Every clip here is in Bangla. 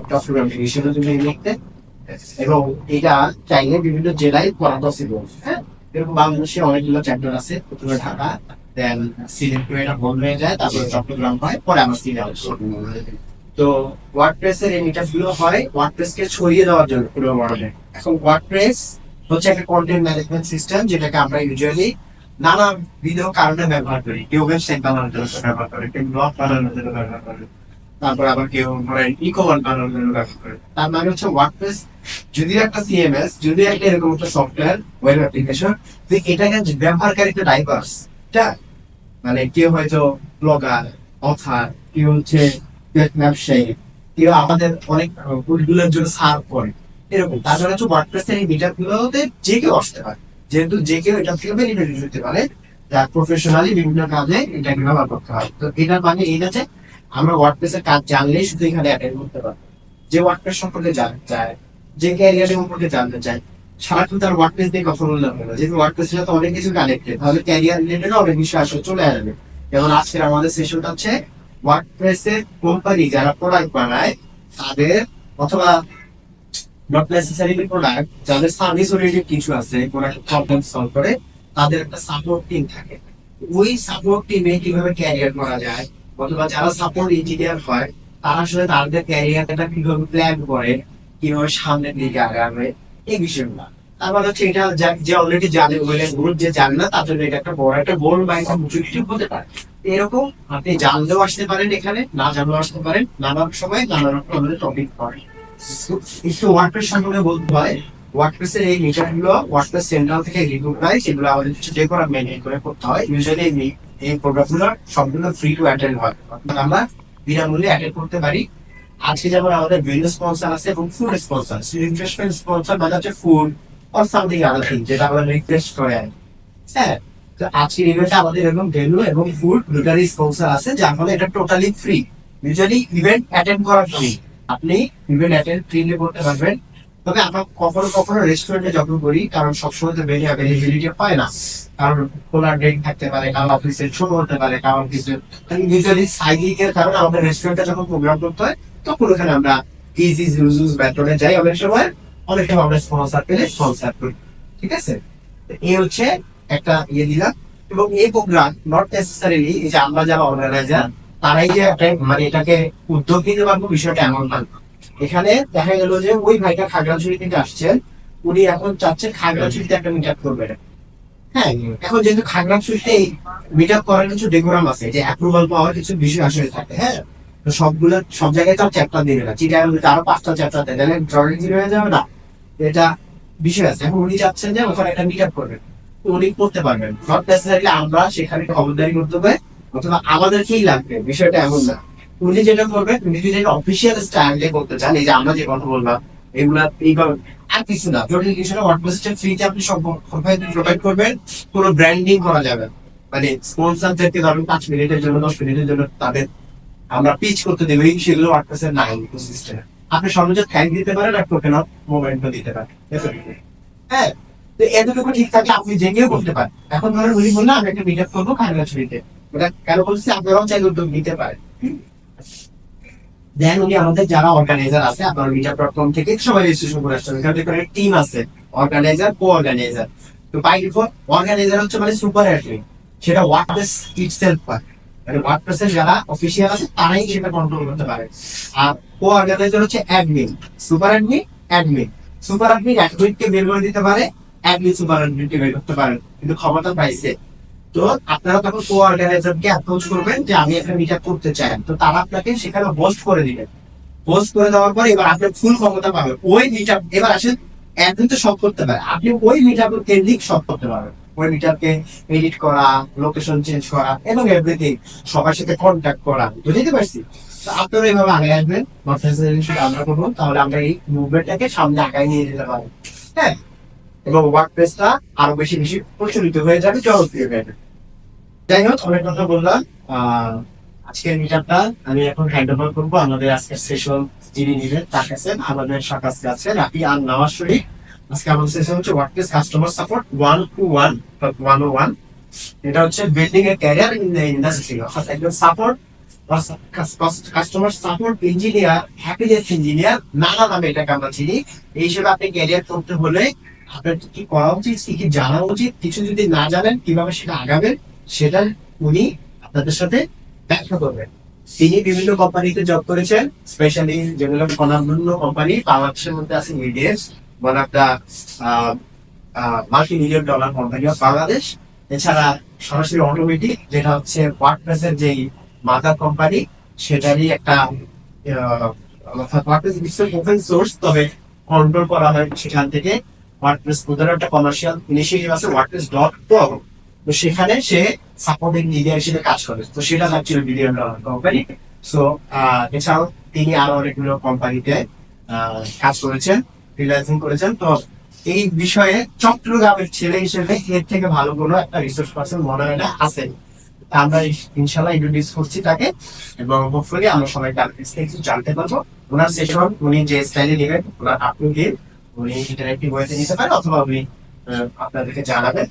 চট্টগ্রাম থেকে সেজন্য এই মুহূর্তে। এবং এটা চাইলে বিভিন্ন জেলায় করা পসিবল। হ্যাঁ, এরকম বাংলাদেশে অনেকগুলো চ্যাপ্টার আছে, প্রথমে ঢাকা, দেন সিলেক্ট করে এটা বন্ধ হয়ে যায়, তারপরে চট্টগ্রাম হয়, পরে আমার সিলেট আসে। তো ওয়ার্ডপ্রেসের এই মিটার গুলো হয় ওয়ার্ডপ্রেসকে ছড়িয়ে দেওয়ার জন্য পুরো ওয়ার্ল্ডে। এখন ওয়ার্ডপ্রেস হচ্ছে একটা কন্টেন্ট ম্যানেজমেন্ট সিস্টেম, যেটাকে আমরা ইউজুয়ালি নানাবিধ কারণে ব্যবহার করি। কেউ ওয়েবসাইট বানানোর জন্য ব্যবহার করে, কেউ ব্লগ বানানোর জন্য ব্যবহার করে, তারপর আবার কেউ ধরেন ই কমান্ড বানানোর জন্য ব্যবহার করে। তার মানে হচ্ছে ওয়ার্ডপ্রেস যদি একটা সিএমএস, যদি একটা এরকম একটা সফটওয়্যার ওয়েব অ্যাপ্লিকেশন, তো এটাকে ব্যবহারকারী তো ডাইভার্স। মানে কেউ হয়তো ব্লগার, অথার, কেউ হচ্ছে ব্যবসায়ী, কেউ আমাদের অনেক গুলোর জন্য সার্ভ করে, এরকম। তাছাড়া হচ্ছে ওয়ার্ডপ্রেসের এই মিটার গুলোতে যে কেউ আসতে পারে, যেহেতু যে কেউ এটা থেকে বেনিফিট নিতে পারে, যার প্রফেশনালি বিভিন্ন কাজে এটা ব্যবহার করতে হয়। তো এটার মানে এই না যে আমরা ওয়ার্ডপ্রেসের কাজ জানলেই শুধু এখানে অ্যাটেন্ড করতে পারবো। যে ওয়ার্ডপ্রেস সম্পর্কে জানতে চায়, যে ক্যারিয়ার সম্পর্কে জানতে চায়, সারাক্ষণ তার ওয়ার্ডপ্রেস দিয়ে কথা বললে হবে না। যেহেতু ওয়ার্ডপ্রেসের সাথে অনেক কিছু কানেক্টেড, তাহলে ক্যারিয়ার রিলেটেড অনেক বিষয় আসলে চলে আসবে। যেমন আজকের আমাদের সেশনটা হচ্ছে ওয়ার্ডপ্রেসের কোম্পানি যারা প্রোডাক্ট বানায় তাদের, অথবা নট নেসেসারিলি প্রোডাক্ট, যাদের সার্ভিস ওরিয়েন্টেড কিছু আছে, কোনো একটা প্রবলেম সলভ করে, তাদের একটা সাপোর্ট টিম থাকে। ওই সাপোর্ট টিমে কিভাবে ক্যারিয়ার করা যায়, অথবা যারা সাপোর্ট ইঞ্জিনিয়ার হয় তারা আসলে তাদের ক্যারিয়ারটা কিভাবে প্ল্যান করে, কিভাবে সামনের দিকে আগাবে, এই বিষয়গুলো। তারপর হচ্ছে এটা যে অলরেডি জানে ওয়েল গুড, যে জানে না তার জন্য এটা একটা বড় একটা গোল বা একটা মোটিভেটিভ হতে পারে। এরকম আপনি জানলেও আসতে পারেন, এখানে না জানলেও আসতে পারেন, নানান সময় নানা রকম আমাদের টপিক পড়ে। একটু ওয়ার্ডপ্রেস সম্পর্কে বলতে হয়। ওয়ার্ডপ্রেসের এই মিটার গুলো ওয়ার্ডপ্রেস সেন্ট্রাল থেকে রিমুভ হয়, সেগুলো আমাদের কিছু ডেকোরাম মেনটেন করে করতে হয়। ইউজুয়ালি এই প্রোগ্রাম গুলো সবগুলো ফ্রি টু অ্যাটেন্ড হয়, অর্থাৎ আমরা বিনামূল্যে অ্যাটেন্ড করতে পারি। আজকে যেমন আমাদের ভিডিও স্পন্সর আছে এবং ফুড স্পন্সর। রিফ্রেশমেন্ট স্পন্সর মানে হচ্ছে food or something other thing, যেটা আমরা রিকোয়েস্ট করে। হ্যাঁ, তো আজকের ইভেন্টে আমাদের এরকম ভেন্যু এবং ফুড দুটারই স্পন্সর আছে, যার ফলে এটা totally free. Usually event attend করা ফ্রি, আপনি ইভেন্ট অ্যাটেন্ড ফ্রিলি করতে পারবেন। তবে আমরা কখনো কখনো রেস্টুরেন্টে যখন করি, কারণ সবসময় তো ভেন্যু অ্যাভেলেবিলিটি হয় না, কারণ খোলার ডেট থাকতে পারে, কারণ অফিসে ছোট হতে পারে, কারণ কিছু ইউজুয়ালি সাইজিং এর কারণে আমাদের রেস্টুরেন্টে যখন প্রোগ্রাম করতে হয় তখন ওখানে আমরা ইজি ইউজুস মেথডে যাই। অনেক সময় আমরা স্পন্সর পেলে স্পন্সর করি। ঠিক আছে, এই হচ্ছে একটা ইয়ে দিলাম। এবং এই প্রোগ্রাম নট নেসেসারিলি এই যে আমরা যারা অর্গানাইজার তারাই যে একটা মানে এটাকে উদ্যোগ নিতে পারবো, বিষয়টা এমন না। এখানে দেখা গেল যে ওই ভাইটা খাগড়াছড়ি থেকে আসছেন, উনি এখন চাচ্ছেন খাগড়াছড়িতে একটা মিট আপ করবেন। হ্যাঁ, এখন যেহেতু খাগড়াছড়িতে এই মিট আপ করার কিছু ডেকোরাম আছে, যে অ্যাপ্রুভাল পাওয়ার কিছু বিষয় আসলে থাকে। হ্যাঁ, তো সবগুলো সব জায়গায় তো চ্যাপ্টার দিবে না, চিটাগাং আরো 5টা চ্যাপ্টার দেয়, তাহলে ড্রয়িং হয়ে যাবে না। এটা বিষয় আছে। এখন উনি চাচ্ছেন যে ওখানে একটা মিট আপ করবেন, তো উনি করতে পারবেন। নট নেসেসারিলি আমরা সেখানে খবরদারি করতে হবে, অথবা আমাদেরকেই লাগবে, বিষয়টা এমন না। উনি যেটা করবেন, উনি যদি অফিসিয়াল স্টাইলে করতে চান, এই যে আমরা যে কথা বললাম এগুলা এইভাবে, আর কিছু না। জটিল কিছুটা ওয়ার্ডপ্রেসের ফ্রিতে আপনি সব প্রোভাইড করবেন, কোনো ব্র্যান্ডিং করা যাবে না। মানে স্পন্সরদেরকে ধরুন 5 মিনিটের জন্য 10 মিনিটের জন্য তাদের আমরা পিচ করতে দেবো, সেগুলো ওয়ার্ডপ্রেসের নাই সিস্টেমে। আপনি সর্বোচ্চ থ্যাঙ্ক দিতে পারেন আর টোকেন অফ মোমেন্টও দিতে পারেন। হ্যাঁ, তো এতটুকু ঠিক থাকলে আপনি যে কেউ করতে পারেন। এখন ধরেন উনি বললাম আমি একটা মিট আপ করবো খাগড়াছড়িতে, ওটা কেন বলছি, আপনারাও চাইলে উদ্যোগ নিতে পারেন। দেন উনি আমাদের যারা অর্গানাইজার আছে, আপনার মিটার.কম থেকে সবাই রেজিস্ট্রেশন করে আসছেন, এখানে দেখবেন একটা টিম আছে, অর্গানাইজার, কো অর্গানাইজার। তো বাই ডিফল্ট অর্গানাইজার হচ্ছে মানে সুপার অ্যাডমিন, সেটা ওয়ার্ডপ্রেস ইটসেলফ পায়। মানে ওয়ার্ডপ্রেসের যারা অফিসিয়াল আছে তারাই সেটা কন্ট্রোল করতে পারে। আর কো অর্গানাইজার হচ্ছে admin, super admin, admin. Super admin অ্যাডমিনকে বের করে দিতে পারে, অ্যাডমিন সুপার অ্যাডমিনকে বের করতে পারেন, কিন্তু ক্ষমতা পাইছে। তো আপনারা তখন কো অর্গানাইজারকে অ্যাপ্রোচ করবেন যে আমি একটা মিট আপ করতে চাই, তো তারা আপনাকে সেখানে হোস্ট করে দিবেন। হোস্ট করে দেওয়ার পর এবার আপনি ফুল ক্ষমতা পাবেন ওই মিট আপ। এবার আসেন, একদিন তো সব করতে পারে, আপনি ওই মিট আপের কেন্দ্রিক সব করতে পারবেন। ওই মিট আপকে এডিট করা, লোকেশন চেঞ্জ করা এবং এভরিথিং, সবার সাথে কন্ট্যাক্ট করা, বুঝতে পারছি। তো আপনারা এইভাবে আগে আসবেন, আমরা করবো, তাহলে আমরা এই মুভমেন্টটাকে সামনে আগায় নিয়ে যেতে পারবো। হ্যাঁ, এবং ওয়ার্ডপ্রেসটা আরো বেশি বেশি প্রচলিত হয়ে যাবে, জনপ্রিয় হয়ে যাবে। যাই হোক, অনেক কথা বললাম। আজকের মিটারটা আমি এখন হ্যান্ড ওভার করবো আমাদের আজকের সেশন যিনি নিবেন তার কাছে, আমাদের সাকাশ আছে রাফি আর নওয়াজ শরীফ। আজকে আমাদের সেশন হচ্ছে ওয়ার্ডপ্রেস কাস্টমার সাপোর্ট 101 101। এটা হচ্ছে building A career in the industry, অর্থাৎ একজন support customer support engineer, happiness engineer, নানা নামে এটাকে আমরা চিনি। এই হিসেবে আপনি ক্যারিয়ার করতে হলে আপনার কি করা উচিত, কি কি জানা উচিত, কিছু যদি না জানেন কিভাবে সেটা আগাবেন, সেটা উনি আপনাদের সাথে ব্যাখ্যা করবেন। তিনি বিভিন্ন কোম্পানিতে জব করেছেন, স্পেশালি যেগুলো স্বনামধন্য কোম্পানি বাংলাদেশের মধ্যে আছে EDS, one of the multi million dollar company of Bangladesh. এছাড়া সরাসরি অটোমেটিক, যেটা হচ্ছে ওয়ার্ডপ্রেসের যেই মাদার কোম্পানি, সেটারই একটা ওয়ার্ডপ্রেস ওপেন সোর্স, তবে কন্ট্রোল করা হয় সেখান থেকে। ওয়ার্ডপ্রেস ওদের একটা কমার্শিয়াল ইনিশিয়েটিভ আছে ওয়ার্ডপ্রেস.com, তো সেখানে সে সাপোর্টিং ইঞ্জিনিয়ার হিসেবে কাজ করে, তো সেটা actually million dollar company. So এছাড়াও তিনি আরো অনেকগুলো কোম্পানিতে কাজ করেছেন, ফ্রিল্যান্সিং করেছেন। তো এই বিষয়ে চট্টগ্রামের ছেলে হিসেবে এর থেকে ভালো কোনো একটা রিসোর্স পার্সন মনে হয় না আছে। আমরা ইনশাল্লাহ ইন্ট্রোডিউস করছি তাকে, এবং হোপফুলি আমরা সবাই তার কাছ থেকে কিছু জানতে পারবো। ওনার সেশন উনি যে স্টাইলে নেবেন, ওনার আপনি দিয়ে উনি ইন্টারেক্টিভ ওয়েতে নিতে পারেন, অথবা উনি আপনাদেরকে জানাবেন।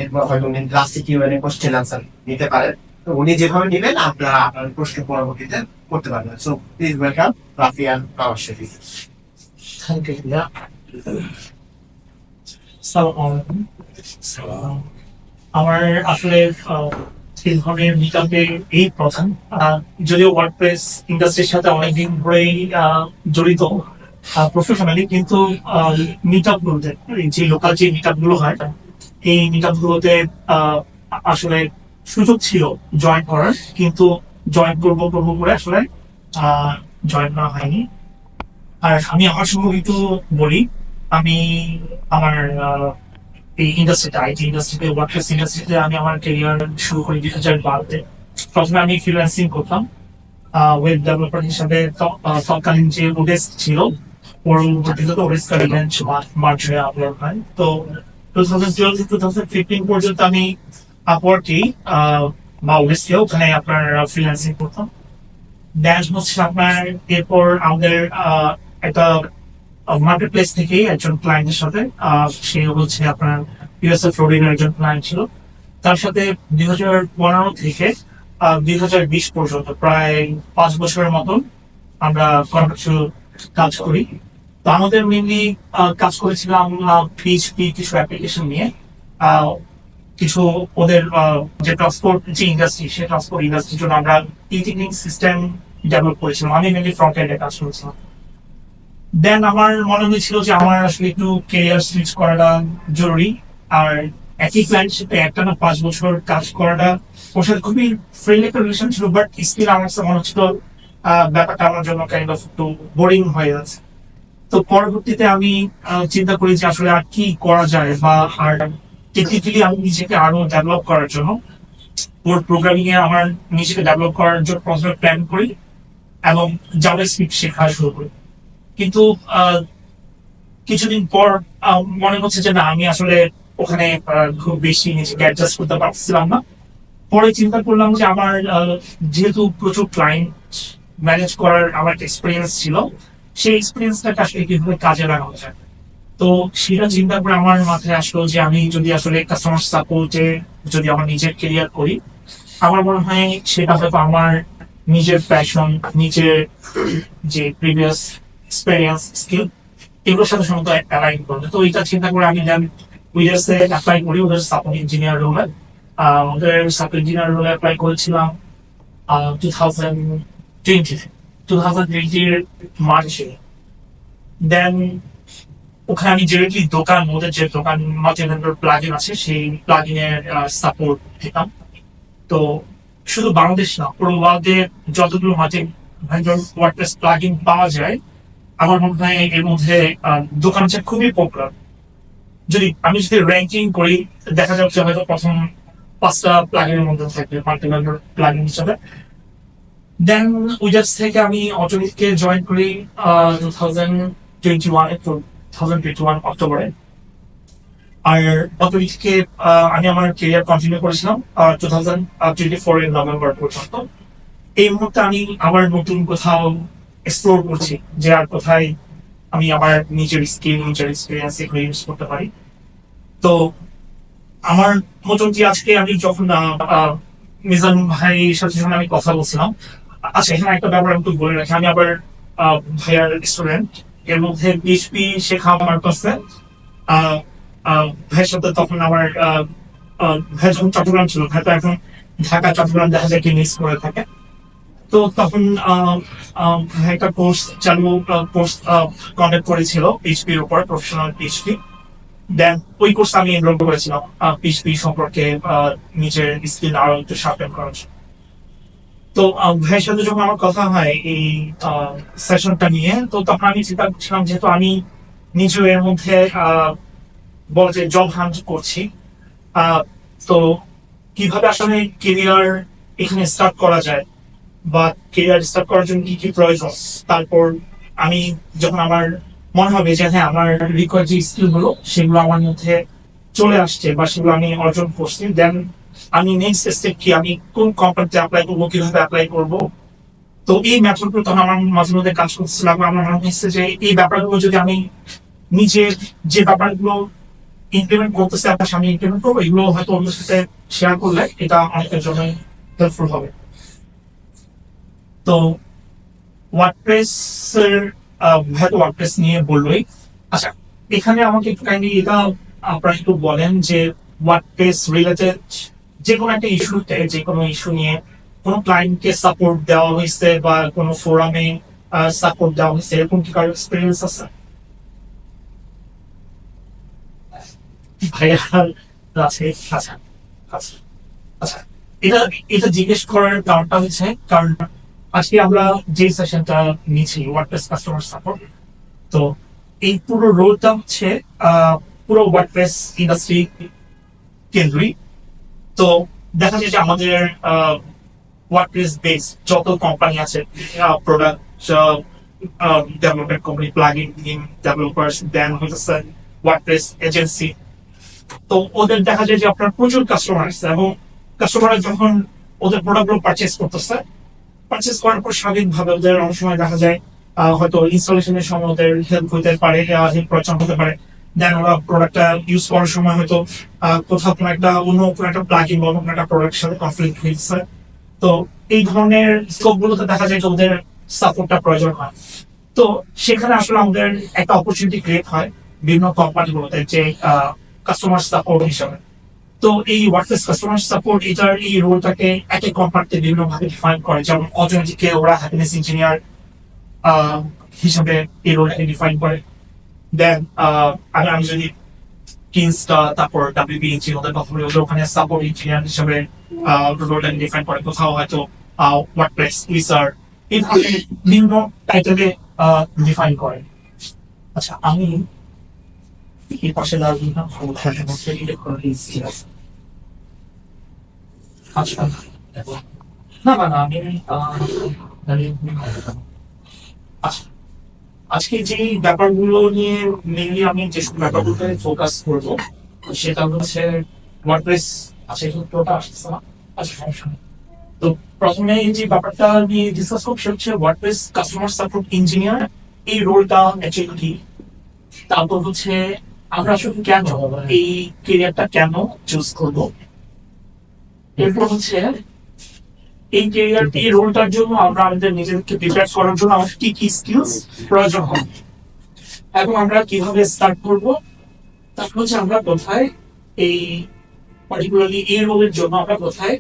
এরপর হয়তো উনি লাস্টে কিউএনএ কোশ্চেন আনসার নিতে পারেন। তো উনি যেভাবে নেবেন আপনারা আপনার প্রশ্ন পরবর্তীতে করতে পারবেন। So please welcome Rafiyan Pawar Sharif. Thank you ভাইয়া। আসসালামু আলাইকুম। আমার আসলে এই ধরনের মিটআপে এই প্রথম, যদিও ওয়ার্ডপ্রেস ইন্ডাস্ট্রির সাথে অনেকদিন ধরেই জড়িত প্রফেশনালি, কিন্তু মিটআপ গুলোতে, যে লোকাল যে মিটআপ গুলো হয়, এই মিটআপ গুলোতে আসলে সুযোগ ছিল জয়েন করার, কিন্তু জয়েন করবো করবো করে আসলে জয়েন করা হয়নি। আর আমি আমার সম্পর্কে একটু বলি। আমি আমার এই ইন্ডাস্ট্রিতে, আইটি ইন্ডাস্ট্রিতে, ওয়ার্কপ্লেস ইন্ডাস্ট্রিতে আমি আমার ক্যারিয়ার শুরু করি 2012-তে। প্রথমে আমি ফ্রিল্যান্সিং করতাম ওয়েব ডেভেলপার হিসাবে। তৎকালীন যে ওডেস্ক ছিল, পরবর্তীতে তো ওডেস্কার ইভেন্ট মার্চ হয়ে আপলোড হয়। তো 2012-2015 পর্যন্ত আমি আপওয়ার্কে বা ওডেস্কে ওখানে আপনার ফ্রিল্যান্সিং করতাম। দেন হচ্ছে আপনার এরপর আমাদের একটা মার্কেট প্লেস থেকে একজন ক্লায়েন্টের সাথে, সে হচ্ছে আপনার ইউএসএ ফ্লোরিডার একজন ক্লায়েন্ট ছিল, তার সাথে 2015 থেকে 2020 পর্যন্ত প্রায় 5 বছরের মতন আমরা কন্ট্রাকচুয়াল কাজ করি। তো আমাদের মেনলি কাজ করেছিলাম পিএইচপি কিছু অ্যাপ্লিকেশন নিয়ে, কিছু ওদের যে ট্রান্সপোর্ট যে ইন্ডাস্ট্রি, সে ট্রান্সপোর্ট ইন্ডাস্ট্রির জন্য আমরা টিকিটিং সিস্টেম ডেভেলপ করেছিলাম। আমি মেনলি ফ্রন্ট এন্ডে কাজ করেছিলাম। দেন আমার মনে হয়েছিল যে আমার আসলে একটু কেরিয়ার সুইচ করাটা জরুরি। আর একই ক্লায়েন্টের সাথে একটা না 5 বছর কাজ করাটা, ওর সাথে খুবই ফ্রেন্ডলি একটা রিলেশন ছিল, বাট স্টিল আমার কাছে মনে হচ্ছিল ব্যাপারটা আমার জন্য কাইন্ড অফ একটু বোরিং হয়ে যাচ্ছে। তো পরবর্তীতে আমি চিন্তা করি যে আসলে আর কি করা যায়, বা আর টেকনিক্যালি আমি নিজেকে আরো ডেভেলপ করার জন্য, ওর প্রোগ্রামিং এ আমার নিজেকে ডেভেলপ করার জন্য প্রথমে প্ল্যান করি এবং জাভাস্ক্রিপ্ট শেখা শুরু করি। কিন্তু কিছুদিন পর মনে হচ্ছে যে না, আমি আসলে ওখানে খুব বেশি নিজেকে অ্যাডজাস্ট করতে পারছিলাম না। পরে চিন্তা করলাম যে আমার যেহেতু প্রচুর ক্লায়েন্ট ম্যানেজ করার আমার একটা এক্সপিরিয়েন্স ছিল, সেই এক্সপিরিয়েন্সটাকে আসলে কিভাবে কাজে লাগানো যায়। তো সেটা চিন্তা করে আমার মাথায় আসলো যে আমি যদি আসলে কাস্টমার সাপোর্টে যদি আমার নিজের কেরিয়ার করি, আমার মনে হয় সেটা হয়তো আমার নিজের প্যাশন, নিজের যে প্রিভিয়াস এক্সপেরিয়েন্স, স্কিল, এগুলোর সাথে সম্ভবত অ্যালাইন করবে। তো এটা চিন্তা করে আমি দেন উইজার্সে অ্যাপ্লাই করি ওদের সাপোর্ট ইঞ্জিনিয়ার রোলে। ওদের সাপোর্ট ইঞ্জিনিয়ার রোলে অ্যাপ্লাই করেছিলাম 2020 মার্চে। দেন ওখানে আমি ডিরেক্টলি দোকান, ওদের যে দোকান মাল্টিভেন্ডর প্লাগইন আছে, সেই প্লাগইনের সাপোর্ট দিতাম। তো শুধু বাংলাদেশ না, পুরো ওয়ার্ল্ডে যতগুলো মাল্টিভেন্ডর ওয়ার্ডপ্রেস প্লাগইন পাওয়া যায়, আমার মনে হয় এর মধ্যে দোকান হচ্ছে খুবই পপুলার। আমি যদি র্যাঙ্কিং করি, দেখা যাচ্ছে হয়তো প্রথম 5টা প্লাগইনের মধ্যে থাকবে মাল্টিভেন্ডর প্লাগইন হিসাবে। দেন উইজার্স থেকে আমি অটোমেটিককে জয়েন করি 2021 অক্টোবরে। আর অটোমেটিককে আমি আমার কেরিয়ার কন্টিনিউ করেছিলাম 2024 এর নভেম্বর পর্যন্ত। এই মুহূর্তে আমি আবার নতুন কোথাও এক্সপ্লোর করছি যে আর কোথায় আমি আমার নিজের স্কিল, নিজের এক্সপিরিয়েন্স এগুলো ইউজ করতে পারি। তো আমার মোটামুটি আজকে আমি যখন মিজান ভাইয়ের সাথে যখন আমি কথা বলছিলাম, আচ্ছা এখানে একটা ব্যাপার আমি একটু বলে রাখি, আমি আবার ভাইয়ার স্টুডেন্ট, এর মধ্যে পিএইচপি শেখা আমার কাছে আহ, ভাইয়ের সাথে তখন আমার ভাই যখন চট্টগ্রাম ছিল, ভাই তো এখন ঢাকা চট্টগ্রাম দেখা যায় কি মিক্স করে থাকে। তো তখন ভাই একটা কোর্স কন্ডাক্ট করেছিল পিএইচপির উপর, প্রফেশনাল পিএইচপি। দেন ওই কোর্স আমি এনরোল করেছিলাম পিএইচপি সম্পর্কে নিজের স্কিল আরো একটু শার্পেন করার জন্য। তো ভাইয়ের সাথে যখন আমার কথা হয় এই সেশনটা নিয়ে, তো তখন আমি চিন্তা করছিলাম যেহেতু আমি নিজেও এর মধ্যে বলা যায় জব হান্ট করছি, আহ, তো কিভাবে আসলে কেরিয়ার এখানে স্টার্ট করা যায় বা কেরিয়ার স্টার্ট করার জন্য কি কি প্রয়োজন, তারপর আমি যখন আমার মনে হবে যে হ্যাঁ আমার রিকোয়ার্ড যে স্কিল গুলো সেগুলো আমার মধ্যে চলে আসছে বা সেগুলো আমি অর্জন করছি, দেন আমি নেক্সট স্টেপ কি, আমি কোন কোম্পানিতে অ্যাপ্লাই করবো, কিভাবে অ্যাপ্লাই করবো। তো এই মেথডগুলো তখন আমার মাঝে মধ্যে কাজ করতেছিলাম, আমার মনে হচ্ছে যে এই ব্যাপারগুলো যদি আমি নিজের যে ব্যাপারগুলো ইমপ্লিমেন্ট করতেছে আপনার সামনে ইমপ্লিমেন্ট করবো, এগুলো হয়তো অন্যের সাথে শেয়ার করলে এটা অনেকের জন্য হেল্পফুল হবে। তো ওয়ার্ডপ্রেস এর হয়তো ওয়ার্ডপ্রেস নিয়ে বললোই। আচ্ছা, এখানে আমাকে একটু কাইন্ডলি এটা আপনারা একটু বলেন যে ওয়ার্ডপ্রেস রিলেটেড যে কোনো একটা ইস্যুতে, যে কোনো ইস্যু নিয়ে কোনো ক্লায়েন্টকে সাপোর্ট দেওয়া হয়েছে বা কোনো ফোরামে সাপোর্ট দেওয়া হয়েছে, এরকম কি কারো এক্সপিরিয়েন্স আছে? ভাইয়া আছে? আচ্ছা আচ্ছা আচ্ছা, এটা এটা জিজ্ঞেস করার কারণটা হচ্ছে কারণ আজকে আমরা যে সেশনটা নিচ্ছি ওয়ার্ডপ্রেস কাস্টমার সাপোর্ট, তো এই পুরো রোলটা হচ্ছে পুরো ওয়ার্ডপ্রেস ইন্ডাস্ট্রি কেন্দ্রিক। তো দেখা যায় যে আমাদের ওয়ার্ডপ্রেস বেস যত কোম্পানি আছে, product development company, plugin developers, then হচ্ছে ওয়ার্ডপ্রেস এজেন্সি, তো ওদের দেখা যায় যে আপনার প্রচুর কাস্টমার আছে এবং কাস্টমাররা যখন ওদের প্রোডাক্টগুলো পারচেস করতেছে, পারচেস করার পর স্বাভাবিকভাবে ওদের অনেক সময় দেখা যায় হয়তো ইনস্টলেশনের সময় ওদের হেল্প হতে পারে, হেল্প প্রয়োজন হতে পারে। দেন ওরা প্রোডাক্টটা ইউজ করার সময় হয়তো কোথাও কোনো একটা অন্য কোনো একটা প্লাগইন বা অন্য কোনো একটা প্রোডাক্টের সাথে কনফ্লিক্ট হয়েছে। তো এই ধরনের স্কোপ গুলোতে দেখা যায় যে ওদের সাপোর্টটা প্রয়োজন হয়। তো সেখানে আসলে আমাদের একটা অপরচুনিটি ক্রিয়েট হয় বিভিন্ন কোম্পানিগুলোতে যে কাস্টমার সাপোর্ট হিসাবে। তো এই ওয়ার্ডপ্রেস কাস্টমার সাপোর্ট এটার এই রোলটাকে এক এক কোম্পানিতে বিভিন্ন ভাবে ডিফাইন করে, যেমন অটোমেটিকে ওরা হ্যাপিনেস ইঞ্জিনিয়ার হিসাবে এই রোলটাকে ডিফাইন করে। দেন আমি যদি কিনস্টা তারপর ডাব্লিউবি ইঞ্জিন ওদের কথা বলি, ওদের ওখানে সাপোর্ট ইঞ্জিনিয়ার হিসাবে রোলটাকে ডিফাইন করে, কোথাও হয়তো ওয়ার্ডপ্রেস উইজার, এই ধরনের বিভিন্ন টাইটেলে ডিফাইন করে। আচ্ছা, আমি এই পাশে দাঁড়িয়ে আচ্ছা, না না না আমি আচ্ছা, আজকে যে ব্যাপারগুলো নিয়ে মেনলি আমি যেসব ব্যাপারগুলোতে ফোকাস করবো সেটা হচ্ছে ওয়ার্ডপ্রেস। আচ্ছা, এই সূত্রটা আসতেছে না। আচ্ছা, সমস্যা নেই। তো প্রথমে যে ব্যাপারটা নিয়ে ডিসকাস করবো সেটা হচ্ছে ওয়ার্ডপ্রেস কাস্টমার সাপোর্ট ইঞ্জিনিয়ার, এই রোলটা অ্যাকচুয়ালি কি, তারপর হচ্ছে আমরা আসলে কেন এই কেরিয়ারটা কেন চুজ করবো, এরপর হচ্ছে এই কেরিয়ার এই রোলটার জন্য আমরা আমাদের নিজেদেরকে প্রিপেয়ার করার জন্য আমাদের কি কি স্কিলস প্রয়োজন হবে এবং আমরা কিভাবে স্টার্ট করব। তারপর হচ্ছে আমরা কোথায় এই পার্টিকুলারলি এই রোলের জন্য আমরা কোথায়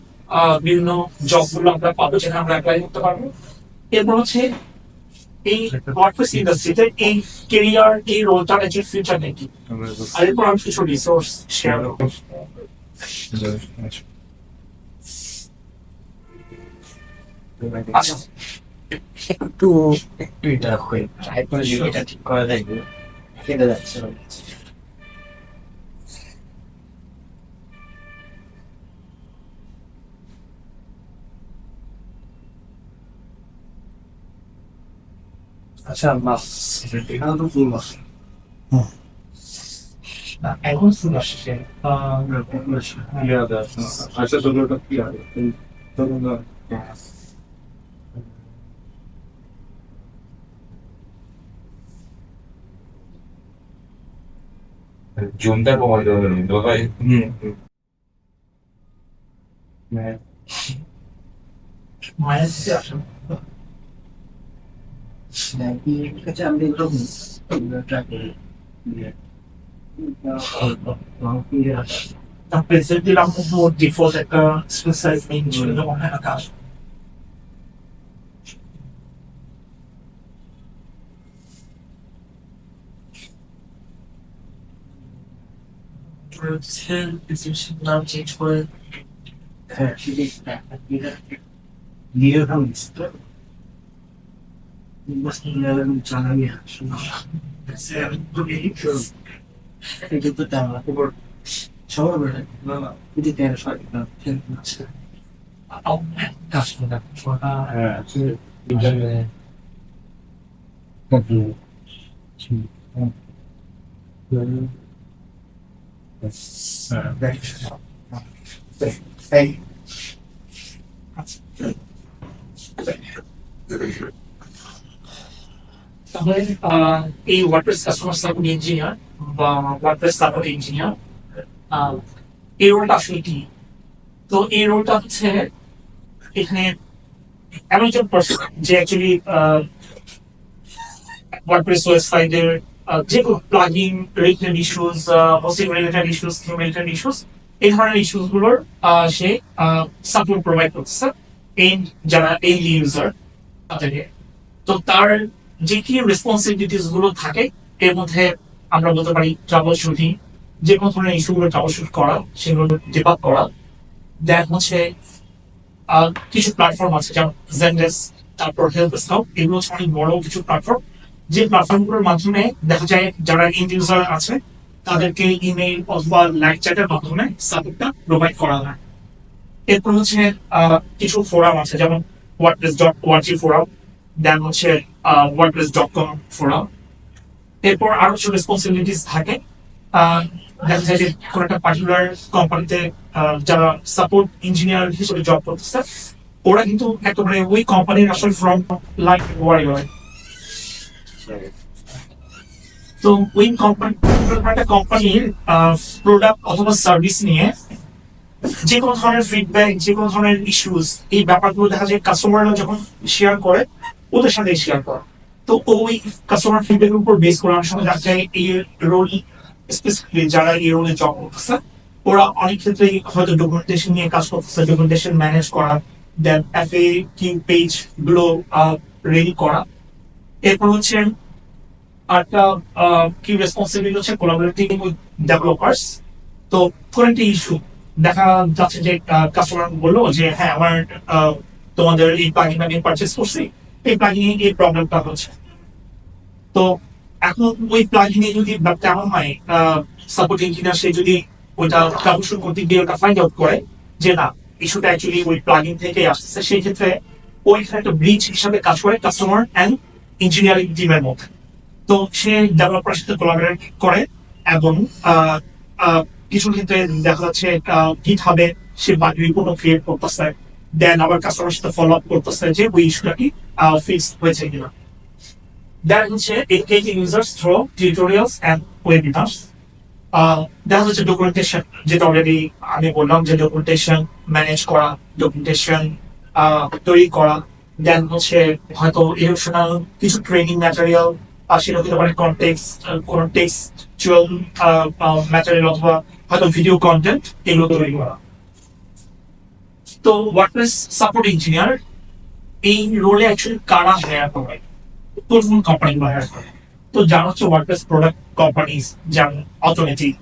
বিভিন্ন জব গুলো আমরা পাবো যেখানে আমরা অ্যাপ্লাই করতে পারবো। এরপর হচ্ছে এই ওয়ার্কপ্লেস ইন্ডাস্ট্রিতে এই কেরিয়ার এই রোলটার যে ফিউচার নাকি, আর এরপর আমি কিছু রিসোর্স শেয়ার করবো। আচ্ছা, একটু একটু এটা হয়ে ট্রাই করে যদি এটা ঠিক করা যায়, কেটে যাচ্ছে। আচ্ছা, মাস এখানে তো ফুল মাস এখন শুরু আসছে আচ্ছা, তোমরা কি হবে তোমরা giunta come dove vai. হ্যাঁ মাইনাস আসেন আমি ট্রাই করি presente la como default একটা specialized main ছিল যেমন আকাশ নাম চেঞ্জ করে হ্যাঁ সেটাই দিয়ে দাম দিচ্ছে জানাবি এটা তো তেমন খবর সবার বেড়ে না না যদি তেরো কাজ করে হ্যাঁ এই তাহলে এই ওয়ার্ডপ্রেস কাস্টমার সাপোর্ট ইঞ্জিনিয়ার বা ওয়ার্ডপ্রেস সাপোর্ট ইঞ্জিনিয়ার এই রোলটা আসলে কি তো এই রোলটা হচ্ছে এখানে এমন একজন পার্সন যে অ্যাকচুয়ালি ওয়ার্ডপ্রেস ওয়েবসাইটের যে কোনো plugging related issues hosting related issues theme related issues এই ধরনের ইস্যুস গুলোর সে সাপোর্ট প্রোভাইড করতেছে এই যারা এই ইউজার তাদেরকে তো তার যে কি রেসপন্সিবিলিটিস গুলো থাকে এর মধ্যে আমরা বলতে পারি ট্রাবল শুটিং যে কোনো ধরনের ইস্যুগুলো ট্রাবল শুট করা সেগুলো ডিবাগ করা দেন হচ্ছে কিছু প্ল্যাটফর্ম আছে যেমন জেন্ডেস তারপর হেল্প স্কাউট এগুলো হচ্ছে অনেক বড় কিছু প্ল্যাটফর্ম যে প্ল্যাটফর্মগুলোর মাধ্যমে দেখা যায় যারা ইন্ড ইউজার আছে তাদেরকে ইমেইল অথবা লাইভ চ্যাটের মাধ্যমে সাপোর্টটা প্রোভাইড করা হয় এরপর হচ্ছে কিছু ফোরাম আছে যেমন ওয়ার্ডপ্রেস.org ফোরাম দেন হচ্ছে wordpress.com ফোরাম এরপর আরো কিছু রেসপন্সিবিলিটিস থাকে দেখা যায় যে কোনো একটা পার্টিকুলার কোম্পানিতে যারা সাপোর্ট ইঞ্জিনিয়ার হিসেবে জব করতেছে ওরা কিন্তু একেবারে ওই কোম্পানির আসলে ফ্রম লাইক ওয়ারিয়র তো ওই কোম্পানি একটা কোম্পানির প্রোডাক্ট অথবা সার্ভিস নিয়ে যে কোনো ধরনের ফিডব্যাক যে কোনো ধরনের ইস্যুস এই ব্যাপারগুলো দেখা যায় কাস্টমাররা যখন শেয়ার করে ওদের সাথে শেয়ার করে তো ওই কাস্টমার ফিডব্যাকের উপর বেস করে অনেক সময় দেখা যায় এই রোল স্পেসিফিকলি যারা এই রোলে জব করতেছে ওরা অনেক ক্ষেত্রেই হয়তো ডকুমেন্টেশন নিয়ে কাজ করতেছে ডকুমেন্টেশন ম্যানেজ করা দেন FAQ পেজ গুলো রেডি করা এরপর হচ্ছে আরেকটা কি রেসপন্সিবিলিটি হচ্ছে কোলাবোরেটিং উইথ ডেভেলপার্স তো কোন একটা ইস্যু দেখা যাচ্ছে যে কাস্টমার বললো যে হ্যাঁ আমার তোমাদের এই প্লাগইন আমি পারচেজ করছি এই প্লাগইনে এই প্রবলেমটা হচ্ছে তো এখন ওই প্লাগইনে যদি ব্যাপারটা এমন হয় সাপোর্ট ইঞ্জিনিয়ার সে যদি ওইটা ট্রাবলশুট করতে গিয়ে ওটা ফাইন্ড আউট করে যে না ইস্যুটা অ্যাকচুয়ালি ওই প্লাগইন থেকে আসছে সেই ক্ষেত্রে ওইখানে একটা ব্রিজ হিসাবে কাজ করে কাস্টমার অ্যান্ড ইঞ্জিনিয়ারিং টিমের মধ্যে তো সে ডেভেলপারের সাথে কোলাবোরেট করে এবং কিছু ক্ষেত্রে দেখা যাচ্ছে গিটহাবে সে বাগ রিপোর্ট ক্রিয়েট করতেছে দেন আবার কাস্টমারের সাথে ফলো আপ করতেছে যে ওই ইস্যুটা কি ফিক্স হয়েছে কিনা দেন হচ্ছে educating users through tutorials and webinars দেখা যাচ্ছে ডকুমেন্টেশন যেটা অলরেডি আমি বললাম যে ডকুমেন্টেশন ম্যানেজ করা ডকুমেন্টেশন তৈরি করা দেন হচ্ছে হয়তো এডুকেশনাল কিছু ট্রেনিং ম্যাটেরিয়াল সেটা হতে পারে কন্টেক্সট কোন টেক্সচুয়াল ম্যাটেরিয়াল অথবা হয়তো ভিডিও কন্টেন্ট এগুলো তৈরি করা তো ওয়ার্ডপ্রেস সাপোর্ট ইঞ্জিনিয়ার এই রোলে অ্যাকচুয়ালি কারা হায়ার করে কোন কোন কোম্পানিগুলো হায়ার করে তো যারা হচ্ছে ওয়ার্ডপ্রেস প্রোডাক্ট কোম্পানিজ যেমন অটোমেটিক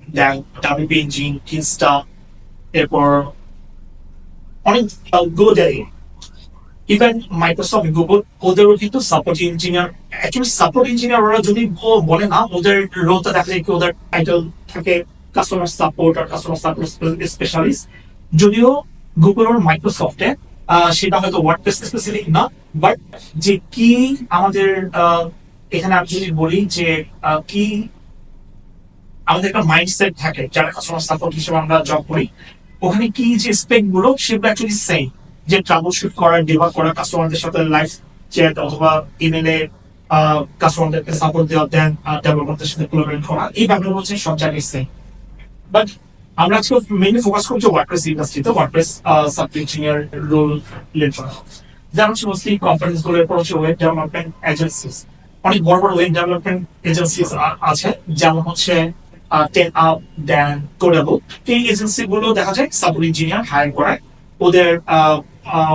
দেন WP ইঞ্জিন কিনস্টা এরপর অনেক গোডারি ইভেন মাইক্রোসফট গুগল ওদেরও কিন্তু support engineer actually support engineer ওরা যদি বলে না ওদের রোলটা দেখা যায় কি ওদের টাইটেল থাকে কাস্টমার সাপোর্ট আর কাস্টমার সাপোর্ট স্পেশালিস্ট যদিও গুগল আর মাইক্রোসফটে সেটা হয়তো ওয়ার্ডপ্রেস স্পেসিফিক না বাট যে কি আমাদের এখানে আমি যদি বলি যে কি আমাদের একটা মাইন্ডসেট থাকে যারা কাস্টমার সাপোর্ট হিসেবে আমরা জব করি ওখানে কি যে স্পেক গুলো সেগুলো অ্যাকচুয়ালি সেম যে ট্রাবল শুট করা ডিবাগ করা কাস্টমারদের সাথে লাইভ চ্যাট অথবা ইমেলে কাস্টমারদেরকে সাপোর্ট দেওয়া দেন ডেভেলপারদের সাথে কোলাবোরেট করা এই ব্যাপারগুলো হচ্ছে সব জায়গায় সেম বাট আমরা আজকে মেইনলি ফোকাস করছি ওয়ার্ডপ্রেস ইন্ডাস্ট্রিতে, WordPress sub engineer role related. যেমন হচ্ছে মোস্টলি কোম্পানিজ গুলোর পর হচ্ছে ওয়েব ডেভেলপমেন্ট এজেন্সিস, অনেক বড় বড় ওয়েব ডেভেলপমেন্ট এজেন্সিস আছে, যেমন হচ্ছে 10up, দেন কোডেবল। এই এজেন্সি গুলো দেখা যায় সাপোর্ট ইঞ্জিনিয়ার হায়ার করায় ওদের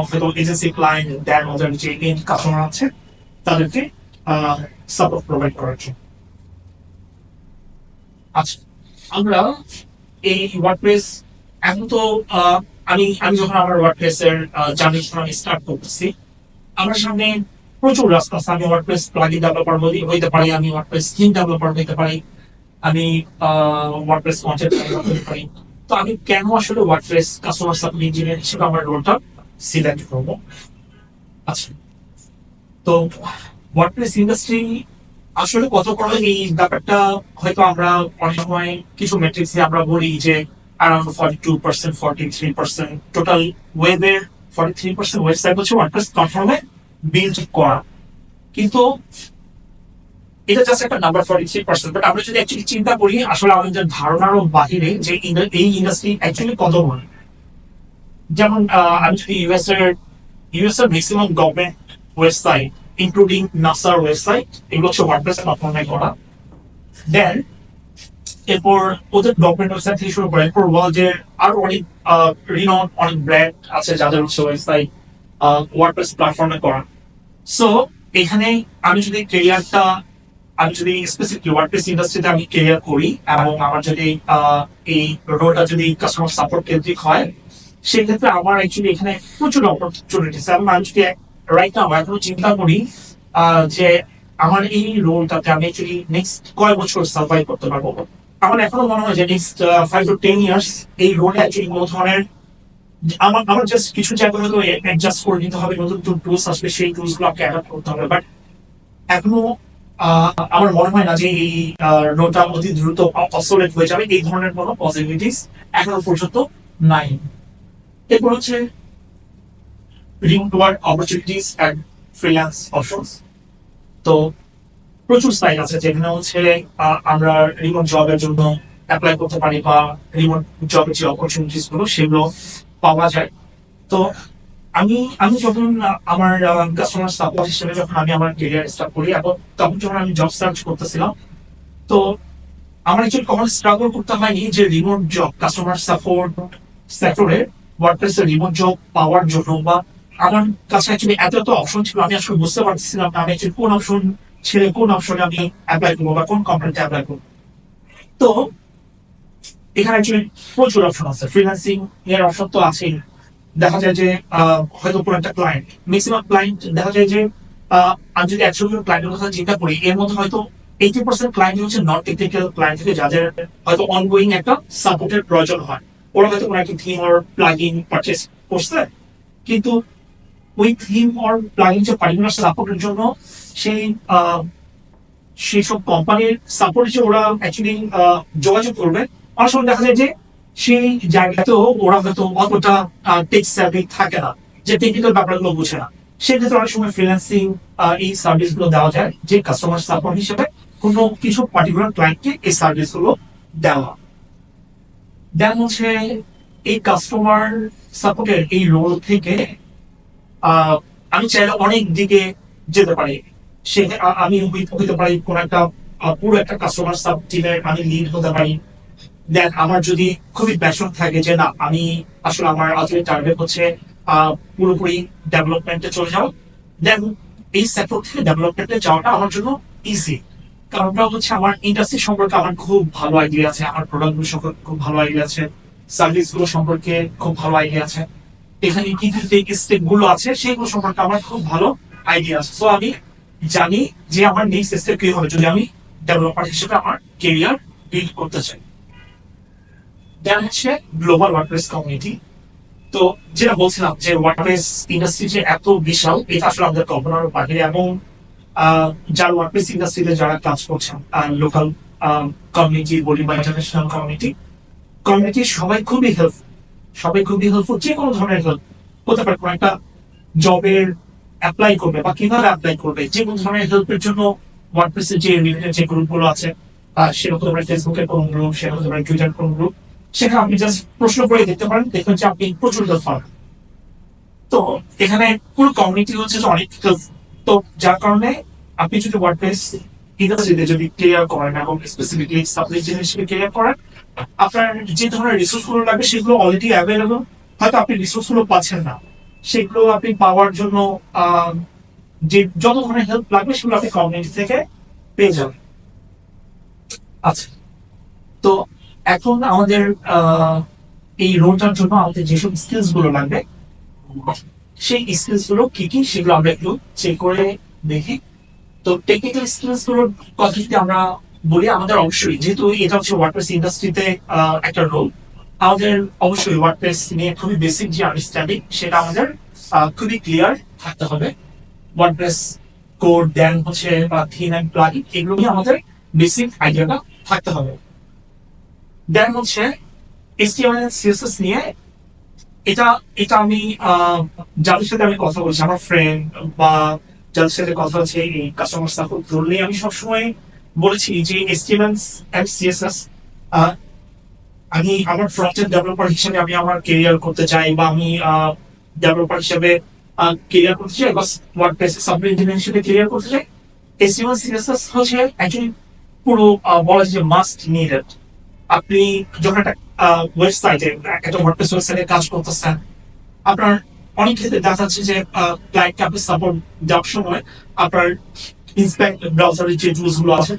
হয়তো এজেন্সি ক্লায়েন্ট, দেন ওদের যে এন্ড কাস্টমার আছে তাদেরকে সাপোর্ট প্রোভাইড করার জন্য। আচ্ছা, আমরা এই ওয়ার্ডপ্রেস এখন তো আমি আমি যখন আমার ওয়ার্ডপ্রেস এর জার্নি আমি স্টার্ট করতেছি, আমার সামনে প্রচুর রাস্তা আছে। আমি ওয়ার্ডপ্রেস প্লাগইন ডেভেলপার হইতে পারি, আমি ওয়ার্ডপ্রেস থিম ডেভেলপার হইতে পারি, আমি ওয়ার্ডপ্রেস কন্টেন্ট ডেভেলপার হইতে পারি। তো আমি কেন আসলে ওয়ার্ডপ্রেস কাস্টমার সাপোর্ট ইঞ্জিনিয়ার হিসেবে আমার রোলটা সিলেক্ট করবো? আচ্ছা, তো ওয়ার্ডপ্রেস ইন্ডাস্ট্রি আসলে কত করে এই ব্যাপারটা হয়তো আমরা অনেক সময় কিছু মেট্রিক্সে আমরা বলি যে অ্যারাউন্ড 42%, 43% টোটাল ওয়েবের 43% ওয়েবসাইট হচ্ছে ওয়ার্ডপ্রেস প্ল্যাটফর্মে বিল্ড করা। কিন্তু এটা জাস্ট একটা নাম্বার 43%, বাট আমরা যদি অ্যাকচুয়ালি চিন্তা করি আসলে আমাদের ধারণারও বাহিরে যে এই ইন্ডাস্ট্রি অ্যাকচুয়ালি কত বড়। যেমন আমি যদি ইউএস এর ম্যাক্সিমাম গভর্নমেন্ট ওয়েবসাইট ইনক্লুডিং নাসার ওয়েবসাইট এগুলো হচ্ছে ওয়ার্ডপ্রেস প্ল্যাটফর্মে করা। দেন এরপর ওদের গভর্নমেন্ট ওয়েবসাইট থেকে শুরু করে এরপর ওয়ার্ল্ডের আরো অনেক রিনাউন্ড অনেক ব্র্যান্ড আছে যাদের হচ্ছে ওয়েবসাইট ওয়ার্ডপ্রেস প্ল্যাটফর্মে করা। সো এখানে আমি যদি স্পেসিফিক ওয়ার্ডপ্রেস ইন্ডাস্ট্রিতে আমি ক্যারিয়ার করি এবং আমার যদি এই রোলটা যদি কাস্টমার সাপোর্ট কেন্দ্রিক হয়, সেক্ষেত্রে আমার অ্যাকচুয়ালি এখানে প্রচুর অপরচুনিটিস। এবং আমি যদি রাইট নাও এখনো চিন্তা করি যে আমার এই রোলটাতে আমি অ্যাকচুয়ালি নেক্সট কয় বছর সার্ভাইভ করতে পারবো। আমার এখনো মনে হয় যে নেক্সট 5 to 10 ইয়ার্স এই রোলে অ্যাকচুয়ালি কোনো ধরনের আমার জাস্ট কিছু জায়গায় হয়তো অ্যাডজাস্ট করে নিতে হবে, নতুন নতুন টুলস আসবে, সেই টুলস গুলো আপনাকে অ্যাডাপ্ট করতে হবে। বাট এখনো আমার মনে হয় না যে এই রোলটা অতি দ্রুত অবসোলেট হয়ে যাবে, এই ধরনের কোনো পসিবিলিটিস এখনো পর্যন্ত নাই। এরপর হচ্ছে remote work opportunities and freelance options. তো প্রচুর সাইট আছে যেখানে হচ্ছে আমরা রিমোট জবের জন্য অ্যাপ্লাই করতে পারি বা রিমোট জবের যে অপরচুনিটিস গুলো সেগুলো পাওয়া যায়। তো আমি যখন আমার কাস্টমার সাপোর্ট হিসেবে যখন আমি আমার ক্যারিয়ার স্টার্ট করি এবং তখন যখন আমি জব সার্চ করতেছিলাম, তো আমার অ্যাকচুয়ালি কখনো স্ট্রাগল করতে হয়নি যে রিমোট জব কাস্টমার সাপোর্ট সেক্টরে ওয়ার্ডপ্রেস এর রিমোট জব পাওয়ার জন্য, বা আমার কাছে অ্যাকচুয়ালি এত অপশন ছিল আমি আসলে বুঝতে পারছিলাম না আমি অ্যাকচুয়ালি কোন অপশন ছেড়ে কোন অপশনে আমি অ্যাপ্লাই করবো বা কোন কোম্পানিতে অ্যাপ্লাই করবো। তো এখানে অ্যাকচুয়ালি প্রচুর অপশন আছে, ফ্রিল্যান্সিং এর অপশন তো আছেই। দেখা যায় যে হয়তো কোনো একটা ক্লায়েন্ট, ম্যাক্সিমাম ক্লায়েন্ট দেখা যায় যে আমি যদি 100 জন ক্লায়েন্টের কথা চিন্তা করি, এর মধ্যে হয়তো 80% ক্লায়েন্ট হচ্ছে নন টেকনিক্যাল ক্লায়েন্ট থেকে যাদের হয়তো অনগোয়িং একটা সাপোর্টের প্রয়োজন হয়। ওরা হয়তো কোনো একটা থিম অর প্লাগইন পারচেস করছে, কিন্তু ওই থিম অর প্লাগইন যে পার্টিকুলার সাপোর্টের জন্য সেই সেই সব কোম্পানির সাপোর্ট যে ওরা অ্যাকচুয়ালি যোগাযোগ করবে, অনেক সময় দেখা যায় যে সেই জায়গাতেও ওরা হয়তো অতটা টেক সার্ভিস থাকে না, যে টেকনিক্যাল ব্যাপারগুলো বুঝে না। সেক্ষেত্রে অনেক সময় ফ্রিল্যান্সিং এই সার্ভিস গুলো দেওয়া যায় যে কাস্টমার সাপোর্ট হিসেবে কোনো কিছু পার্টিকুলার ক্লায়েন্টকে এই সার্ভিস গুলো দেওয়া। দেন হচ্ছে এই কাস্টমার সাপোর্টের এই রোল থেকে আমি চাইলে অনেক দিকে যেতে পারি। সে আমি হইতে পারি কোন একটা পুরো একটা কাস্টমার সাব টিমের আমি লিড হতে পারি। দেন আমার যদি খুবই প্যাশন থাকে যে না আমি আসলে আমার আলটিমেট টার্গেট হচ্ছে পুরোপুরি ডেভেলপমেন্টে চলে যাও, দেন এই সেক্টর থেকে ডেভেলপমেন্টে যাওয়াটা আমার জন্য ইজি। কারণটা হচ্ছে আমার ইন্ডাস্ট্রি সম্পর্কে আমার খুব ভালো আইডিয়া আছে, আমার প্রোডাক্ট গুলো সম্পর্কে খুব ভালো আইডিয়া আছে, সার্ভিস গুলো সম্পর্কে খুব ভালো আইডিয়া আছে, এখানে কি কি স্টেপ গুলো আছে সেগুলো সম্পর্কে আমার খুব ভালো আইডিয়া আছে। সো আমি জানি যে আমার নেক্সট স্টেপ কি হবে যদি আমি ডেভেলপার হিসেবে আমার কেরিয়ার বিল্ড করতে চাই। দেন হচ্ছে গ্লোবাল ওয়ার্ডপ্রেস কমিউনিটি। তো যেটা বলছিলাম যে ওয়ার্ডপ্রেস ইন্ডাস্ট্রি যে এত বিশাল, এটা আসলে আমাদের কল্পনার বাইরে। এবং যারা ওয়ার্ডপ্রেস ইন্ডাস্ট্রিতে যারা কাজ করছেন লোকাল কমিউনিটি বলি বা ইন্টারন্যাশনাল কমিউনিটি সবাই খুবই হেল্পফুল। যে কোনো ধরনের হেল্প হতে পারে, কোনো একটা জবের অ্যাপ্লাই করবে বা কিভাবে অ্যাপ্লাই করবে, যে কোনো ধরনের হেল্পের জন্য ওয়ার্ডপ্রেসের যে রিলেটেড যে গ্রুপ গুলো আছে, সেটা হতে পারে ফেসবুকের কোন গ্রুপ, সেটা হতে পারে টুইটার কোন গ্রুপ, সেখানে আপনি জাস্ট প্রশ্ন করে দেখতে পারেন, দেখবেন যে আপনি প্রচুর হেল্প পাবেন। তো এখানে পুরো কমিউনিটি হচ্ছে যে অনেক help। তো যার কারণে আপনি যদি ওয়ার্ডপ্রেস ইন্ডাস্ট্রিতে যদি ক্লিয়ার করেন এবং স্পেসিফিকলি সাবজেক্ট হিসেবে ক্লিয়ার করেন, আপনার যে ধরনের রিসোর্স গুলো লাগবে সেগুলো অলরেডি অ্যাভেলেবল। হয়তো আপনি রিসোর্স গুলো পাচ্ছেন না, সেগুলো আপনি পাওয়ার জন্য যে যত ধরনের হেল্প লাগবে সেগুলো আপনি কমিউনিটি থেকে পেয়ে যাবেন। আচ্ছা, তো এখন আমাদের এই রোলটার জন্য আমাদের যেসব স্কিলস গুলো লাগবে, সেই স্কিলস গুলো কি কি সেগুলো আমরা একটু চেক করে দেখি। তো টেকনিক্যাল স্কিলস গুলোর কথা যদি আমরা বলি, আমাদের অবশ্যই যেহেতু এটা হচ্ছে ওয়ার্ডপ্রেস ইন্ডাস্ট্রিতে একটা রোল, আমাদের অবশ্যই ওয়ার্ডপ্রেস নিয়ে খুবই বেসিক যে আন্ডারস্ট্যান্ডিং সেটা আমাদের খুবই ক্লিয়ার থাকতে হবে। ওয়ার্ডপ্রেস কোড দেন হচ্ছে বা থিম অ্যান্ড প্লাগইন, এগুলো নিয়ে আমাদের বেসিক আইডিয়াটা থাকতে হবে। দেন হচ্ছে HTML CSS নিয়ে, এটা এটা আমি যাদের সাথে আমি কথা বলছি, আমার ফ্রেন্ড বা যাদের সাথে কথা হচ্ছে এই কাস্টমার সাপোর্ট রোল নিয়ে, আমি সবসময় বলেছি যে HTML and CSS আমি আমার ফ্রন্ট এন্ড ডেভেলপার হিসেবে আমি আমার কেরিয়ার করতে চাই, বা আমি ডেভেলপার হিসেবে কেরিয়ার করতে চাই, বা ওয়ার্ডপ্রেস সফটওয়্যার ইঞ্জিনিয়ার হিসেবে কেরিয়ার করতে চাই। HTML CSS হচ্ছে অ্যাকচুয়ালি পুরো বলা যায় যে মাস্ট নিডেড। আপনি যখন একটা ওয়েবসাইটে, একটা ওয়ার্ডপ্রেস ওয়েবসাইটে কাজ করতেছেন, আপনার অনেক ক্ষেত্রে দেখা যাচ্ছে যে ক্লায়েন্টকে আপনি সাপোর্ট দেওয়ার সময় আপনার ইন্সপেক্ট ব্রাউজারের যে টুলস গুলো আছে,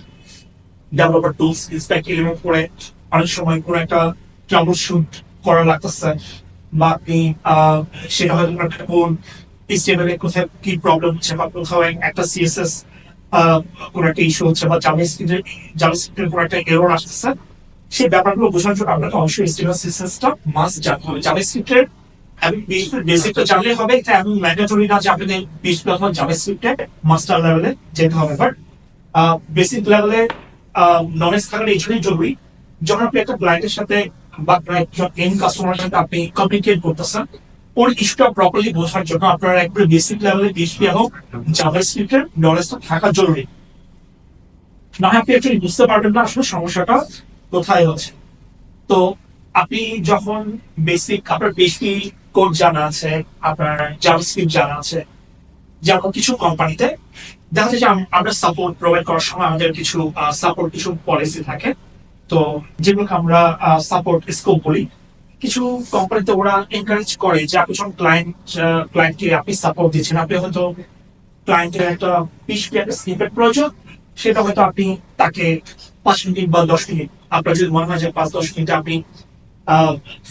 ডেভেলপার টুলস, ইন্সপেক্ট এলিমেন্ট করে অনেক সময় কোনো একটা ট্রাবল শুট করা লাগতেছে, বা আপনি সেটা হয়তো একটা কোন HTML এ কোথায় কি প্রবলেম হচ্ছে, বা কোথাও একটা CSS কোনো একটা ইস্যু হচ্ছে, বা জাভাস্ক্রিপ্টের কোনো একটা এরর আসতেছে, সেই ব্যাপারগুলো বোঝার জন্য আপনাকে অবশ্যই HTML CSS-টা মাস্ট জানতে হবে। জাভাস্ক্রিপ্টের বেসিকটা জানলে হবে, এটা এমন ম্যান্ডেটরি না যে আপনাদের PHP অথবা জাভাস্ক্রিপ্টের মাস্টার লেভেলে যেতে হবে। বাট বেসিক লেভেলে নলেজ থাকার এই জন্যই জরুরি, যখন আপনি একটা ক্লায়েন্টের সাথে বা এন্ড কাস্টমারের সাথে আপনি কমিউনিকেট করতেছেন, ওর ইস্যুটা প্রপারলি বোঝার জন্য আপনার একবারে বেসিক লেভেলে PHP এবং জাভাস্ক্রিপ্টের নলেজটা থাকা জরুরি। না হয় আপনি অ্যাকচুয়ালি বুঝতে পারবেন না আসলে সমস্যাটা কোথায় হচ্ছে। তো আপনি যখন বেসিক আপনার PHP কোড জানা আছে, আপনার জাভাস্ক্রিপ্ট জানা আছে, যেমন কিছু কোম্পানিতে দেখা যায় যে আমরা সাপোর্ট প্রোভাইড করার সময় আমাদের কিছু সাপোর্ট কিছু পলিসি থাকে, তো যেগুলোকে আমরা সাপোর্ট স্কোপ বলি। কিছু কোম্পানিতে ওরা এনকারেজ করে যে আপনি যখন ক্লায়েন্টকে আপনি সাপোর্ট দিচ্ছেন, আপনি হয়তো ক্লায়েন্টের একটা PHP একটা স্নিপেট প্রয়োজন, সেটা হয়তো আপনি তাকে 5 মিনিট বা 10 মিনিট, আপনার যদি মনে হয় যে 5-10 মিনিট আপনি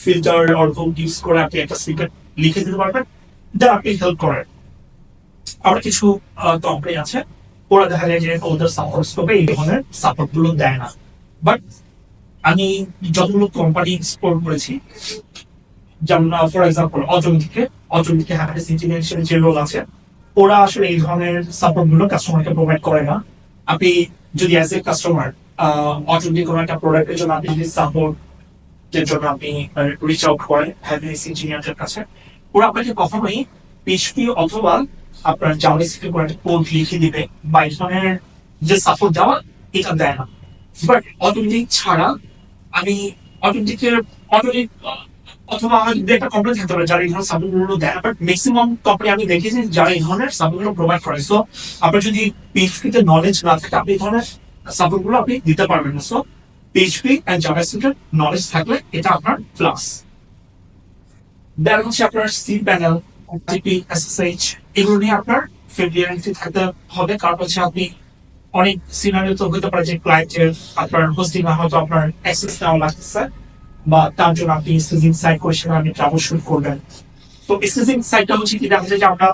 ফিল্টার অর হুক ইউজ করে আপনি একটা স্নিপেট লিখে দিতে পারবেন, যা আপনি হেল্প করেন। আবার কিছু কোম্পানি আছে, ওরা দেখা যায় যে ওদের সাপোর্ট স্কোপে এই ধরনের সাপোর্ট গুলো দেয় না। বাট আমি যতগুলো কোম্পানি এক্সপ্লোর করেছি, যেমন ফর এক্সাম্পল অটোমেটিকে হ্যাপিনেস ইঞ্জিনিয়ার হিসেবে যে রোল আছে, ওরা আসলে এই ধরনের সাপোর্ট গুলো কাস্টমারকে প্রোভাইড করে না। আপনি যদি অ্যাজ এ কাস্টমার অটোমেটিক কোনো একটা প্রোডাক্টের জন্য আপনি যদি সাপোর্ট এর জন্য আপনি রিচ আউট করেন হ্যাপিনেস ইঞ্জিনিয়ারদের কাছে, ওরা আপনাকে কখনোই PHP অথবা আপনার জাভাস্ক্রিপ্ট কোনো একটা কোড লিখে দিবে বা এই ধরনের যে সাপোর্ট দেওয়া, এটা দেয় না। বাট অটোমেটিক ছাড়া আমি অটোমেটিকের অটোমেটিক অথবা আমার দু একটা কোম্পানি থাকতে পারে যারা এই ধরনের সাপোর্ট গুলো দেয়, বাট ম্যাক্সিমাম কোম্পানি আমি দেখেছি যারা এই ধরনের সাপোর্ট গুলো প্রোভাইড করে। সো আপনার যদি PHP তে নলেজ না থাকে, আপনি এই ধরনের সাপোর্ট গুলো আপনি দিতে পারবেন না। সো PHP এন্ড জাভাস্ক্রিপ্টের নলেজ থাকলে এটা আপনার প্লাস। দেন হচ্ছে আপনার সি প্যানেল, FTP, SSH, এগুলো নিয়ে আপনার ফেমিলিয়ারিটি থাকতে হবে। কারণ হচ্ছে আপনি অনেক সিনারিও তো হতে পারে যে ক্লায়েন্টের আপনার হোস্টিং হয়তো আপনার অ্যাক্সেস নেওয়া লাগতেছে, বা তার জন্য আপনি স্টেজিং সাইট করে সেখানে আপনি ট্রাবল শুট করবেন। তো স্টেজিং সাইটটা হচ্ছে কি, দেখা যায় যে আমরা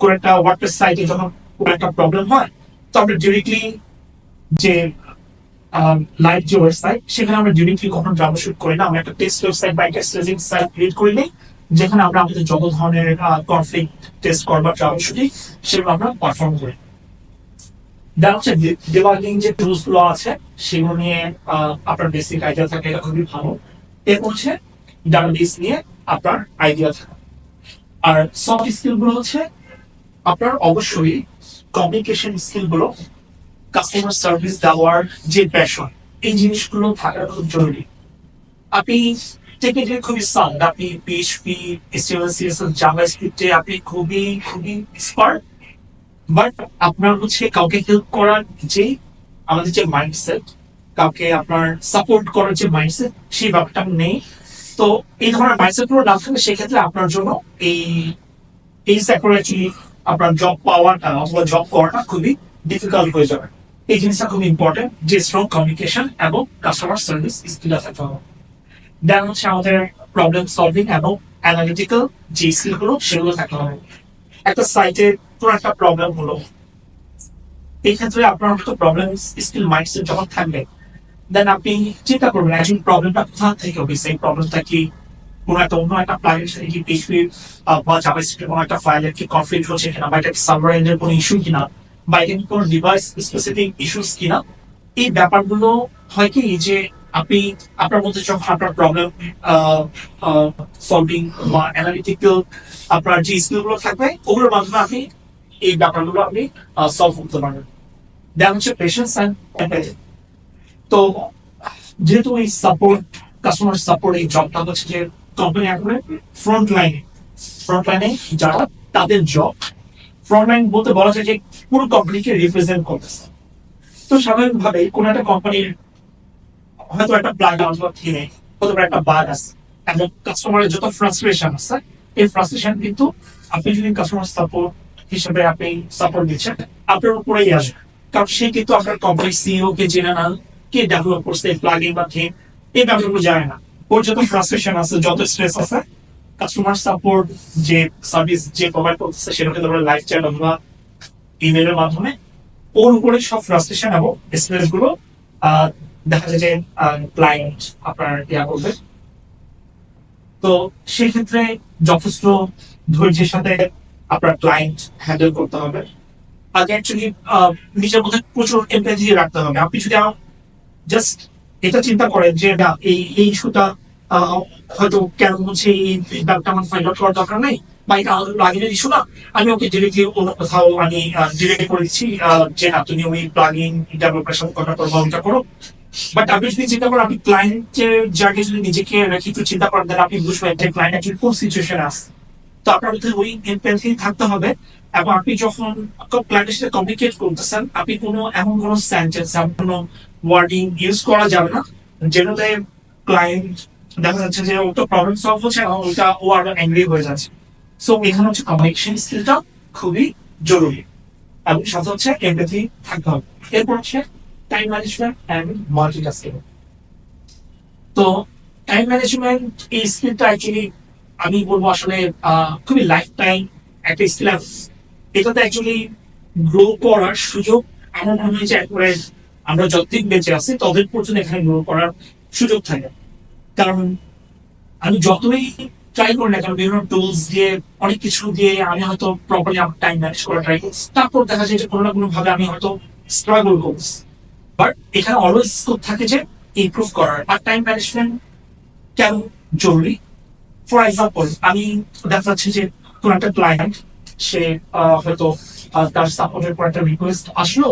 কোনো একটা ওয়ার্ডপ্রেস সাইটে যখন কোনো একটা প্রবলেম হয়, তো আমরা ডিরেক্টলি যে লাইভ যে ওয়েবসাইট, সেখানে আমরা ডিরেক্টলি কখনো ট্রাবল শুট করি না। আমরা একটা টেস্ট ওয়েবসাইট বা একটা স্টেজিং সাইট ক্রিয়েট করে নিই, যেখানে আমরা আমাদের যত ধরনের কনফ্লিক্ট টেস্ট করবার ট্রাবল শুটিং সেগুলো আমরা পারফর্ম করি। দেন হচ্ছে ডিবাগিং যে টুলস গুলো আছে সেগুলো নিয়ে আপনার বেসিক আইডিয়া থাকে, এটা খুবই ভালো। এরপর হচ্ছে ডাটাবেস নিয়ে আপনার আইডিয়া থাকে। আর সফট স্কিল গুলো হচ্ছে আপনার অবশ্যই কমিউনিকেশন স্কিল গুলো, কাস্টমার সার্ভিস দেওয়ার যে প্যাশন, এই জিনিসগুলো থাকা খুব জরুরি। আপনি টেকনিক্যালি খুবই সাউন্ড, আপনি পিএইচপি, এসটিএমএল, সিএসএস, জাভাস্ক্রিপ্টে আপনি খুবই খুবই এক্সপার্ট, বাট আপনার হচ্ছে কাউকে হেল্প করার যে আমাদের যে মাইন্ডসেট, কাউকে আপনার সাপোর্ট করার যে মাইন্ডসেট, সেই ব্যাপারটা নেই। তো এই ধরনের মাইন্ডসেট গুলো না থাকলে সেক্ষেত্রে আপনার জন্য এই এই সেক্টরে অ্যাকচুয়ালি আপনার জব পাওয়াটা অথবা জব করাটা খুবই ডিফিকাল্ট হয়ে যাবে। এই জিনিসটা খুবই ইম্পর্টেন্ট যে স্ট্রং কমিউনিকেশন এবং কাস্টমার সার্ভিস স্কিল থাকতে হবে। দেন হচ্ছে আমাদের প্রবলেম সলভিং এবং অ্যানালিটিক্যাল যে স্কিল গুলো সেগুলো থাকতে হবে। একটা সাইটে কোনো একটা প্রবলেম হলো, এই ক্ষেত্রে আপনার হয়তো প্রবলেম স্কিল মাইন্ডসেট যখন থাকবে, দেন আপনি চিন্তা করবেন অ্যাকচুয়ালি প্রবলেমটা কোথা থেকে হবে। সেই প্রবলেমটা কি কোনো একটা অন্য একটা প্লাগইনের সাথে কি পিএইচপি বা জাভাস্ক্রিপ্টের কোনো একটা ফাইলের কি কনফ্লিক্ট হচ্ছে কিনা, বা এটা কি সার্ভার এন্ডের কোনো ইস্যু কিনা, বা এটা কি কোনো ডিভাইস স্পেসিফিক ইস্যুস কিনা। এই ব্যাপারগুলো হয় কি যে আপনি আপনার মধ্যে যখন আপনার প্রবলেম সলভিং বা অ্যানালিটিক্যাল আপনার যে স্কিলগুলো থাকবে, ওগুলোর মাধ্যমে আপনি এই ব্যাপারগুলো আপনি সলভ করতে পারবেন। দেন হচ্ছে পেশেন্স অ্যান্ড এমপ্যাথি। তো যেহেতু এই সাপোর্ট, কাস্টমার সাপোর্ট এই জবটা হচ্ছে যে কোম্পানি এখন ফ্রন্ট লাইনে যারা তাদের জব, ফ্রন্ট লাইন বলতে বলা যায় যে পুরো কোম্পানিকে রিপ্রেজেন্ট করতেছে। তো স্বাভাবিকভাবে কোন একটা কোম্পানির হয়তো একটা প্লাগ অথবা থিমে হতে পারে একটা বাগ আছে, এবং কাস্টমারের যত ফ্রাস্ট্রেশন আছে, এই ফ্রাস্ট্রেশন কিন্তু আপনি যদি কাস্টমার সাপোর্ট হিসেবে আপনি সাপোর্ট দিচ্ছেন, আপনার উপরেই আসবে। কারণ সে কিন্তু আপনার কোম্পানির সিইও কে জেনে না, কে ডেভেলপ করছে প্লাগইন বা থিম, এই ব্যাপারগুলো জানে না। ওর যত ফ্রাস্ট্রেশন আছে, যত স্ট্রেস আছে, কাস্টমার সাপোর্ট যে সার্ভিস যে প্রোভাইড করতেছে, সেটা কিন্তু আমরা লাইভ চ্যাট অথবা ইমেলের মাধ্যমে ওর উপরে সব ফ্রাস্ট্রেশন এবং স্ট্রেস গুলো আহ, দেখা যায় যে ক্লায়েন্ট আপনার ইয়া করবে। তো সেক্ষেত্রে যথেষ্ট ধৈর্যের সাথে আপনার ক্লায়েন্ট হ্যান্ডেল করতে হবে। আগে অ্যাকচুয়ালি নিজের মধ্যে প্রচুর এমপ্যাথি রাখতে হবে। আপনি যদি জাস্ট এটা চিন্তা করেন যে না, এই ইস্যুটা হয়তো কেন হচ্ছে, এই ব্যাপারটা আমার ফাইন্ড আউট করার দরকার নেই, বা এটা আমাদের প্লাগিনের ইস্যু না, আমি ওকে ডিরেক্টলি অন্য কোথাও আমি ডিরেক্ট করে দিচ্ছি যে না, তুমি ওই প্লাগিন ডেভেলপারের সাথে কথা করবো, ওইটা করো। বাট আপনি যদি চিন্তা করেন, আপনি ক্লায়েন্টের জায়গায় যদি নিজেকে রেখে একটু চিন্তা করেন, তাহলে আপনি বুঝবেন যে ক্লায়েন্ট অ্যাকচুয়ালি কোন সিচুয়েশনে আছে। তো আপনার মধ্যে ওই এমপ্যাথি থাকতে হবে। এবং আপনি যখন ক্লায়েন্টের সাথে কমিউনিকেট করতেছেন, আপনি কোনো এমন কোনো সেন্টেন্স, এমন কোনো ওয়ার্ডিং ইউজ করা যাবে না যেটাতে ক্লায়েন্ট দেখা যাচ্ছে যে ওটা প্রবলেম সলভ হচ্ছে এবং ওটা ও আরো অ্যাংরি হয়ে যাচ্ছে। সো এখানে হচ্ছে কমিউনিকেশন স্কিলটা খুবই জরুরি, এবং সাথে হচ্ছে এমপ্যাথি থাকতে হবে। এরপর হচ্ছে টাইম ম্যানেজমেন্ট অ্যান্ড মাল্টিটাস্কিং। তো টাইম ম্যানেজমেন্ট এই স্কিলটা অ্যাকচুয়ালি আমি বলবো আসলে খুবই লাইফ টাইম একটা স্কিল। এটাতে অ্যাকচুয়ালি গ্রো করার সুযোগ আমার মনে হয় যে একবারে আমরা যতদিন বেঁচে আছি ততদিন পর্যন্ত এখানে গ্রো করার সুযোগ থাকে। কারণ আমি যতই ট্রাই করি না কেন, বিভিন্ন টুলস দিয়ে, অনেক কিছু দিয়ে আমি হয়তো প্রপারলি আমার টাইম ম্যানেজ করা ট্রাই করছি, তারপর দেখা যায় যে কোনো না কোনো ভাবে আমি হয়তো স্ট্রাগল করছি। বাট এখানে অলওয়েজ স্কোপ থাকে যে ইমপ্রুভ করার। আর টাইম ম্যানেজমেন্ট কেন জরুরি, ফর এক্সাম্পল আমি দেখা যাচ্ছে যে কোন একটা ক্লায়েন্ট, সে হয়তো তার সাপোর্টের পর একটা রিকোয়েস্ট আসলো।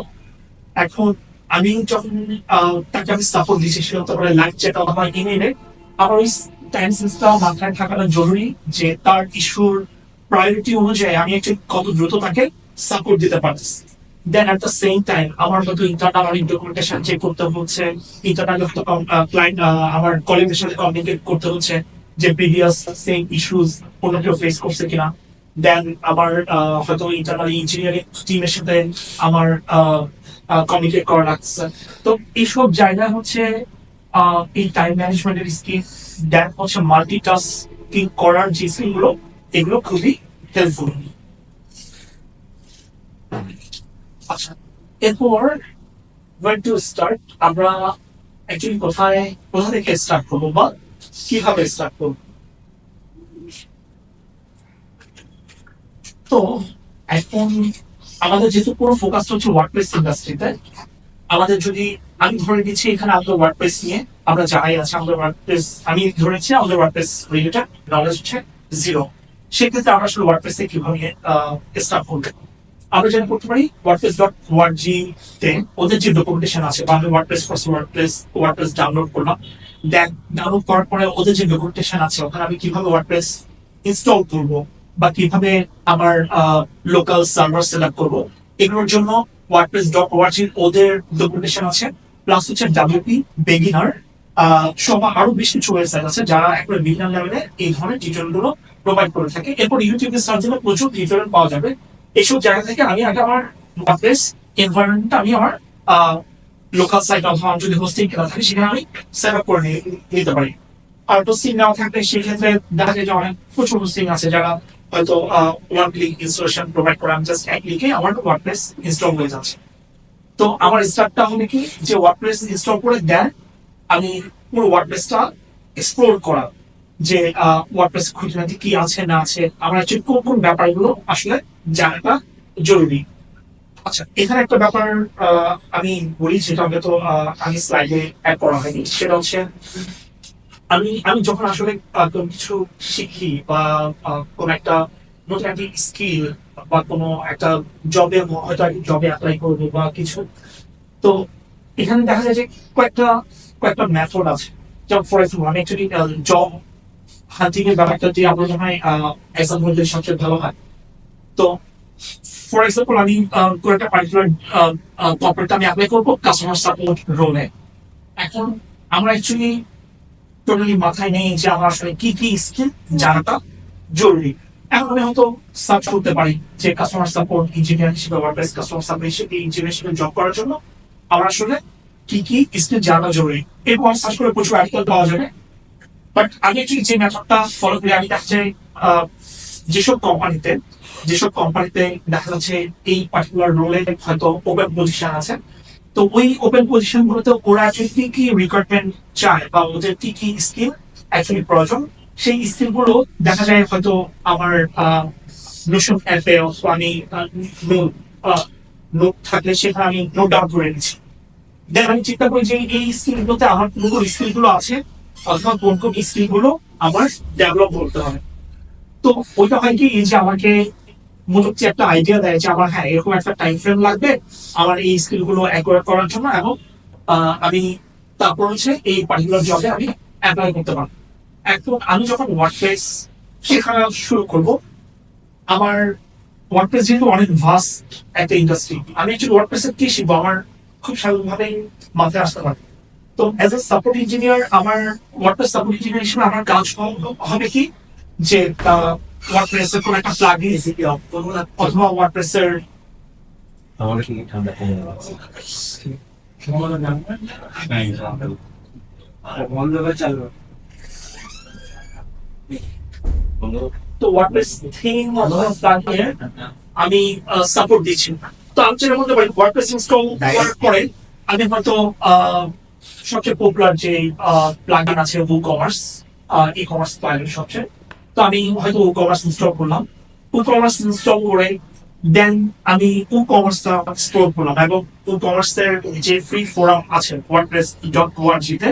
এখন আমি যখন তাকে আমি সাপোর্ট দিচ্ছি, সেটা হতে পারে লাইভ চ্যাট অথবা ইমেইলে, আমার ওই টাইম সেন্সটা মাথায় থাকাটা জরুরি যে তার ইস্যুর প্রায়োরিটি অনুযায়ী আমি একটু কত দ্রুত তাকে সাপোর্ট দিতে পারছি। দেন এট দ্য সেম টাইম আমার হয়তো ইন্টারনাল অনেক ডকুমেন্টেশন চেক করতে হচ্ছে, ইন্টারনাল হয়তো ক্লায়েন্ট আমার কলিগদের সাথে কমিউনিকেট করতে হচ্ছে যে প্রিভিয়াস সেম ইস্যুস অন্য কেউ ফেস করছে কিনা। দেন আমার হয়তো ইন্টারনাল ইঞ্জিনিয়ারিং টিমের সাথে আমার কমিউনিকেট করা লাগছে। তো এইসব জায়গায় হচ্ছে এই টাইম ম্যানেজমেন্টের স্কিল, দেন হচ্ছে মাল্টিটাস্কিং করার যে স্কিল গুলো, এগুলো খুবই হেল্পফুল। আচ্ছা, এরপর where to start, আমরা অ্যাকচুয়ালি কোথা থেকে স্টার্ট করবো বা কিভাবে স্টার্ট করবো। তো এখন আমাদের যেহেতু পুরো ফোকাস হচ্ছে ওয়ার্ডপ্রেস ইন্ডাস্ট্রিতে, আমাদের যদি আমি ধরে নিচ্ছি এখানে আমাদের ওয়ার্ডপ্রেস নিয়ে আমরা যাই আছে, আমাদের ওয়ার্ডপ্রেস আমি ধরেছি আমাদের ওয়ার্ডপ্রেস রিলেটেড নলেজ হচ্ছে জিরো। সেক্ষেত্রে আমরা আসলে ওয়ার্ডপ্রেসে কিভাবে স্টার্ট করবো, আমরা যেটা করতে পারি wordpress.org তে ওদের যে ডকুমেন্টেশন আছে, বা আমি ওয়ার্ডপ্রেস ডাউনলোড করলাম, দেন ডাউনলোড করার পরে ওদের যে ডকুমেন্টেশন আছে ওখানে আমি কিভাবে ওয়ার্ডপ্রেস ইনস্টল করব বা কিভাবে আমার লোকাল সার্ভার সেট আপ করবো, এগুলোর জন্য ওয়ার্ডপ্রেস ডট ওআরজি ওদের ডকুমেন্টেশন আছে। প্লাস হচ্ছে ডাব্লিউপি বেগিনার সহ আরো বেশ কিছু ওয়েবসাইট আছে যারা একবারে বিগিনার লেভেলে এই ধরনের টিউটোরিয়াল গুলো প্রোভাইড করে থাকে। এরপর ইউটিউবে সার্চ দিলে প্রচুর টিউটোরিয়াল পাওয়া যাবে। এইসব জায়গা থেকে আমি আগে আমার ওয়ার্ডপ্রেস এনভায়রনমেন্টটা আমি আমার লোকাল সাইট অথবা যদি হোস্টিং কেনা থাকে সেখানে আমি সেট আপ করে নিতে পারি। আর হোস্টিং নেওয়া থাকলে সেক্ষেত্রে দেখা যায় যে অনেক প্রচুর হোস্টিং আছে যারা হয়তো ওয়ান ক্লিক ইনস্টলেশন প্রোভাইড করে, আমি জাস্ট এক ক্লিকে আমার ওয়ার্ডপ্রেস ইনস্টল হয়ে যাচ্ছে। তো আমার স্টার্টটা হবে কি যে ওয়ার্ডপ্রেস ইনস্টল করে দেন আমি পুরো ওয়ার্ডপ্রেসটা এক্সপ্লোর করা, যে ওয়ার্ডপ্রেস খুঁটিনাটি কি আছে না আছে, আমার অ্যাকচুয়ালি কোন কোন ব্যাপারগুলো আসলে জানাটা জরুরি। আচ্ছা, এখানে একটা ব্যাপার আমি বলি যেটা হয়তো আমি স্লাইডে অ্যাড করা হয়নি, সেটা হচ্ছে আমি আমি যখন আসলে কোনো কিছু শিখি বা কোনো একটা নতুন একটা স্কিল বা কোনো একটা জবে হয়তো জবে অ্যাপ্লাই করবো বা কিছু, তো এখানে দেখা যায় যে কয়েকটা কয়েকটা মেথড আছে। যেমন ফর এক্সাম্পল আমি অ্যাকচুয়ালি জব হান্টিং এর ব্যাপারটা যে আমরা যখন এক্সাম্পল দিলে সবচেয়ে ভালো হয়। তো ফর এক্সাম্পল আমি কোনো একটা পার্টিকুলার কর্পোরেট আমি অ্যাপ্লাই করবো কাস্টমার সাপোর্ট রোলে। এখন আমরা অ্যাকচুয়ালি টোটালি মাথায় নেই যে আমার আসলে কি কি স্কিল জানাটা জরুরি। এখন আমি হয়তো সার্চ করতে পারি যে কাস্টমার সাপোর্ট ইঞ্জিনিয়ার হিসেবে ওয়ার্ডপ্রেস কাস্টমার সাপোর্ট হিসেবে ইঞ্জিনিয়ার হিসেবে জব করার জন্য আমার আসলে কি কি স্কিল জানা জরুরি, এরপর সার্চ করে প্রচুর আর্টিকেল পাওয়া যাবে। বাট আমি অ্যাকচুয়ালি যে মেথডটা ফলো করি, আমি দেখা যায় যেসব কোম্পানিতে দেখা যাচ্ছে এই পার্টিকুলার রোলে হয়তো ওপেন পজিশন আছে, তো ওই ওপেন পজিশন গুলোতে ওরা অ্যাকচুয়ালি কি কি রিকোয়ারমেন্ট চায় বা ওদের কি কি স্কিল অ্যাকচুয়ালি প্রয়োজন, সেই স্কিল গুলো দেখা যায় হয়তো আমার নোশন অ্যাপে অথবা আমি নোট থাকলে সেখানে আমি নোট ডাউন করে নিচ্ছি। দেন আমি চিন্তা করি যে এই স্কিল গুলোতে আমার কোন কোন স্কিল গুলো আছে অথবা কোন কোন স্কিল গুলো আমার ডেভেলপ করতে হবে। তো ওইটা হয় কি এই যে আমাকে মোটামুটি একটা আইডিয়া দেয় যে আমার হ্যাঁ এরকম একটা টাইম ফ্রেম লাগবে আমার এই স্কিল গুলো অ্যাকোয়ার করার জন্য, এবং আমি তারপর হচ্ছে এই পার্টিকুলার জবে আমি অ্যাপ্লাই করতে পারবো। এখন আমি যখন ওয়ার্ডপ্রেস শেখা শুরু করব, আমার ওয়ার্ডপ্রেস যেহেতু অনেক ভাস্ট একটা ইন্ডাস্ট্রি, আমি অ্যাকচুয়ালি ওয়ার্ডপ্রেসের কি শিখবো আমার খুব স্বাভাবিকভাবেই মাথায় আসতে পারে। তো অ্যাজ এ সাপোর্ট ইঞ্জিনিয়ার, আমার ওয়ার্ডপ্রেস সাপোর্ট ইঞ্জিনিয়ার হিসেবে আমার কাজ হবে কি যে ওয়ার্ডপ্রেসের কোনো একটা প্লাগইন অথবা ওয়ার্ডপ্রেসের আমার কি ঠান্ডা কমে যাচ্ছে বন্ধ করে চালু তো ওয়ার্ডপ্রেস থিম অথবা প্লাগইন আমি সাপোর্ট দিচ্ছি। তো আমি যেটা বলতে পারি ওয়ার্ডপ্রেস ইনস্টল করার পরে আমি হয়তো সবচেয়ে পপুলার যে প্লাগইন আছে WooCommerce, ই কমার্স প্লাগইন সবচেয়ে, তো আমি হয়তো WooCommerce ইনস্টল করলাম। WooCommerce ইনস্টল করে দেন আমি WooCommerce-টা এক্সপ্লোর করলাম, এবং WooCommerce-এর যে ফ্রি ফোরাম আছে wordpress.org তে,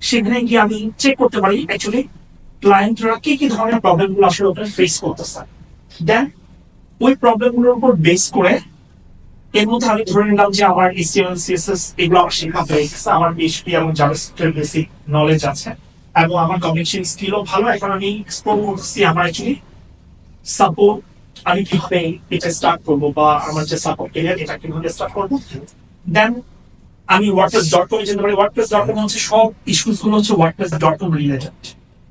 সেখানে গিয়ে আমি চেক করতে পারি অ্যাকচুয়ালি ক্লায়েন্টরা কি কি ধরনের প্রবলেম গুলো আসলে ওটা ফেস করতেছে। দেন ওই প্রবলেম গুলোর উপর বেস করে এর মধ্যে আমি ধরে নিলাম যে আমার HTML CSS এগুলো আমার শেখা হয়ে গেছে, আমার PHP এবং জাভাস্ক্রিপ্টের বেসিক নলেজ আছে, এবং আমার কমিউনিকেশন স্কিলও ভালো। এখন আমি এক্সপ্লোর করতেছি আমার অ্যাকচুয়ালি সাপোর্ট আমি কিভাবে এটা স্টার্ট করবো বা আমার যে সাপোর্ট ক্যারিয়ার এটা কিভাবে স্টার্ট করবো। দেন আমি ওয়ার্ডপ্রেস.com যেতে পারি। ওয়ার্ডপ্রেস.com হচ্ছে সব ইস্যুস গুলো হচ্ছে ওয়ার্ডপ্রেস.com রিলেটেড।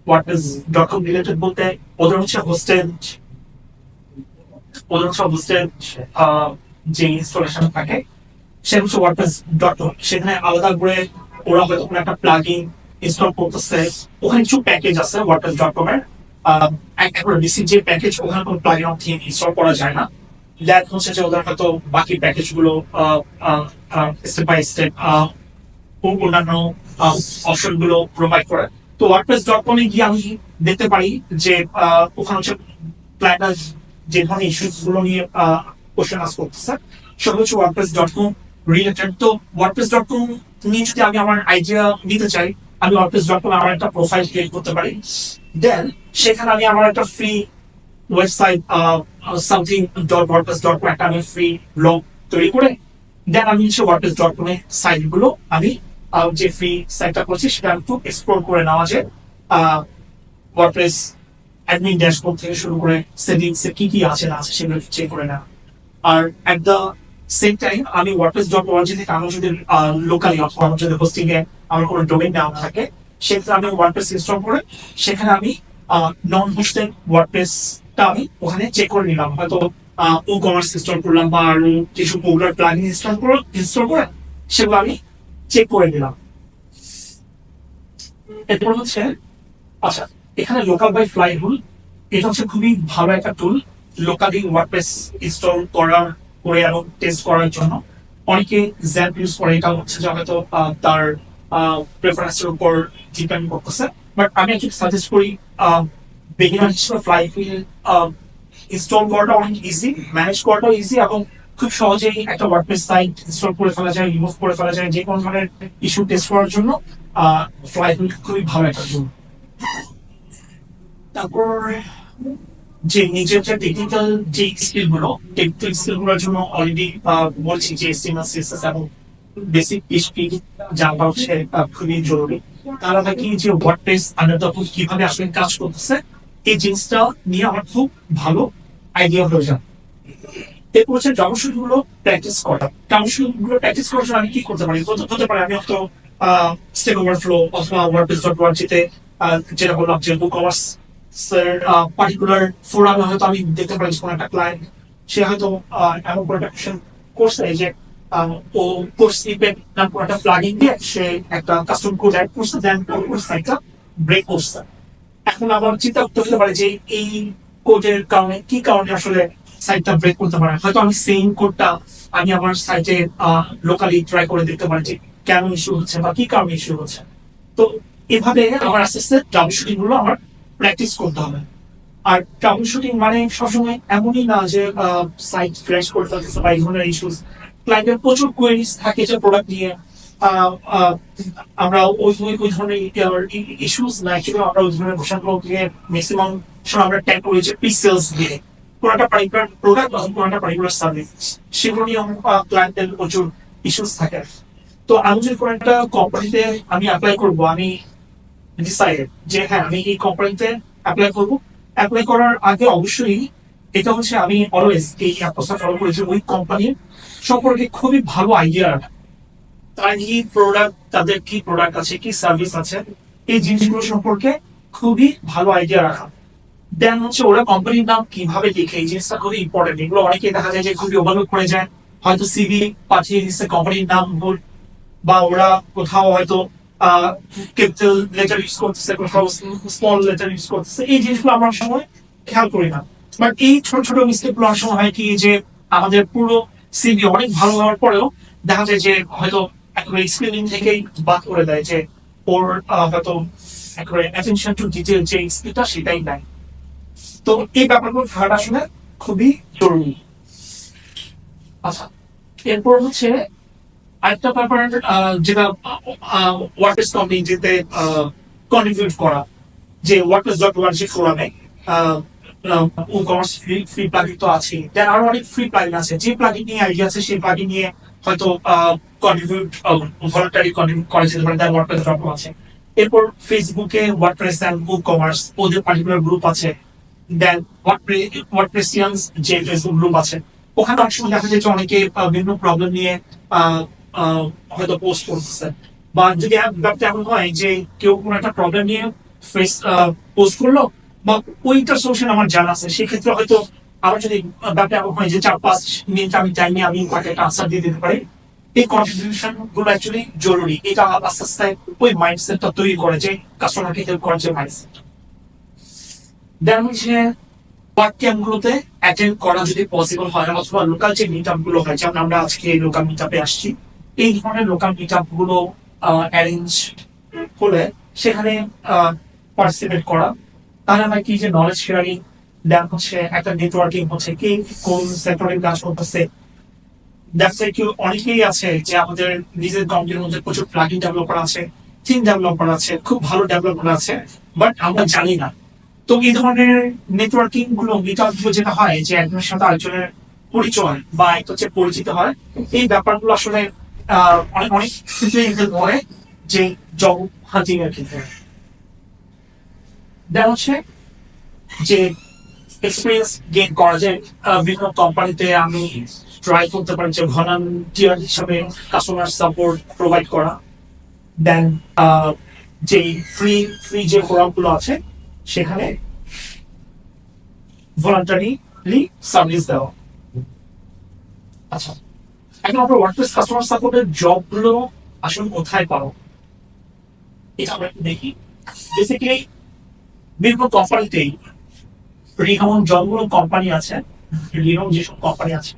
ওয়ার্ডপ্রেস.com রিলেটেড বলতে ওদের হচ্ছে হোস্টেড যে ইনস্টলেশন থাকে সেটা হচ্ছে ওয়ার্ডপ্রেস.com। সেখানে আলাদা করে ওরা হয়তো কোনো একটা প্লাগইন ইনস্টল করতেছে, ওখানে কিছু প্যাকেজ আছে ওয়ার্ডপ্রেস.com এর, একবার বেসিক যে প্যাকেজ ওখানে কোনো প্লাগইন থিম ইনস্টল করা যায় না। দ্যাট হচ্ছে যে ওদের হয়তো বাকি প্যাকেজ গুলো স্টেপ বাই স্টেপ অন্যান্য অপশন গুলো প্রোভাইড করে। তো ওয়ার্ডপ্রেস.com এ গিয়ে আমি দেখতে পারি যে ওখানে হচ্ছে ক্লায়েন্টরা যে ধরনের ইস্যুস গুলো নিয়ে কোশ্চেন আস করতেছে সেগুলো হচ্ছে ওয়ার্ডপ্রেস.com রিলেটেড। তো ওয়ার্ডপ্রেস.com নিয়ে যদি আমি আমার আইডিয়া নিতে চাই, আমি ওয়ার্ডপ্রেস.com আমার একটা প্রোফাইল ক্রিয়েট করতে পারি। দেন সেখানে আমি আমার একটা ফ্রি ওয়েবসাইট something.wordpress.com একটা আমি ফ্রি ব্লগ তৈরি করে দেন আমি হচ্ছে ওয়ার্ডপ্রেস.com এর সাইট গুলো আমি যে ফ্রি সাইটটা করছি সেটা একটু এক্সপ্লোর করে নেওয়া যায়। ওয়ার্ডপ্রেস অ্যাডমিন ড্যাশবোর্ড থেকে শুরু করে সেটিংস এ কি কি আছে না আছে সেগুলো চেক করে নেওয়া। আর এট দ্য সেম টাইম আমি wordpress.org থেকে আমি যদি লোকালি অথবা আমার যদি হোস্টিং এ আমার কোনো ডোমেইন নেওয়া থাকে সেক্ষেত্রে আমি ওয়ার্ডপ্রেস ইনস্টল করে সেখানে আমি নন হোস্টেড ওয়ার্ডপ্রেসটা আমি ওখানে চেক করে নিলাম, হয়তো ই কমার্স ইনস্টল করলাম বা আরো কিছু পপুলার প্লাগইন ইনস্টল করে সেগুলো আমি চেক করে নিলাম। এরপর হচ্ছে আচ্ছা, এখানে লোকাল বাই ফ্লাই রুল, এটা হচ্ছে খুবই ভালো একটা টুল লোকালি ওয়ার্ডপ্রেস ইনস্টল করার করে এবং টেস্ট করার জন্য। অনেকে জ্যাপ ইউজ করে, এটা হচ্ছে যে হয়তো তার প্রেফারেন্সের উপর ডিপেন্ড করতেছে, বাট আমি একটু সাজেস্ট করি বিগিনার হিসেবে ফ্লাই হুইল ইনস্টল করাটা অনেক ইজি, ম্যানেজ করাটাও ইজি এবং খুব সহজেই একটা ওয়ার্ডপ্রেস সাইট ইনস্টল করে ফেলা যায়, রিমুভ করে ফেলা যায়। যে কোনো ধরনের ইস্যু টেস্ট করার জন্য ফ্লাই হুইল খুবই ভালো একটা টুল। তারপর যে নিজের যে টেকনিক্যাল যে স্কিল গুলো, টেকনিক্যাল স্কিল গুলোর জন্য অলরেডি বলছি যে HTML CSS এবং বেসিক PHP জানটা হচ্ছে খুবই জরুরি। তার আগে কি যে ওয়ার্ডপ্রেস আন্ডার দ্য হুড কিভাবে আসলে কাজ করতেছে এই জিনিসটা নিয়ে আমার খুব ভালো আইডিয়া হয়ে যায়। এরপর হচ্ছে ট্রাবলশুট গুলো প্র্যাকটিস করা। ট্রাবলশুট গুলো প্র্যাকটিস করার জন্য আমি কি করতে পারি? হতে পারে আমি হয়তো স্টেক ওভারফ্লো অথবা wordpress.org তে যেটা বললাম যে WooCommerce পার্টিকুলার ফোরামে হয়তো আমি দেখতে পারি কোনো একটা ক্লায়েন্ট সে হয়তো এমন কোনো একটা কোশ্চেন করছে যে ও কোর্স স্নিপেট নাম কোনো একটা প্লাগইন দিয়ে সে একটা কাস্টম কোড অ্যাড করছে, দেন ওর সাইটটা ব্রেক করছে। এখন আবার চিন্তা করতে হতে পারে যে এই কোডের কারণে কি কারণে আসলে সাইটটা ব্রেক করতে পারে। হয়তো আমি সেম কোডটা আমি আমার সাইটে লোকালি ট্রাই করে দেখতে পারি যে কেন ইস্যু হচ্ছে বা কি কারণে ইস্যু হচ্ছে। তো এভাবে আমার আস্তে আস্তে ট্রাবল শুটিং গুলো আমার প্র্যাকটিস করতে হবে। আর ট্রাবল শুটিং মানে সবসময় এমনই না যে সাইট ক্র্যাশ করতে হচ্ছে বা এই ধরনের ইস্যুস। ক্লায়েন্টের প্রচুর কোয়েরিজ থাকে যে প্রোডাক্ট নিয়ে, আমরা ওই ধরনের ইস্যুস না, অ্যাকচুয়ালি আমরা ওই ধরনের ঘোষণাগুলো দিয়ে ম্যাক্সিমাম সময় আমরা ট্যাগ করি যে প্রি-সেলস দিয়ে কোনো একটা পার্টিকুলার প্রোডাক্ট বা কোনো একটা পার্টিকুলার সার্ভিস, সেগুলো নিয়ে ক্লায়েন্টের প্রচুর ইস্যুস থাকে। তো আমি যদি কোনো একটা কোম্পানিতে আমি অ্যাপ্লাই করবো, আমি ডিসাইড যে হ্যাঁ আমি এই কোম্পানিতে অ্যাপ্লাই করবো। অ্যাপ্লাই করার আগে অবশ্যই এটা হচ্ছে আমি অলওয়েজ এই অ্যাপ্রোচটা ফলো করি যে ওই কোম্পানির সম্পর্কে খুবই ভালো আইডিয়া রাখা, তার কি প্রোডাক্ট, তাদের কি প্রোডাক্ট আছে, কি সার্ভিস আছে, এই জিনিসগুলো সম্পর্কে খুবই ভালো আইডিয়া রাখা। দেন হচ্ছে ওরা কোম্পানির নাম কিভাবে লিখে, এই জিনিসটা খুবই ইম্পর্টেন্ট। এগুলো অনেকে দেখা যায় যে খুবই ওভারলুক করে যায়, হয়তো সিভি পাঠিয়ে দিচ্ছে কোম্পানির নাম ভুল, বা ওরা কোথাও হয়তো ক্যাপিটাল লেটার ইউজ করতেছে, কোথাও স্মল লেটার ইউজ করতেছে। এই জিনিসগুলো আমরা সময় খেয়াল করি না, বাট এই ছোট ছোট মিস্টেক গুলো সময় হয় কি যে আমাদের পুরো সিভি অনেক ভালো হওয়ার পরেও দেখা যায় যে হয়তো একেবারে স্ক্রিনিং থেকেই বাদ করে দেয়, যে ওর হয়তো একেবারে অ্যাটেনশন টু ডিটেল যে স্কিলটা সেটাই নাই। তো এই ব্যাপারগুলো থাকাটা আসলে খুবই জরুরি। আচ্ছা, এরপর হচ্ছে আরেকটা ব্যাপার যেটা ওয়ার্ডপ্রেস কমিউনিটিতে কন্ট্রিবিউট করা, যে wordpress.org ফোরামে WooCommerce ফ্রি প্লাগইন তো আছে, দেন আরো অনেক ফ্রি প্লাগইন আছে। যে প্লাগইন নিয়ে আইডিয়া আছে সেই প্লাগইন নিয়ে হয়তো কন্ট্রিবিউট ভলান্টারি কন্ট্রিবিউট করা যেতে পারে, দেন wordpress.org আছে। এরপর ফেসবুকে ওয়ার্ডপ্রেস এন্ড WooCommerce ওদের পার্টিকুলার গ্রুপ আছে, দেন ওয়ার্ডপ্রেসিয়ানস যে ফেসবুক গ্রুপ আছে, ওখানে অনেক সময় দেখা যায় যে অনেকে বিভিন্ন প্রবলেম নিয়ে হয়তো পোস্ট করতেছে। বা যদি ব্যাপারটা এমন হয় যে কেউ কোনো একটা প্রবলেম নিয়ে পোস্ট করলো বা ওইটার সলিউশন আমার জানা আছে, সেক্ষেত্রে হয়তো আমার যদি ব্যাপারটা এমন হয় যে 4-5 মিনিট আমি টাইম নিয়ে আমি তাকে একটা আনসার দিয়ে দিতে পারি, এই কন্ট্রিবিউশন গুলো অ্যাকচুয়ালি জরুরি। এটা আস্তে আস্তে ওই মাইন্ডসেটটা তৈরি করে যে কাস্টমারকে হেল্প করার যে মাইন্ডসেট। দেন হচ্ছে ওয়ার্ক ক্যাম্প গুলোতে অ্যাটেন্ড করা যদি পসিবল হয়, অথবা লোকাল যে মিট আপ গুলো হয়, যেমন আমরা আজকে এই লোকাল মিট আপে আসছি, এই ধরনের লোকাল মিট আপ গুলো অ্যারেঞ্জ হলে সেখানে পার্টিসিপেট করা। তাহলে আমরা কি যে নলেজ শেয়ারিং, দেন হচ্ছে একটা নেটওয়ার্কিং হচ্ছে, কি কোন সেক্টরে কাজ করতেছে। দেখা কেউ অনেকেই আছে যে আমাদের নিজের কোম্পানির মধ্যে প্রচুর প্লাগইন ডেভেলপার আছে, থিম ডেভেলপার আছে, খুব ভালো ডেভেলপার আছে, বাট আমরা জানি না। তো এই ধরনের নেটওয়ার্কিং গুলো মিটআপ গুলো যেটা হয় যে একজনের সাথে আরেকজনের পরিচয় বা একটা হচ্ছে পরিচিত হয়, এই ব্যাপারগুলো আসলে অনেক অনেক ক্ষেত্রে হেল্প করে যে জব হান্টিং এর ক্ষেত্রে দেন হচ্ছে যে এক্সপিরিয়েন্স গেইন করা যায় বিভিন্ন কোম্পানিতে আমি ট্রাই করতে পারি যে ভলান্টিয়ার হিসাবে কাস্টমার সাপোর্ট প্রোভাইড করা দেন যে ফ্রি ফ্রি যে ফোরামগুলো আছে সেখানে ভলান্টারিলি সার্ভিস দেওয়া। আচ্ছা, এখন আমরা ওয়ার্ডপ্রেস কাস্টমার সাপোর্টের জবগুলো আসলে কোথায় পাবো এটা আমরা একটু দেখি। বেসিক্যালি বিভিন্ন কোম্পানিতেই রিহন জবগুলো কোম্পানি আছে, রিহন যেসব কোম্পানি আছে।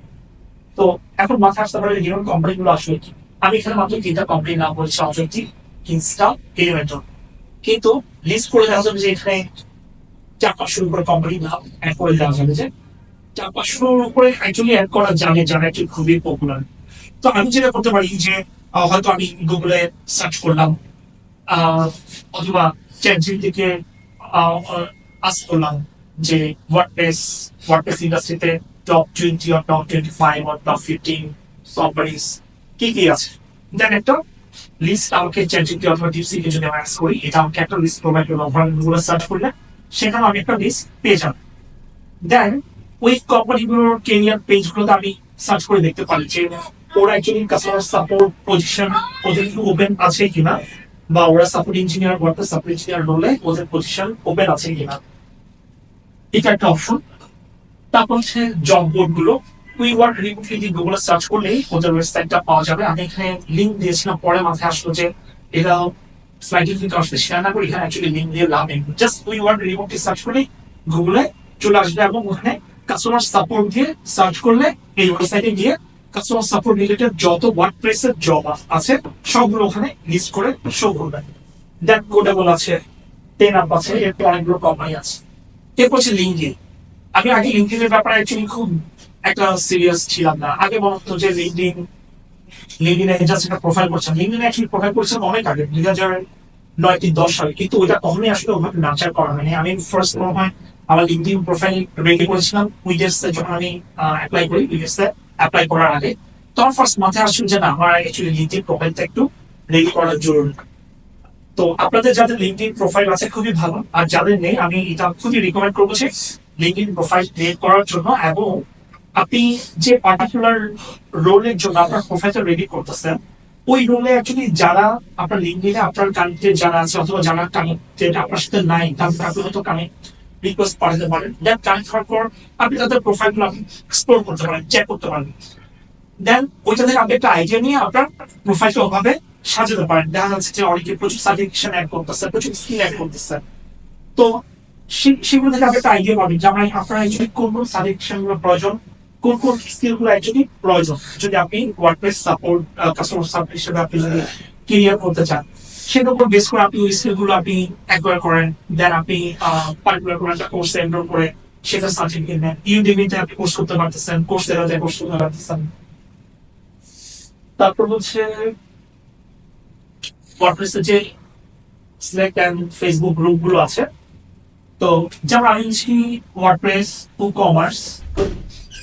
তো এখন মাথায় আসতে পারে রিহন কোম্পানিগুলো আসলে কি। আমি এখানে মাত্র 3টা কোম্পানির নাম বলছি, অবজেক্টিভ, কিংস্টার, এলিমেন্টর। কিন্তু লিস্ট করে দেওয়া যাবে যে এখানে 400-500 উপরে কোম্পানি নাম অ্যাড করে দেওয়া যাবে, যে 400-500 উপরে অ্যাকচুয়ালি অ্যাড করা জানে যারা অ্যাকচুয়ালি খুবই পপুলার। তো আমি যেটা করতে পারি যে হয়তো আমি গুগলে সার্চ করলাম অথবা চ্যাটজিপিটিকে আস্ক করলাম যে ওয়ার্ডপ্রেস ইন্ডাস্ট্রিতে top 20 or top 25 or top 15 companies কি কি আছে। দেন একটা লিস্ট আমাকে চ্যাটজিপিটি অথবা ডিপসিকে যদি আমি আস্ক করি, এটা আমাকে একটা লিস্ট প্রোভাইড করবে। গুগলে সার্চ করলে সেখানে আমি একটা লিস্ট পেয়ে যাব। দেন ওই কোম্পানিগুলোর কেরিয়ার পেজগুলোতে আমি সার্চ করে দেখতে পারি যে ওরা অ্যাকচুয়ালি কাস্টমার সাপোর্ট পজিশন ওদের ওপেন আছে কিনা, বা ওরা support engineer WordPress support engineer রোলে ওদের পজিশন ওপেন আছে কিনা, এটা একটা অপশন। তারপর হচ্ছে জব বোর্ড গুলো, উই ওয়ার্ক রিমোটলি দিয়ে গুগলে সার্চ করলেই ওদের ওয়েবসাইটটা পাওয়া যাবে। আমি এখানে লিঙ্ক দিয়েছিলাম, পরে মাথায় আসলো যে এটা স্লাইডের লিঙ্ক আসলে শেয়ার না করে এখানে অ্যাকচুয়ালি লিঙ্ক দিয়ে লাভ নেই। Just we work remotely search করলেই গুগলে চলে আসবে এবং ওখানে কাস্টমার সাপোর্ট দিয়ে সার্চ করলে এই ওয়েবসাইটে গিয়ে কাস্টমার সাপোর্ট রিলেটেড যত ওয়ার্ডপ্রেসের জব আছে সবগুলো ওখানে লিস্ট করে শো করবে। দেন কোডেবল আছে, 10 আপ আছে, এরপর অনেকগুলো কোম্পানি আছে। এরপর হচ্ছে লিঙ্কডিন। আমি আগে লিঙ্কডিনের ব্যাপারে অ্যাকচুয়ালি খুব একটা সিরিয়াস ছিলাম না। আগে মনে হতো যে লিঙ্কডিনে জাস্ট একটা প্রোফাইল করছেন। লিঙ্কডিনে অ্যাকচুয়ালি প্রোফাইল করছেন অনেক আগে, 2009-10 সালে, কিন্তু ওইটা কখনোই আসলে ওভাবে নাচার করা হয়নি। আমি ফার্স্ট মনে হয় আমার লিঙ্কডিন প্রোফাইল রেডি করেছিলাম উইজেসে, যখন আমি অ্যাপ্লাই করি, উইজেসে অ্যাপ্লাই করার আগে। তখন ফার্স্ট মাথায় আসছিল যে না, আমার অ্যাকচুয়ালি লিঙ্কডিন প্রোফাইলটা একটু রেডি করা জরুরি। তো আপনাদের যাদের লিঙ্কডিন প্রোফাইল আছে খুবই ভালো, আর যাদের নেই আমি এটা খুবই রিকমেন্ড করবো যে লিঙ্কডিন প্রোফাইল ক্রিয়েট করার জন্য। এবং আপনি যে পার্টিকুলার রোলের জন্য আপনার প্রোফাইলটা রেডি করতেছেন, ওই রোলে অ্যাকচুয়ালি যারা আপনার লিঙ্কডিনে আপনার কানেক্টেড যারা আছে অথবা যারা কানেক্টেড আপনার সাথে নাই, তাদের আপনি হয়তো কানেক্ট রিকোয়েস্ট পাঠাতে পারেন। দেন কানেক্ট হওয়ার পর আপনি তাদের প্রোফাইলগুলো আপনি এক্সপ্লোর করতে পারেন, চেক করতে পারেন। দেন ওইটা থেকে আপনি একটা আইডিয়া নিয়ে আপনার প্রোফাইলটা ওভাবে সাজাতে পারেন। দেখা যাচ্ছে যে অনেকে প্রচুর সার্টিফিকেশন অ্যাড করতেছে, প্রচুর স্কিল অ্যাড করতেছে। তো সেগুলো থেকে আপনি একটা আইডিয়া পাবেন যে আপনার অ্যাকচুয়ালি কোন কোন সার্টিফিকেশন গুলো প্রয়োজন, কোন কোন স্কিল গুলো অ্যাকচুয়ালি প্রয়োজন, যদি আপনি ওয়ার্ডপ্রেস সাপোর্ট কাস্টমার সাপোর্ট হিসেবে আপনি যদি ক্যারিয়ার করতে চান। সেটার উপর বেস করে আপনি ওই স্কিল গুলো আপনি অ্যাকোয়ার করেন। দেন আপনি পার্টিকুলার কোনো একটা কোর্স এনরোল করে সেটা সার্টিফিকেট নেন। ইউডেমিতে আপনি কোর্স করতে পারতেছেন, কোর্স দেওয়া কোর্স করতে পারতেছেন। তারপর হচ্ছে ওয়ার্ডপ্রেসের যে স্ল্যাক এন্ড ফেসবুক গ্রুপ গুলো আছে, তো যেমন আমি হচ্ছি ওয়ার্ডপ্রেস কমার্স,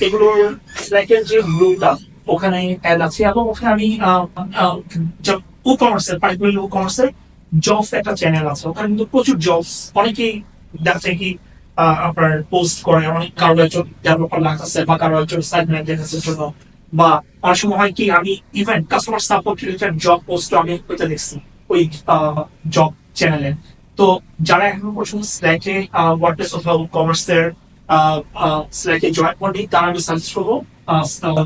এগুলোর স্ল্যাকের যে গ্রুপটা ওখানে অ্যাড আছে, এবং ওখানে আমি কমার্সের পার্টিকুলারলি কমার্সের জবস একটা চ্যানেল আছে। ওখানে কিন্তু প্রচুর জবস অনেকেই দেখছে কি আপনার পোস্ট করে, অনেক কারো একজন ডেভেলপার লাগতেছে বা কারো একজন সাইট মেনটেন্যান্সের জন্য, বা অনেক সময় হয় কি আমি even customer support related job post আমি ওইটা দেখছি ওই জব চ্যানেলে। তো যারা এখন পর্যন্ত স্ল্যাকে ওয়ার্ডপ্রেস অথবা কমার্সের স্ল্যাকে জয়েন করেনি, তারা আমি সাজেস্ট করবো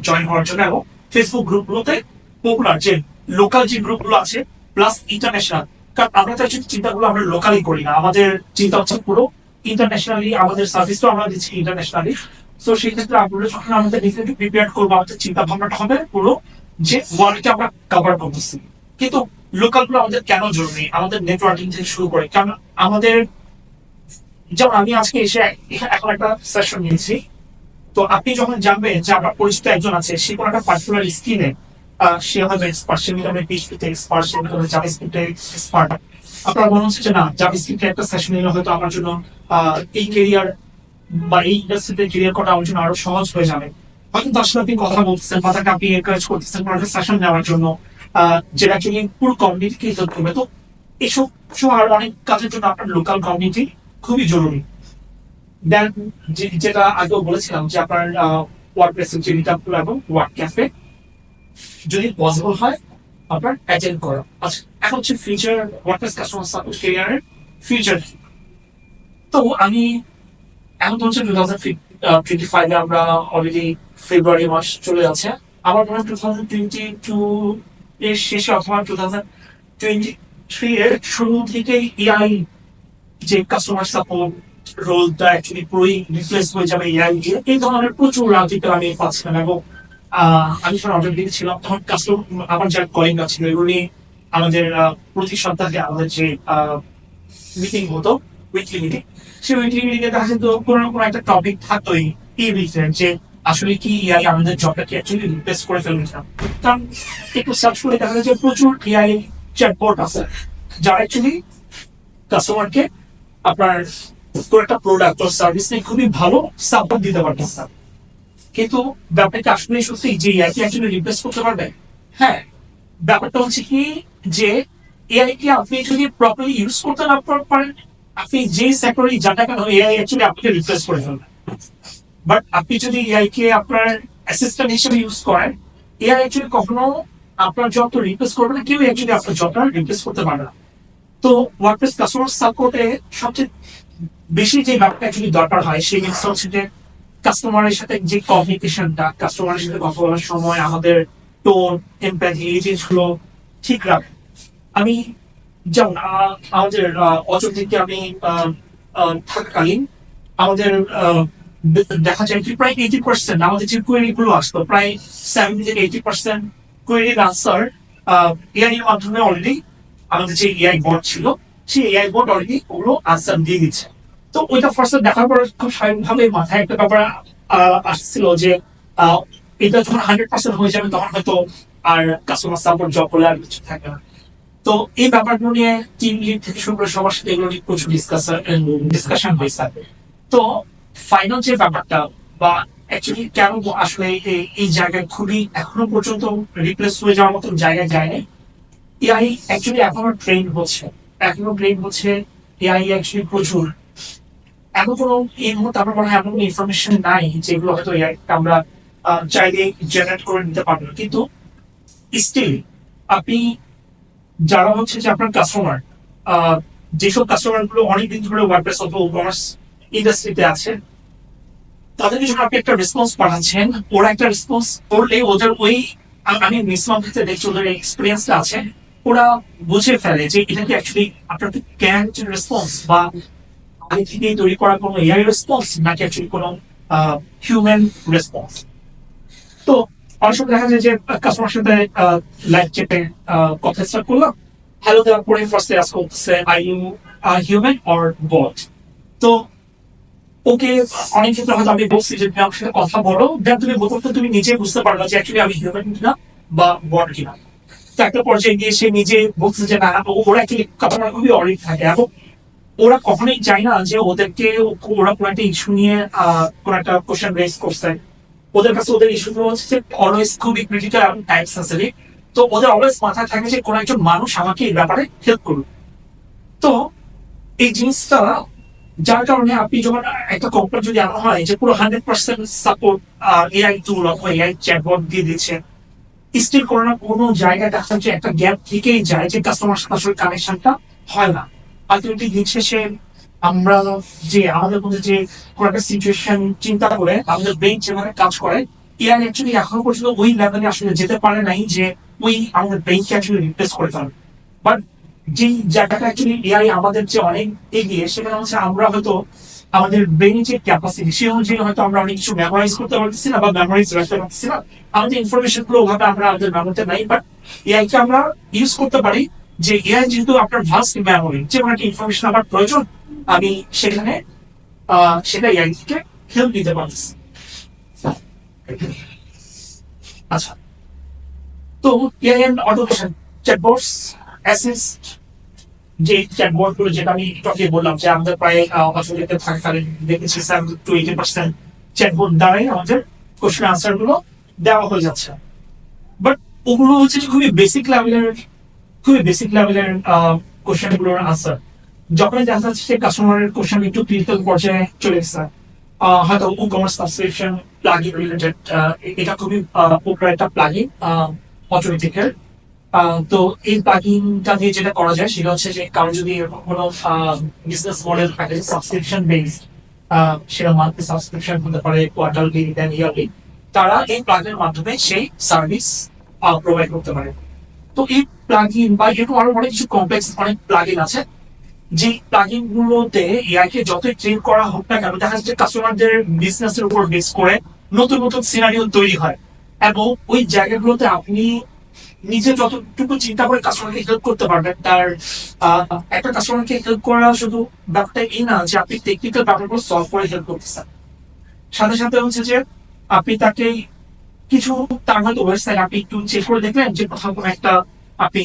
জয়েন হওয়ার জন্য। এবং ফেসবুক গ্রুপগুলোতে পপুলার যে লোকাল যে গ্রুপগুলো আছে প্লাস ইন্টারন্যাশনাল, কারণ আমরা তো চিন্তাগুলো আমরা লোকালি করি না, আমাদের চিন্তা হচ্ছে পুরো ইন্টারন্যাশনালি, আমাদের সার্ভিসটাও আমরা দিচ্ছি ইন্টারন্যাশনালি। তো সেই ক্ষেত্রে আমরা যখন আমাদের নিজেকে প্রিপেয়ার করবো, আমাদের চিন্তা ভাবনাটা হবে পুরো যে ওয়ার্ল্ডকে আমরা কভার করতেছি। কিন্তু লোকাল গুলো আমাদের কেন জরুরি, আমাদের নেটওয়ার্কিং থেকে শুরু করে, কারণ আমাদের যেমন আমি আজকে এসে এখন একটা সেশন নিয়েছি, তো আপনি যখন জানবেন যে আপনার পরিচিত একজন আছে, সে কোনো একটা পার্টিকুলার স্কিলে সে হয়তো এক্সপার্ট, সে হয়তো পিএইচপিতে এক্সপার্ট, সে হয়তো জাভাস্ক্রিপ্টে এক্সপার্ট, আপনার মনে হচ্ছে যে না জাভাস্ক্রিপ্টে একটা সেশন নিলে হয়তো আমার জন্য এই ক্যারিয়ার বা এই ইন্ডাস্ট্রিতে ক্যারিয়ার করা আমার জন্য আরো সহজ হয়ে যাবে। হয়তো তার সাথে আপনি কথা বলতেছেন বা তাকে আপনি এনকারেজ করতেছেন কোনো একটা সেশন নেওয়ার জন্য, যেটা অ্যাকচুয়ালি পুরো কমিউনিটিকে হেল্প করবে। তো এসব আর অনেক কাজের জন্য আপনার লোকাল কমিউনিটি খুবই জরুরি। দেন যেটা আগেও বলেছিলাম যে আপনার ওয়ার্ডপ্রেসের যে মিটআপ এবং ওয়ার্ক ক্যাফে যদি পসিবল হয় আপনার অ্যাটেন্ড করা। আচ্ছা, এখন হচ্ছে ফিউচার ওয়ার্ডপ্রেস কাস্টমার সাপোর্ট ক্যারিয়ারের ফিউচার। তো আমি এখন তো হচ্ছে 2025 আমরা অলরেডি ফেব্রুয়ারি মাস চলে যাচ্ছে। আমার মনে হয় 2022 এর শেষে অথবা 2023 এর শুরু থেকে এআই যে কাস্টমার সাপোর্ট রোলটা অ্যাকচুয়ালি পুরোই রিপ্লেস হয়ে যাবে এআই দিয়ে, এই ধরনের প্রচুর আর্টিকেল আমি পাচ্ছিলাম। এবং আমি যখন অর্ডার দিয়েছিলাম তখন কাস্টমার আমার যারা কলিগরা ছিল এগুলো নিয়ে আমাদের প্রতি সপ্তাহে আমাদের যে মিটিং হতো, উইকলি মিটিং, সেই উইকলি মিটিং এ দেখা যেত কোনো না কোনো একটা টপিক থাকতোই এই বিষয়ে যে আসলে কি এআই আমাদের জবটাকে অ্যাকচুয়ালি রিপ্লেস করে ফেলবে না। কারণ একটু সার্চ করে দেখা যায় যে প্রচুর এআই চ্যাটবট আছে যারা অ্যাকচুয়ালি কাস্টমারকে আপনার কোনো একটা প্রোডাক্ট ও সার্ভিস নিয়ে খুবই ভালো সাপোর্ট দিতে পারতেছে। কিন্তু ব্যাপারটা আসলে সত্যি যে এআই কে অ্যাকচুয়ালি রিপ্লেস করতে পারবে? হ্যাঁ, ব্যাপারটা হচ্ছে কি যে এআই কে আপনি যদি প্রপারলি ইউজ করতে না পারেন, আপনি যে সেক্টরে যান না কেন এআই অ্যাকচুয়ালি আপনাকে রিপ্লেস করে ফেলবে। বাট আপনি যদি এআই কে আপনার অ্যাসিস্ট্যান্ট হিসেবে ইউজ করেন, এআই অ্যাকচুয়ালি কখনো আপনার জব তো রিপ্লেস করবে না, কেউ অ্যাকচুয়ালি আপনার জবটা রিপ্লেস করতে পারবে না। তো ওয়ার্ডপ্রেস কাস্টমার সাপোর্টে সবচেয়ে বেশি যে ব্যাপারটা অ্যাকচুয়ালি দরকার হয় সেই জিনিসটা হচ্ছে যে কাস্টমারের সাথে যে কমিউনিকেশনটা, কাস্টমারের সাথে কথা বলার সময় আমাদের টোন, এমপ্যাথি, এই জিনিসগুলো ঠিক রাখে। আমি যেমন আমাদের অযোধ্যা আমি থাকাকালীন আমাদের দেখা যায় কি প্রায় 80% আমাদের যে কোয়েরি গুলো আসতো, প্রায় 70 থেকে 80% কোয়েরির আনসার এআই এর মাধ্যমে অলরেডি আমাদের যে এআই বট ছিল সেই এআই বট অলরেডি ওগুলো আনসার দিয়ে দিচ্ছে। তো ওইটা ফার্স্ট দেখার পর খুব স্বাভাবিকভাবে মাথায় একটা ব্যাপার আসছিল যে এটা যখন 100% হয়ে যাবে তখন হয়তো আর কাস্টমার সাপোর্ট জব বলে আর কিছু থাকে না। তো এই ব্যাপারগুলো নিয়ে টিম লিড থেকে শুরু করে সবার সাথে এগুলো নিয়ে প্রচুর ডিসকাশন হয়েছে। তো ফাইনাল যে ব্যাপারটা বা অ্যাকচুয়ালি কেন আসলে এই জায়গায় খুবই এখনো পর্যন্ত রিপ্লেস হয়ে যাওয়ার মতো জায়গায় যায়নি, এআই অ্যাকচুয়ালি এখনো ট্রেন হচ্ছে এআই অ্যাকচুয়ালি প্রচুর। এমন কোনো এই মুহূর্তে আমার মনে হয় এমন কোনো ইনফরমেশন নাই যেগুলো হয়তো এআই আমরা চাইলে জেনারেট করে নিতে পারবো না। কিন্তু স্টিল আপনি যারা হচ্ছে যে আপনার কাস্টমার, যেসব কাস্টমার গুলো অনেকদিন ধরে ওয়ার্ডপ্রেস অথবা ই-কমার্স ইন্ডাস্ট্রিতে আছে, তাদেরকে যখন আপনি একটা রেসপন্স পাঠাচ্ছেন, ওরা একটা রেসপন্স করলে ওদের ওই আমি ম্যাক্সিমাম ক্ষেত্রে দেখছি ওদের এক্সপিরিয়েন্সটা আছে, ওরা বুঝে ফেলে যে এটা কি অ্যাকচুয়ালি আপনার ক্যান্ট রেসপন্স বা আগে থেকে তৈরি করা কোনো এআই রেসপন্স নাকি অ্যাকচুয়ালি কোনো হিউম্যান রেসপন্স। তো অনেক সময় দেখা যায় যে কাস্টমার সাথে লাইভ চ্যাটে কথা স্টার্ট করলাম, হ্যালো দেওয়ার পরে ফার্স্টে আস করতেছে আর ইউ হিউম্যান অর বট। তো ওকে অনেক ক্ষেত্রে হয়তো আমি বলছি যে তুমি আমার সাথে কথা বলো, দেন তুমি বোধহয় তুমি নিজে বুঝতে পারবা যে অ্যাকচুয়ালি আমি হিউম্যান কিনা বা বট কিনা। তো একটা পর্যায়ে গিয়ে সে নিজে বলছে যে না, ওরা অ্যাকচুয়ালি কথা খুবই অরিক থাকে এবং ওরা কখনোই চায় না যে ওদেরকে ওরা কোনো একটা ইস্যু নিয়ে কোনো একটা কোশ্চেন রেজ করছে, ওদের কাছে ওদের ইস্যুগুলো হচ্ছে যে অলওয়েজ খুবই ক্রিটিক্যাল এবং টাইম সেন্সিটিভ। তো ওদের অলওয়েজ মাথায় থাকে যে কোনো একজন মানুষ আমাকে এই ব্যাপারে হেল্প করবে। তো এই জিনিসটা যার কারণে আপনি যখন একটা কোম্পানি যদি এমন হয় যে পুরো 100% সাপোর্ট এআই টুল অথবা এআই চ্যাটবট দিয়ে দিচ্ছে, স্টিল কোনো না কোনো জায়গায় দেখা যাচ্ছে একটা গ্যাপ থেকেই যায় যে কাস্টমার সাথে আসলে কানেকশনটা হয় না। আলটিমেটলি দিন শেষে আমরা যে আমাদের মধ্যে যে কোনো একটা সিচুয়েশন চিন্তা করে আমাদের ব্রেইন যেভাবে কাজ করে, এআই অ্যাকচুয়ালি এখনো পর্যন্ত ওই লেভেলে আসলে যেতে পারে নাই যে ওই আমাদের ব্রেইনকে অ্যাকচুয়ালি রিপ্লেস করে ফেলবে। বাট যে জায়গাটা অ্যাকচুয়ালি এআই আমাদের যে অনেক এগিয়ে, সেখানে হচ্ছে আমরা হয়তো আমাদের ব্রেইনের যে ক্যাপাসিটি সেই অনুযায়ী হয়তো আমরা অনেক কিছু মেমোরাইজ করতে পারতেছি না বা মেমোরাইজ রাখতে পারতেছি না, আমাদের ইনফরমেশন গুলো ওভাবে আমরা আমাদের মেমোরিতে নাই। বাট এআই কে আমরা ইউজ করতে পারি যে এআই যেহেতু আপনার ভাস্ট মেমোরি, যে কোনো একটা ইনফরমেশন আমার প্রয়োজন আমি সেখানে সেটা এআই থেকে হেল্প নিতে পারতেছি। আচ্ছা, তো AI and automation chatbots assist যে চ্যাটবট গুলো যেটা আমি একটু আগে বললাম যে আমাদের প্রায় অস্ট্রেলিয়াতে থাকাকালীন দেখেছি 70 to 80% চ্যাটবট দ্বারাই আমাদের কোশ্চেন আনসার গুলো দেওয়া হয়ে যাচ্ছে। বাট ওগুলো হচ্ছে যে খুবই বেসিক লেভেলের কোশ্চেন গুলোর আনসার। যখন দেখা যাচ্ছে যে কাস্টমারের কোশ্চেন একটু ক্রিটিক্যাল পর্যায়ে চলে এসেছে, হয়তো e commerce subscription plugin related, এটা খুবই পপুলার একটা প্লাগইন অটোমেটিকের। তো এই প্লাগইনটা দিয়ে যেটা করা যায় সেটা হচ্ছে যে কারো যদি এরকম কোনো বিজনেস মডেল থাকে সাবস্ক্রিপশন বেসড, সেটা মান্থলি সাবস্ক্রিপশন হতে পারে, কোয়ার্টারলি, দেন ইয়ারলি, তারা এই প্লাগইনের মাধ্যমে সেই সার্ভিস প্রোভাইড করতে পারে। তো এই প্লাগইন বা এরকম আরো অনেক কিছু কমপ্লেক্স অনেক প্লাগইন আছে, যে প্লাগইন গুলোতে এআই কে যতই ট্রেন করা হোক না কেন, দেখা যাচ্ছে কাস্টমারদের বিজনেসের উপর বেস করে নতুন নতুন সিনারিও তৈরি হয়, এবং ওই জায়গাগুলোতে আপনি নিজে যতটুকু চিন্তা করে কাস্টমারকে হেল্প করতে পারবেন, তার একটা কাস্টমারকে হেল্প করা শুধু ব্যাপারটা এই না যে আপনি টেকনিক্যাল ব্যাপারগুলো সলভ করে হেল্প করতেছেন, সাথে সাথে হচ্ছে যে আপনি তাকে কিছু, তার হয়তো ওয়েবসাইট আপনি একটু চেক করে দেখলেন যে কোথাও কোনো একটা আপনি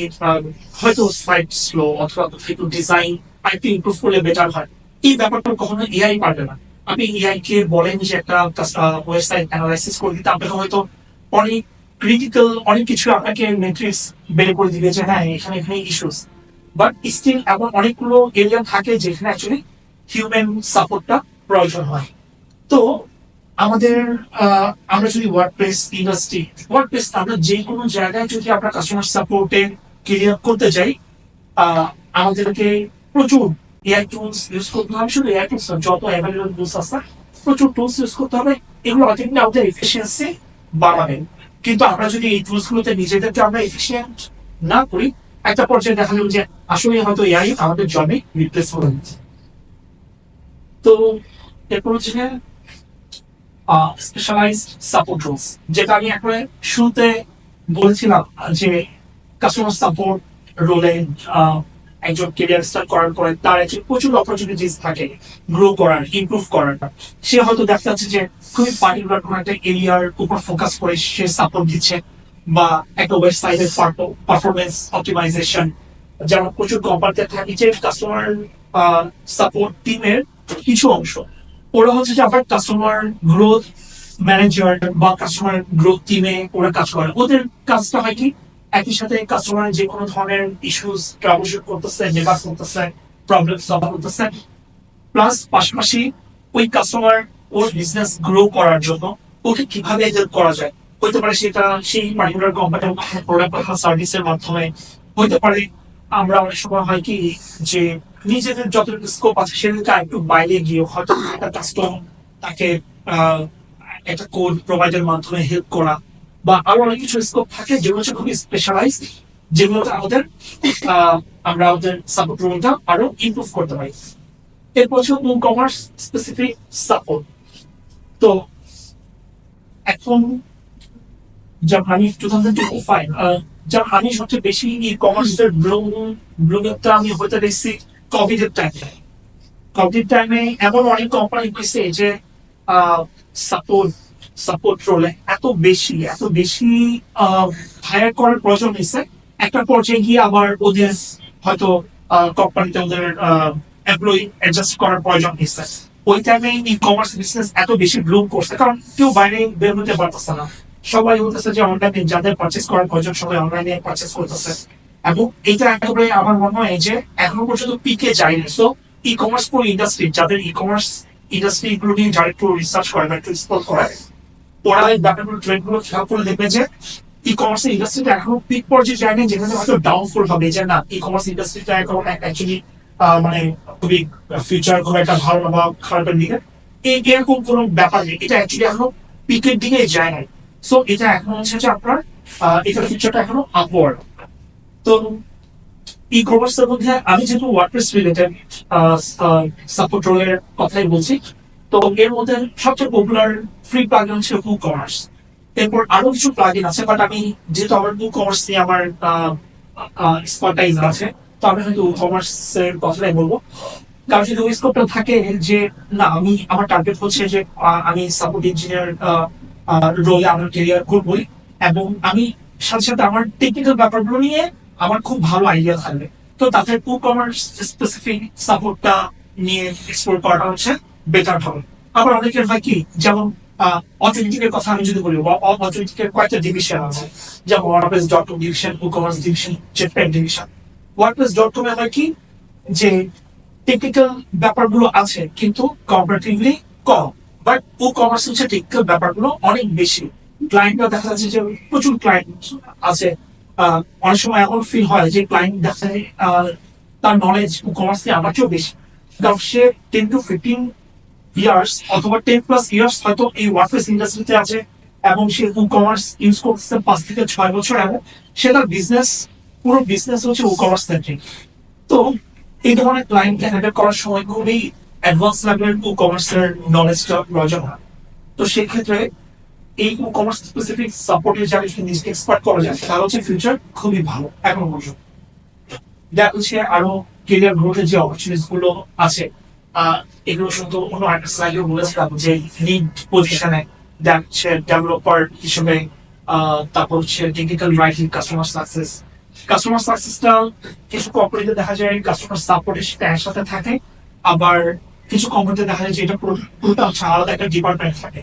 হয়তো সাইট স্লো অথবা একটু ডিজাইন আরেকটু ইমপ্রুভ করলে বেটার হয়, এই ব্যাপারটা কখনো এআই পারবে না। আপনি এআই কে বলেন যে একটা ওয়েবসাইট অ্যানালাইসিস করে দিতে, আপনাকে হয়তো অনেক ক্রিটিক্যাল অনেক কিছু আপনাকে মেট্রিক্স বের করে দিবে যে হ্যাঁ এখানে এখানে ইস্যুস, বাট স্টিল এমন অনেকগুলো এরিয়া থাকে যেখানে অ্যাকচুয়ালি হিউম্যান সাপোর্টটা প্রয়োজন হয়। তো আমাদের আমরা যদি ওয়ার্ডপ্রেস আমরা যে কোনো জায়গায় যদি আমরা কাস্টমার সাপোর্টে ক্যারিয়ার করতে চাই, আমাদেরকে প্রচুর এআই টুলস ইউজ করতে হবে। শুধু এআই টুলস যত অ্যাভেলেবল টুলস আছে প্রচুর টুলস ইউজ করতে হবে, এগুলো অল্টিমেটলি আমাদের এফিসিয়েন্সি বাড়াবে। কিন্তু আমরা যদি এই টুলস গুলোতে নিজেদেরকে আমরা এফিসিয়েন্ট না করি, একটা পর্যায়ে দেখা যাবে যে আসলে হয়তো এআই আমাদের জবে রিপ্লেস করে দিচ্ছে। তো এরপর হচ্ছে স্পেশালাইজড সাপোর্ট রোলস, যেটা আমি একবারে শুরুতে বলেছিলাম যে কাস্টমার সাপোর্ট রোলে একজন কেরিয়ার স্টার্ট করার পরে তার একজন প্রচুর অপরচুনিটিস থাকে গ্রো করার, ইমপ্রুভ করার। সে হয়তো দেখা যাচ্ছে যে খুবই পার্টিকুলার কোনো একটা এরিয়ার উপর ফোকাস করে সে সাপোর্ট দিচ্ছে, বা একটা ওয়েবসাইটের পারফরমেন্স অপটিমাইজেশন, যেমন প্রচুর কোম্পানিতে থাকে যে কাস্টমার সাপোর্ট টিমের কিছু অংশ, ওরা হচ্ছে যে আবার কাস্টমার গ্রোথ ম্যানেজার বা কাস্টমার গ্রোথ টিমে ওরা কাজ করে। ওদের কাজটা হয় কি, একই সাথে কাস্টমার যে কোনো ধরনের ইস্যুস ট্রাবলশুট করতেছে, ডেভার করতেছে, প্রবলেম সলভ করতেছে, প্লাস পাশাপাশি ওই কাস্টমার ওর বিজনেস গ্রো করার জন্য ওকে কিভাবে হেল্প করা যায়, হইতে পারে সেটা সেই পার্টিকুলার কোম্পানির প্রোডাক্ট বা সার্ভিসের মাধ্যমে, হইতে পারে আমরা অনেক সময় হয় কি যে নিজেদের যতটুকু স্কোপ আছে সেটাকে একটু বাইরে গিয়ে হয়তো একটা কাস্টমার তাকে একটা কোড প্রোভাইডের মাধ্যমে হেল্প করা, বা আরো অনেক কিছু স্কোপ থাকে যেগুলো হচ্ছে খুবই স্পেশালাইজ, যেগুলোতে আমাদের আমরা আমাদের সাপোর্ট রোলটা আরো ইমপ্রুভ করতে পারি। এরপর হচ্ছে ই কমার্স স্পেসিফিক সাপোর্ট। তো এখন যখন আমি 2025 যখন আমি সবচেয়ে বেশি ই কমার্সের ব্লুমটা আমি হইতে দেখছি কোভিড টাইমে এমন অনেক কোম্পানি হয়েছে যে সাপোর্ট সাপোর্ট রোলে এত বেশি হায়ার করার প্রয়োজন হয়েছে, একটা পর্যায়ে গিয়ে আবার ওদের হয়তো কোম্পানিতে ওদের এমপ্লয়ি অ্যাডজাস্ট করার প্রয়োজন হয়েছে। ওই টাইমে ই কমার্স বিজনেস এত বেশি ব্লুম করছে, কারণ কেউ বাইরে বের হতে পারতেছে না, সবাই বলতেছে যে অনলাইনে যাদের পারচেস করার প্রয়োজন সবাই অনলাইনে পারচেস করতেছে, এবং এটা একেবারে আমার মনে হয় যে এখনো পর্যন্ত পিকে যায়নি। সো ই কমার্স পুরো ইন্ডাস্ট্রি, যাদের ই কমার্স ইন্ডাস্ট্রি গুলো নিয়ে যারা একটু রিসার্চ করে বা একটু এক্সপ্লোর করে, ওরা এই ব্যাপারগুলো ট্রেন্ড গুলো খেয়াল করে দেখবে যে ই কমার্স ইন্ডাস্ট্রিটা এখনো পিক পর্যায়ে যায়নি, যেখানে হয়তো ডাউনফল হবে, যে না ই কমার্স ইন্ডাস্ট্রিটা এখন অ্যাকচুয়ালি মানে খুবই ফিউচার খুব একটা ভালো বা খারাপের দিকে, এরকম কোনো ব্যাপার নেই, এটা অ্যাকচুয়ালি এখনো পিকের দিকে যায় না। সো এটা এখন হচ্ছে যে আপনার এটার ফিউচারটা এখনো আপওয়ার্ড। তো ই কমার্সের মধ্যে আমি যেহেতু ওয়ার্ডপ্রেস রিলেটেড সাপোর্ট রোলের কথাই বলছি, তো এর মধ্যে সবচেয়ে পপুলার ফ্রি প্লাগইন হচ্ছে ই কমার্স। এরপর আরো কিছু প্লাগইন আছে, বাট আমি যেহেতু আমার ই কমার্স নিয়ে আমার এক্সপার্টাইজ আছে, তো আমি হয়তো ই কমার্সের কথাটাই বলবো। কারণ যদি ওই স্কোপটা থাকে যে না আমি আমার টার্গেট হচ্ছে যে আমি সাপোর্ট ইঞ্জিনিয়ার রোলে আমার ক্যারিয়ার করবোই, এবং আমি সাথে সাথে আমার টেকনিক্যাল ব্যাপারগুলো নিয়ে আমার খুব ভালো আইডিয়া থাকবে, তো তাদের ই কমার্স স্পেসিফিক সাপোর্টটা নিয়ে এক্সপ্লোর করাটা হচ্ছে বেটার হবে। আবার অনেকের হয় কি, যেমন অর্থনীতিকের কথা আমি যদি বলি, অর্থনীতিকের কয়েকটা ডিভিশন আছে, যেমন WordPress dot com division, e commerce division, Jetpack division. WordPress dot কমে হয় কি, যে টেকনিক্যাল ব্যাপারগুলো আছে কিন্তু comparatively com, but e commerce হচ্ছে টেকনিক্যাল ব্যাপারগুলো অনেক বেশি। ক্লায়েন্টরা দেখা যাচ্ছে যে প্রচুর ক্লায়েন্ট আছে। অনেক সময় এখন ফিল হয় যে ক্লায়েন্ট দেখা যায় তার নলেজ ই কমার্স নিয়ে আমার চেয়েও বেশি, কারণ সে 10 to 15 ইয়ার্স অথবা 10+ ইয়ার্স হয়তো এই ওয়ার্ডপ্রেস ইন্ডাস্ট্রিতে আছে, এবং সে ই কমার্স ইউজ করতেছে 5 থেকে 6 বছর, এবং সে তার বিজনেস, পুরো বিজনেস হচ্ছে ই কমার্স সেন্ট্রিক। তো এই ধরনের ক্লায়েন্ট হ্যান্ডেল করার সময় খুবই অ্যাডভান্স লেভেলের ই কমার্সের নলেজটা প্রয়োজন হয়। তো সেক্ষেত্রে এই ই কমার্স স্পেসিফিক সাপোর্টের যারা নিজেকে এক্সপার্ট করা যায়, তাহলে হচ্ছে ফিউচার খুবই ভালো এখন পর্যন্ত। দেখা হচ্ছে আরো কেরিয়ার গ্রোথের যে অপরচুনিটিস গুলো আছে, এগুলো শুধু অন্য একটা স্লাইডে বলেছিলাম যে লিড পজিশনে দেখা হচ্ছে ডেভেলপার হিসেবে, তারপর হচ্ছে টেকনিক্যাল রাইটিং, কাস্টমার সাকসেসটা কিছু কোম্পানিতে দেখা যায় কাস্টমার সাপোর্টের সাথে একসাথে থাকে, আবার কিছু কোম্পানিতে দেখা যায় যে এটা পুরোটা হচ্ছে আলাদা একটা ডিপার্টমেন্ট থাকে,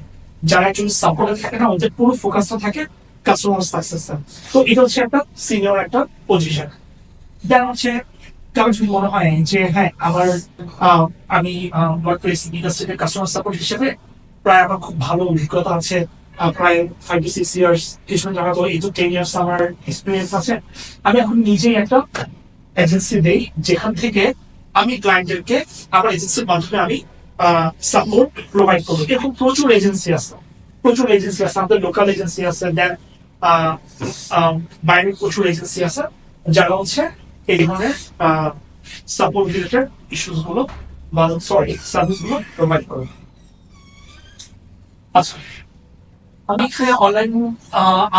যারা একজন সাপোর্টে থাকে না, ওদের পুরো ফোকাসটা থাকে কাস্টমার সাকসেস। তো এটা হচ্ছে একটা সিনিয়র একটা পজিশন। দেন হচ্ছে কারণ যদি মনে হয় যে হ্যাঁ আমি ওয়ার্কপ্লেস ইন্ডাস্ট্রিতে কাস্টমার সাপোর্ট হিসেবে প্রায় আমার খুব ভালো অভিজ্ঞতা আছে, প্রায় 5 to 6 ইয়ার্স, কিছু জায়গা তো 8 to 10 ইয়ার্স আমার এক্সপিরিয়েন্স আছে। আমি এখন নিজেই একটা এজেন্সি দেই, যেখান থেকে আমি ক্লায়েন্টদেরকে আমার এজেন্সির মাধ্যমে আমি সাপোর্ট প্রোভাইড করবো। এরকম প্রচুর এজেন্সি আছে, আমাদের লোকাল এজেন্সি আছে, দেন বাইরের প্রচুর এজেন্সি আছে যারা হচ্ছে এই ধরনের সাপোর্ট রিলেটেড ইস্যুস গুলো বা সার্ভিস গুলো প্রোভাইড করে। আচ্ছা, আমি এখানে অনলাইন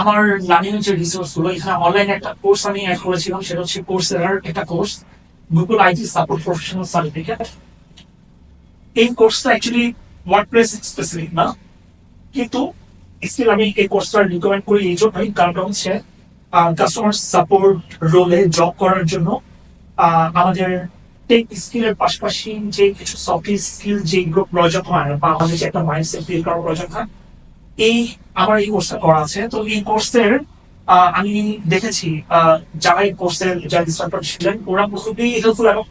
আমার লার্নিং এর যে রিসোর্স গুলো, এখানে অনলাইন একটা কোর্স আমি অ্যাড করেছিলাম, সেটা হচ্ছে কোর্সেরার একটা course, Google IT support professional certificate. এই কোর্সটা অ্যাকচুয়ালি ওয়ার্ডপ্রেস স্পেসিফিক না, কিন্তু স্টিল আমি এই কোর্সটা রিকমেন্ড করি এই জন্যই, কারণ হচ্ছে কাস্টমার সাপোর্ট রোলে জব করার জন্য আমাদের টেক স্কিলের পাশাপাশি যে কিছু সফট স্কিল যেগুলো প্রয়োজন হয়, বা আমাদের যে একটা মাইন্ডসেট বিল্ড করার প্রয়োজন হয়, আমার এই কোর্সটা করা আছে। তো এই কোর্সের আমি দেখেছি যারা এই কোর্সের যারা ইনস্ট্রাক্টর ছিলেন, ওরা খুবই হেল্পফুল এবং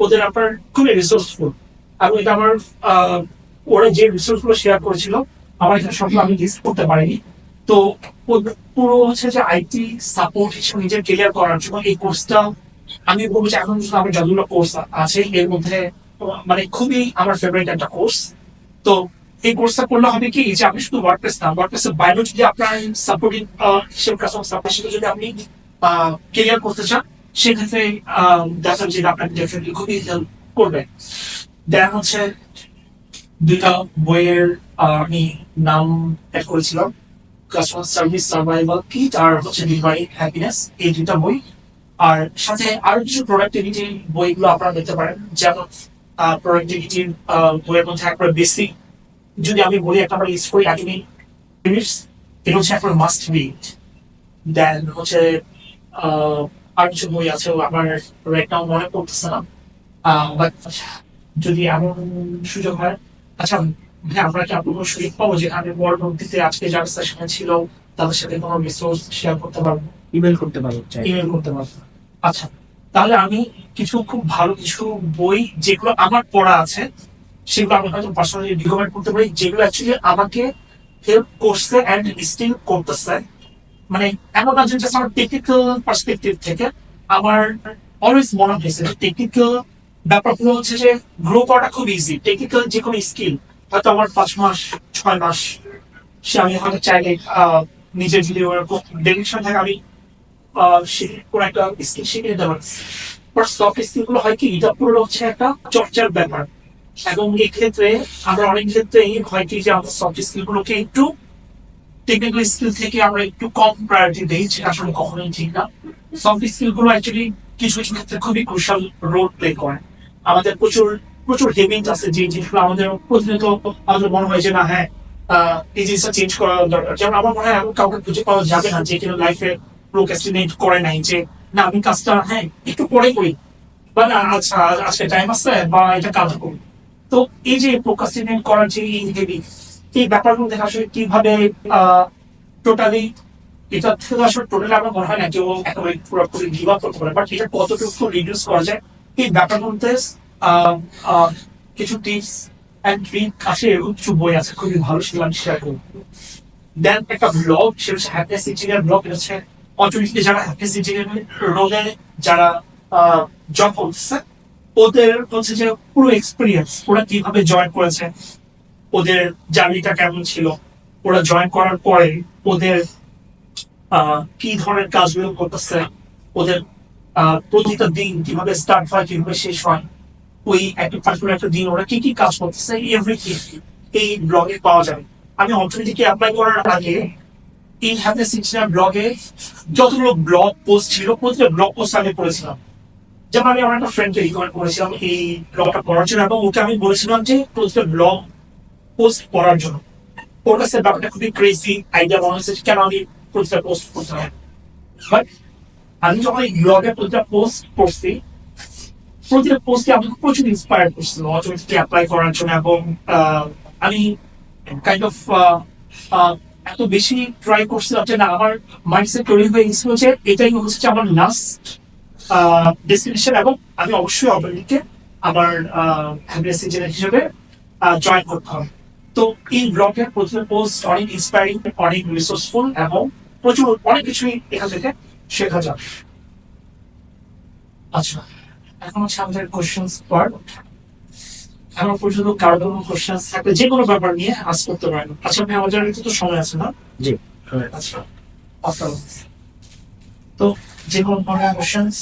ওদের আপনার খুবই রিসোর্সফুল। এবং এটা আমার ওরা যে রিসোর্স গুলো শেয়ার করেছিল, আমার এখানে সবগুলো আমি লিস্ট করতে পারিনি। তো পুরো হচ্ছে যে আইটি সাপোর্ট হিসেবে নিজের ক্লিয়ার করার জন্য এই কোর্সটা আমি বলবো যে এখন আমার যতগুলো কোর্স আছে এর মধ্যে মানে খুবই আমার ফেভারিট একটা কোর্স। তো এই কোর্সটা করলে হবে কি, যে আপনি শুধু ওয়ার্ডপ্রেস না, ওয়ার্ডপ্রেসের বাইরেও যদি আপনার সাপোর্টিং হিসেবে কাস্টমার সাপোর্ট হিসেবে যদি আপনি ক্লিয়ার করতে চান, সেক্ষেত্রে দেখা যাবে যে আপনাকে ডেফিনেটলি খুবই হেল্প করবে। দেন হচ্ছে দুইটা বইয়ের আমি নাম অ্যাড করেছিলাম, কাস্টমার সার্ভিস সার্ভাইভাল কিট আর হচ্ছে ডেলিভারি হ্যাপিনেস, এই দুইটা বই। আর সাথে আরো কিছু প্রোডাক্টিভিটি বইগুলো আপনারা দেখতে পারেন, যেমন প্রোডাক্টিভিটির বইয়ের মধ্যে একবার বেসিক যদি আমি বলি, একটা আমরা লিস্ট করি অ্যাটমিক ইউনিটস, এটা হচ্ছে একবার মাস্ট রিড। দেন হচ্ছে আর কিছু বই আছে আমার রাইট নাও মনে পড়তেছে না, বাট যদি এমন সুযোগ হয়, আচ্ছা হ্যাঁ, আমরা কি আপনার সুযোগ পাবো যেখানে পরবর্তীতে আজকে যার সেশনে ছিল তাদের সাথে কোনো রিসোর্স শেয়ার করতে পারবো, ইমেল করতে পারো, ইমেল করতে পারবো। আচ্ছা, তাহলে আমি কিছু খুব ভালো কিছু বই যেগুলো আমার পড়া আছে সেগুলো আমি হয়তো পার্সোনালি রিকমেন্ড করতে পারি, যেগুলো অ্যাকচুয়ালি আমাকে হেল্প করছে অ্যান্ড স্টিল করতেছে। মানে এমন না যে জাস্ট আমার টেকনিক্যাল পার্সপেক্টিভ থেকে আমার অলওয়েজ মনে হয়েছে যে টেকনিক্যাল ব্যাপারগুলো হচ্ছে যে গ্রো করাটা খুব ইজি। টেকনিক্যাল যে কোনো স্কিল হয়তো আমার 5 মাস 6 মাস সে আমি হয়তো চাইলে নিজের যদি ডেডিকেশন থাকে আমি কোনো একটা স্কিল শিখে নিতে পারছি। বাট সফট স্কিল গুলো হয় কি, এটা পুরো হচ্ছে একটা চর্চার ব্যাপার, এবং এক্ষেত্রে আমরা অনেক ক্ষেত্রেই হয় কি যে আমাদের সফট স্কিল গুলোকে একটু টেকনিক্যাল স্কিল থেকে আমরা একটু কম প্রায়োরিটি দিই, যেটা আসলে কখনোই ঠিক না। সফট স্কিল গুলো অ্যাকচুয়ালি কিছু কিছু ক্ষেত্রে খুবই ক্রুশাল রোল প্লে করে। আমাদের প্রচুর প্রচুর হেবিট আছে যে জিনিসগুলো আমাদের প্রতিনিয়ত আমাদের মনে হয় যে না হ্যাঁ এই জিনিসটা চেঞ্জ করা দরকার। যেমন আমার মনে হয় এমন কাউকে খুঁজে পাওয়া যাবে না যে কিনা লাইফে প্রোক্রাস্টিনেট করে নাই, যে না আমি কাজটা হ্যাঁ একটু পরে করি, বা না আচ্ছা আজকে টাইম আছে বা এটা কাজ করি। তো এই যে প্রোক্রাস্টিনেট করার যে হেবিট, এই ব্যাপারগুলো দেখে আসলে কিভাবে টোটালি এটা থেকে আসলে টোটালি আমার মনে হয় না কেউ একেবারে পুরোপুরি গিভ আপ করতে পারে, বাট এটা কতটুকু রিডিউস করা যায় এই ব্যাপারগুলোতে আহ, আহ, কিছু টিপস অ্যান্ড ট্রিক আছে, এরকম কিছু বই আছে খুবই ভালো, সেগুলো আমি শেয়ার করবো। দেন একটা ব্লগ, সেটা হচ্ছে হ্যাপিনেস ইঞ্জিনিয়ার ব্লগ। এটা হচ্ছে অটোমেটিকলি যারা হ্যাপিনেস ইঞ্জিনিয়ার রোলে যারা জব করতেছে ওদের হচ্ছে যে পুরো এক্সপিরিয়েন্স, ওরা কিভাবে জয়েন করেছে, ওদের জার্নিটা কেমন ছিল, ওরা জয়েন করার পরে ওদের কি ধরনের কাজগুলো করতেছে, ওদের প্রতিটা দিন কিভাবে স্টার্ট হয় কিভাবে শেষ হয়, ওই একটা পার্টিকুলার একটা দিন ওরা কি কি কাজ করতেছে, এভরিথিং এই ব্লগে পাওয়া যাবে। আমি অর্থনীতিকে অ্যাপ্লাই করার আগে এই হ্যাপিনেস ইঞ্জিনিয়ার ব্লগে যতগুলো ব্লগ পোস্ট ছিল প্রতিটা ব্লগ পোস্ট আমি পড়েছিলাম। যেমন আমি আমার একটা ফ্রেন্ডকে রিকমেন্ড করেছিলাম এই ব্লগটা পড়ার জন্য, এবং ওকে আমি বলেছিলাম যে প্রতিটা ব্লগ পোস্ট পড়ার জন্য। ওর কাছে ব্যাপারটা খুবই ক্রেজি আইডিয়া মনে হচ্ছে কেন আমি প্রতিটা পোস্ট করতে হবে। বাট আমি যখন এই ব্লগে প্রতিটা পোস্ট পড়ছি, প্রতিটা পোস্টে আমাকে প্রচুর ইন্সপায়ার করছিল অটোমেটিকলি অ্যাপ্লাই করার জন্য, এবং আমি কাইন্ড অফ এত বেশি ট্রাই করছিলাম যে না আমার মাইন্ডসেট তৈরি হয়ে গেছিল যে এটাই হচ্ছে যে আমার লাস্ট ডেস্টিনেশন, এবং আমি অবশ্যই অবনীকে আমার হ্যাপিনেস ইঞ্জিনিয়ার হিসেবে জয়েন করতে হবে। তো এই ব্লগের প্রতিটা পোস্ট অনেক ইন্সপায়ারিং, অনেক রিসোর্সফুল, এবং প্রচুর অনেক কিছুই এখান থেকে শেখা যাবে। আচ্ছা, এখন হচ্ছে আমাদের কোশ্চেন্স পার্ট। এখন পর্যন্ত কারো কোনো কোশ্চেন্স থাকলে যে কোনো ব্যাপার নিয়ে আজ করতে পারেন। আচ্ছা ভাই, আমাদের হাতে তো সময় আছে না? জি। আচ্ছা, আপনার তো যে কোনো ধরনের কোশ্চেন্স।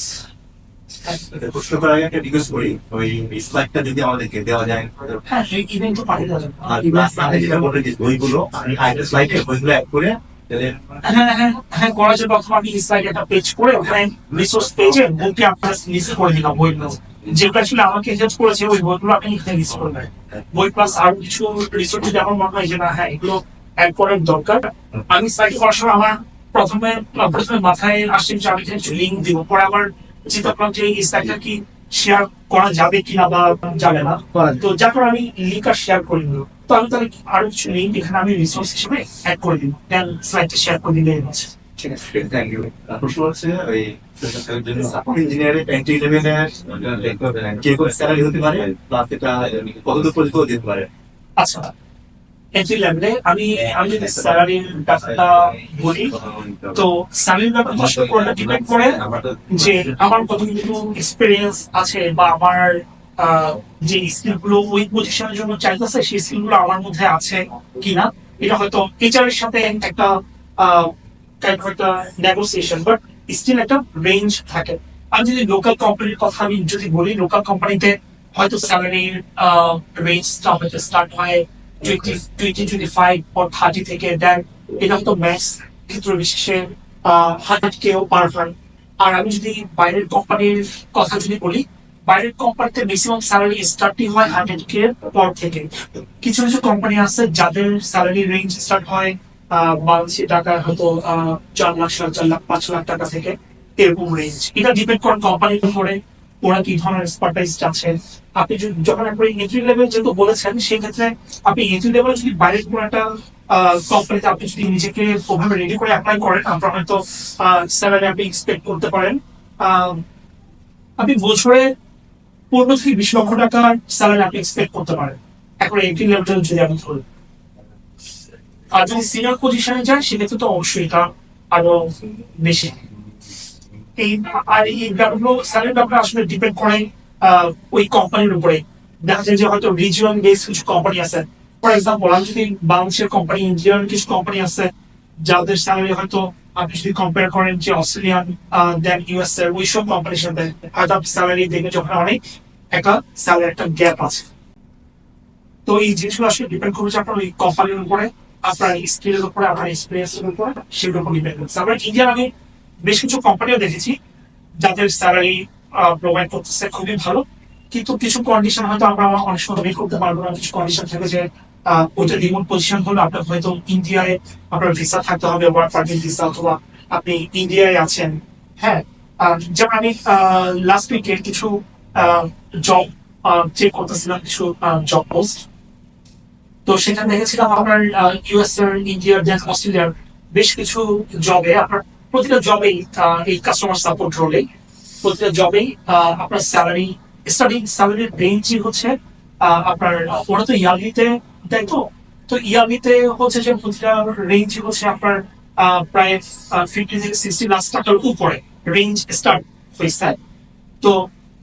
প্রশ্ন করার আগে একটা রিকোয়েস্ট করি, ওই স্লাইডটা যদি আমাদেরকে দেওয়া যায়। হ্যাঁ, এই ইভেন্ট তো পাঠিয়ে দেওয়া যাবে। আর প্লাস আমি যেটা বলে যে বইগুলো আমি আগের স্লাইডে বইগুলো অ্যাড করে হ্যাঁ হ্যাঁ হ্যাঁ, করা যাবে। অথবা আমি স্লাইড একটা পেজ করে ওখানে রিসোর্স পেজে বইটি আপনার লিস্ট করে দিলাম, বইগুলো যেগুলো আসলে আমাকে হেল্প করেছে ওই বইগুলো আপনি এখানে লিস্ট করবেন। বই প্লাস আরো কিছু রিসোর্স যদি আমার মনে হয় যে না হ্যাঁ এগুলো অ্যাড করার দরকার, আমি স্লাইড করার সময় আমার প্রথমে মাথায় আসছে যে আমি কিছু লিঙ্ক দিব, পরে আবার চিন্তা করলাম যে এই স্লাইডটা কি শেয়ার করা যাবে কিনা বা যাবে না, তো যার পর আমি লিঙ্ক আর শেয়ার করে দিল। তো আমি তাহলে আরো কিছু লিঙ্ক এখানে আমি রিসোর্স হিসেবে অ্যাড করে দিই, দেন স্লাইডটা শেয়ার করে দিলে হচ্ছে। ঠিক আছে, থ্যাংক ইউ। প্রশ্ন হচ্ছে ওই সাপোর্ট ইঞ্জিনিয়ারিং এন্ট্রি লেভেলের কিরকম স্যালারি হতে পারে, প্লাস এটা কতদূর পর্যন্ত যেতে পারে। আচ্ছা, এন্ট্রি লেভেলে আমি আমি যদি স্যালারির ব্যাপারটা বলি, তো স্যালারির ব্যাপারটা পুরোটা ডিপেন্ড করে যে আমার কতটুকু এক্সপিরিয়েন্স আছে বা আমার যে স্কিল গুলো ওই পজিশনের জন্য চাইতেছে সেই স্কিল গুলো আমার মধ্যে আছে কিনা। এটা হয়তো এইচআর এর সাথে একটা একটা নেগোসিয়েশন, বাট স্টিল একটা রেঞ্জ থাকে। আমি যদি লোকাল কোম্পানির কথা আমি যদি বলি, লোকাল কোম্পানিতে হয়তো স্যালারির রেঞ্জটা হয়তো স্টার্ট হয় 25 or 30 থেকে, দেন এটা হয়তো ম্যাক্স ক্ষেত্র বিশেষে 100K পার হয়। আর আমি যদি বাইরের কোম্পানির কথা যদি বলি, বাইরের কোম্পানিতে ম্যাক্সিমাম স্যালারি স্টার্টিং হয় 100K পর থেকে। কিছু কিছু কোম্পানি আছে যাদের স্যালারি রেঞ্জ স্টার্ট হয় বাংলাদেশি টাকা হয়তো 4 লাখ 4.5 লাখ 5 লাখ টাকা থেকে, এরকম রেঞ্জ। এটা ডিপেন্ড করে কোম্পানির উপরে ওরা কি ধরনের এক্সপার্টাইজ আছে। আপনি যখন আপনি এন্ট্রি লেভেল যেহেতু বলেছেন, সেই ক্ষেত্রে আপনি এন্ট্রি লেভেল যদি বাইরের কোনো একটা কোম্পানিতে আপনি যদি নিজেকে ওভাবে রেডি করে অ্যাপ্লাই করেন, আপনার হয়তো স্যালারি আপনি এক্সপেক্ট করতে পারেন আপনি বছরে 15 থেকে 20 লক্ষ টাকার স্যালারি আপনি এক্সপেক্ট করতে পারেন এখন এন্ট্রি লেভেল যদি আপনি ধরেন। আর যদি সিনিয়র পজিশনে যায় সেক্ষেত্রে তো অবশ্যই এটা আরো বেশি। এই আর এই ব্যাপারগুলো স্যালারি ব্যাপারে আসলে ডিপেন্ড করে ওই কোম্পানির উপরে। দেখা যায় যে হয়তো রিজিয়ন বেস কিছু কোম্পানি আছে, ফর এক্সাম্পল আমি যদি বাংলাদেশের কোম্পানি, ইন্ডিয়ান কিছু কোম্পানি আছে যাদের স্যালারি হয়তো আপনি যদি কম্পেয়ার করেন যে অস্ট্রেলিয়ান দেন ইউএস এর ওইসব কোম্পানির সাথে, হয়তো আপনি স্যালারি দেখে যখন অনেক একটা স্যালারি একটা গ্যাপ আছে। তো এই জিনিসগুলো আসলে ডিপেন্ড করছে আপনার ওই কোম্পানির উপরে, আপনার স্কিলের উপরে, আপনার এক্সপিরিয়েন্সের উপরে, সেগুলোর উপর ডিপেন্ড করছে। আমরা ইন্ডিয়ান আমি বেশ কিছু কোম্পানিও দেখেছি যাদের স্যালারি প্রোভাইড করতেছে খুবই ভালো, কিন্তু কিছু কন্ডিশন হয়তো আমরা অনেক সময় মেক করতে পারবো না। কিছু কন্ডিশন থাকে যে ওইটা রিমোট পজিশন হলে আপনার হয়তো ইন্ডিয়ায় আপনার ভিসা থাকতে হবে, ওয়ার্ক পারমিট ভিসা, অথবা আপনি ইন্ডিয়ায় আছেন। হ্যাঁ, যেমন আমি লাস্ট উইকে কিছু জব চেক করতেছিলাম, কিছু জব পোস্ট। তো তো সেখানে দেখেছিলাম আপনার ইউএস এর, ইন্ডিয়ার, দেন অস্ট্রেলিয়ার বেশ কিছু জবে আপনার প্রতিটা জবেই এই কাস্টমার সাপোর্ট রোলে প্রতিটা জবেই আপনার স্যালারি স্টার্টিং স্যালারির রেঞ্জই হচ্ছে আপনার ওরা তো ইয়ারলিতে দেয় তো, তো ইয়ারলিতে হচ্ছে যে প্রতিটা রেঞ্জ হচ্ছে আপনার প্রায় 50 থেকে 60 লাখ টাকার উপরে রেঞ্জ স্টার্ট হয়েছে। তো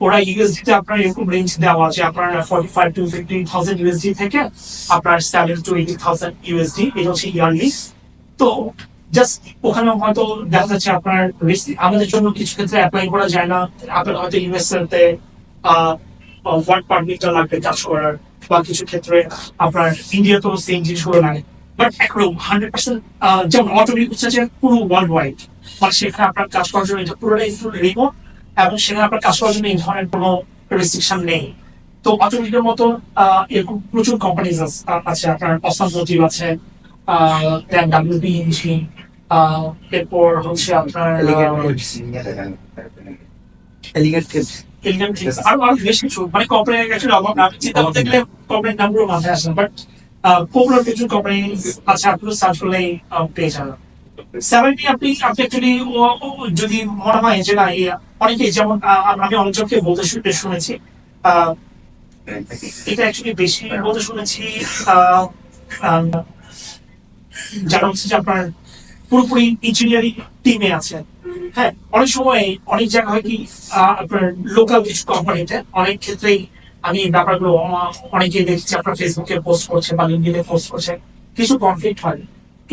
ওরা ইউএসডি তে আপনার এরকম রেঞ্জ দেওয়া আছে আপনার 45 to 50,000 ইউএসডি থেকে আপনার 7 to 80,000 ইউএসডি, এটা হচ্ছে ইয়ারলি। তো জাস্ট ওখানে হয়তো দেখা যাচ্ছে আপনার আমাদের জন্য কিছু ক্ষেত্রে অ্যাপ্লাই করা যায় না, আপনার হয়তো ইউএস তে ওয়ার্ক পারমিটটা লাগবে কাজ করার, বা কিছু ক্ষেত্রে আপনার ইন্ডিয়াতেও সেম জিনিসগুলো লাগে। বাট একরকম 100% যেমন অটোমেটিক হচ্ছে যে পুরো ওয়ার্ল্ড ওয়াইড, মানে সেখানে আপনার কাজ করার জন্য এটা পুরোটাই রিমোট, এবং সেখানে আপনার কাজ করার জন্য এই ধরনের কোনো রেস্ট্রিকশন নেই। তো অটোমেটিকের মতো এরকম প্রচুর কোম্পানিজ আছে, আপনার অসাম মোটিভ আছে, দেন WPG, এরপর হচ্ছে আপনার আরো আরো বেশ কিছু, মানে কোম্পানি অ্যাকচুয়ালি অভাব না, চিন্তা করতে গেলে কোম্পানির নামগুলো মাথায় আসে, বাট পপুলার কিছু কোম্পানি আছে, আপনি সার্চ করলেই পেয়ে যাবেন। স্যালারি আপনি আপনি অ্যাকচুয়ালি যদি মনে হয় যে না অনেকেই যেমন আমি অনেকজনকে বলতে শুনেছি, আহ, এটা অ্যাকচুয়ালি বেশি বলতে শুনেছি যারা হচ্ছে যে আপনার পুরোপুরি ইঞ্জিনিয়ারিং টিমে আছেন। হ্যাঁ, অনেক সময় অনেক জায়গা হয় কি আপনার লোকাল কিছু কোম্পানিতে অনেক ক্ষেত্রেই আমি এই ব্যাপারগুলো অনেকে দেখছি আপনার ফেসবুকে পোস্ট করছে বা লিঙ্কডিনে পোস্ট করছে, কিছু কনফ্লিক্ট হয়।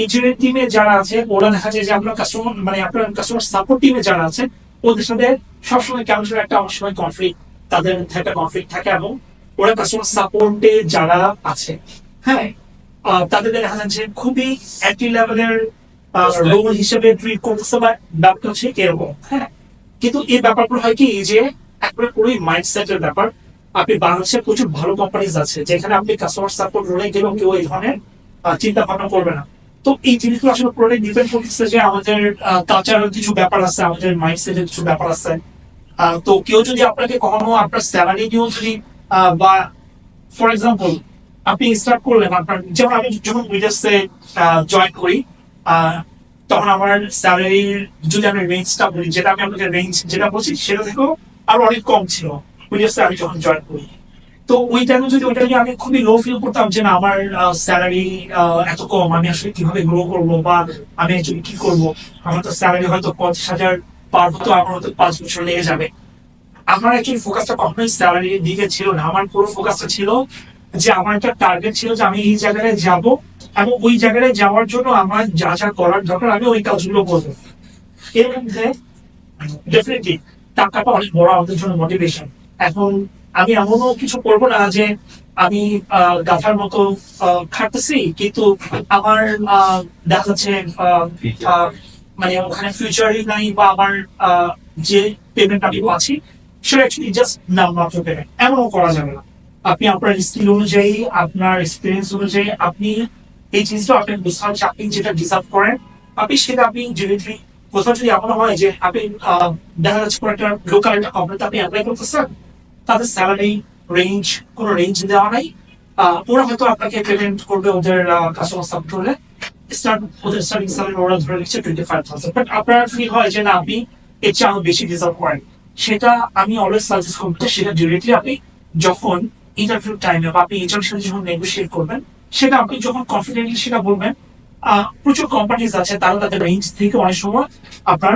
ইঞ্জিনিয়ারিং টিমে যারা আছে ওরা দেখা যায় যে আপনার কাস্টমার মানে আপনার কাস্টমার সাপোর্ট টিমে যারা আছে ওদের সাথে সবসময় কেমন একটা অনেক সময় কনফ্লিক্ট, তাদের মধ্যে একটা কনফ্লিক্ট থাকে, এবং ওরা কাস্টমার সাপোর্টে যারা আছে, হ্যাঁ, তাদের দেখা যাচ্ছে খুবই একই লেভেলের রোল হিসেবে ট্রিট করতেছে, বা ব্যাপারটা হচ্ছে এরকম। হ্যাঁ, কিন্তু এই ব্যাপারগুলো হয় কি যে একবারে পুরোই মাইন্ডসেটের ব্যাপার। আপনি বাংলাদেশে প্রচুর ভালো কোম্পানিজ আছে যেখানে আপনি কাস্টমার সাপোর্ট রোলে গেলেও কেউ এই ধরনের চিন্তা ভাবনা করবে না। তো এই জিনিসগুলো আসলে পুরোটাই ডিপেন্ড করতেছে যে আমাদের কালচারের কিছু ব্যাপার আছে, আমাদের মাইন্ডসেটের কিছু ব্যাপার আছে। তো কেউ যদি আপনাকে কখনো আপনার স্যালারি নিয়েও যদি বা ফর এক্সাম্পল আপনি স্টার্ট করলেন আপনার, যেমন আমি যখন উইডার্সে জয়েন করি তখন আমার স্যালারির যদি আমি রেঞ্জটা বলি, যেটা আমি আপনাকে রেঞ্জ যেটা বলছি সেটা থেকেও আরো অনেক কম ছিল উইডার্সে আমি যখন জয়েন করি। তো ওই টাইমে যদি ওইটা নিয়ে আমি খুবই লো ফিল করতাম যে না আমার স্যালারি এত কম, আমি আসলে কিভাবে গ্রো করবো বা আমি অ্যাকচুয়ালি কি করবো, আমার তো স্যালারি হয়তো 50,000 পার হতো, আমার হয়তো 5 বছর লেগে যাবে। আমার অ্যাকচুয়ালি ফোকাসটা কখনোই স্যালারির দিকে ছিল না, আমার পুরো ফোকাসটা ছিল যে আমার একটা টার্গেট ছিল যে আমি এই জায়গায় যাব, এবং ওই জায়গায় যাওয়ার জন্য আমার যা যা করার দরকার আমি ওই কাজগুলো করবো। এর মধ্যে ডেফিনেটলি টাকাটা অনেক বড় আমাদের জন্য মোটিভেশন। এখন আমি এমনও কিছু করবো না যে আমি গাধার মতো খাটতেছি, কিন্তু আমার দেখা যাচ্ছে মানে ওখানে ফিউচারই নাই, বা আমার যে পেমেন্ট আমি পাচ্ছি সেটা অ্যাকচুয়ালি জাস্ট নামমাত্র পেমেন্ট, এমনও করা যাবে না। আপনি আপনার স্কিল অনুযায়ী, আপনার এক্সপিরিয়েন্স অনুযায়ী আপনি এই জিনিসটা আপনার বুঝতে হবে আপনি যেটা ডিজার্ভ করেন, আপনি সেটা আপনি ডিরেক্টলি কোথাও যদি এমন হয় যে আপনি দেখা যাচ্ছে কোনো একটা লোকাল একটা কোম্পানিতে আপনি অ্যাপ্লাই করতেছেন, তাদের স্যালারি রেঞ্জ কোনো রেঞ্জ দেওয়া নাই, ওরা হয়তো আপনাকে পেমেন্ট করবে ওদের কাস্টমার সাপোর্ট হলে ওদের স্টার্টিং স্যালারি ওরা ধরে নিচ্ছে 25,000, বাট আপনার ফিল হয় যে না আপনি এর চেয়ে আরো বেশি ডিজার্ভ করেন, সেটা আমি অলওয়েজ সাজেস্ট করবো সেটা ডিরেক্টলি আপনি যখন ইন্টারভিউ টাইমে বা আপনি এজেন্টের সাথে যখন নেগোশিয়েট করবেন সেটা আপনি যখন কনফিডেন্টলি সেটা বলবেন। প্রচুর কোম্পানিজ আছে তারা তাদের রেঞ্জ থেকে অনেক সময় আপনার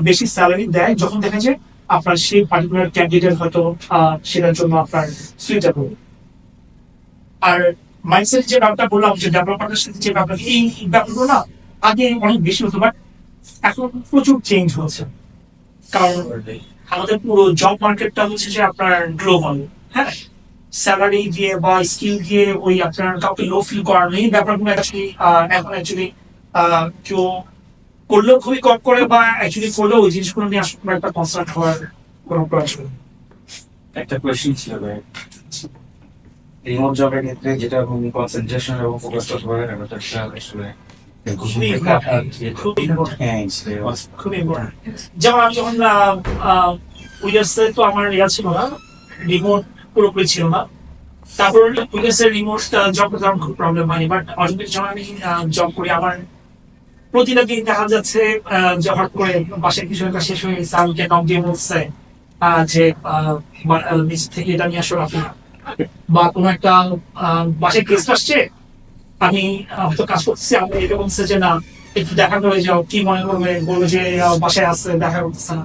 বেশি স্যালারি দেয় যখন দেখে যে আপনার সেই পার্টিকুলার ক্যান্ডিডেট হয়তো সেটার জন্য আপনার সুইটেবল। আর মাইন্ডসেট যে ব্যাপারটা বললাম যে ডেভেলপারদের সাথে যে ব্যাপার, এই ব্যাপারগুলো না আগে অনেক বেশি হতো, বাট এখন প্রচুর চেঞ্জ হচ্ছে, কারণ আমাদের পুরো জব মার্কেটটা হচ্ছে যে আপনার গ্লোবাল। হ্যাঁ, স্যালারি দিয়ে বা স্কিল দিয়ে ওই আপনার কাউকে লো ফিল করানো এই ব্যাপারগুলো অ্যাকচুয়ালি এখন অ্যাকচুয়ালি কেউ করলেও খুবই কম করে, বা অ্যাকচুয়ালি করলেও ওই জিনিসগুলো নিয়ে আসলে একটা কনসার্ট হওয়ার কোনো প্রয়োজন। একটা কোয়েশ্চেন ছিল ভাই, রিমোট জবের ক্ষেত্রে যেটা কনসেন্ট্রেশন এবং ফোকাস করতে পারে ব্যাপারটা আসলে খুবই ইম্পর্টেন্ট। যেমন আমি যখন উইয়ার্সে তো আমার ইয়া ছিল না, রিমোট পুরোপুরি ছিল না, তারপর উইকেন্ডসের রিমোট জব করতে আমার খুব প্রবলেম হয়নি, বাট অলরেডি যখন আমি জব করি আমার প্রতিটা দিন দেখা যাচ্ছে যে হঠাৎ করে বাসায় কিছু একটা শেষ হয়ে গেছে, আমাকে নক দিয়ে বলছে যে নিচ থেকে এটা নিয়ে আসো আপনি, বা কোনো একটা বাসায় গেস্ট আসছে, আমি হয়তো কাজ করতেছি, আমি এটা বলছে যে না একটু দেখা করে যাও, কি মনে করবে, বলবে যে বাসায় আসছে দেখা করতেছে না।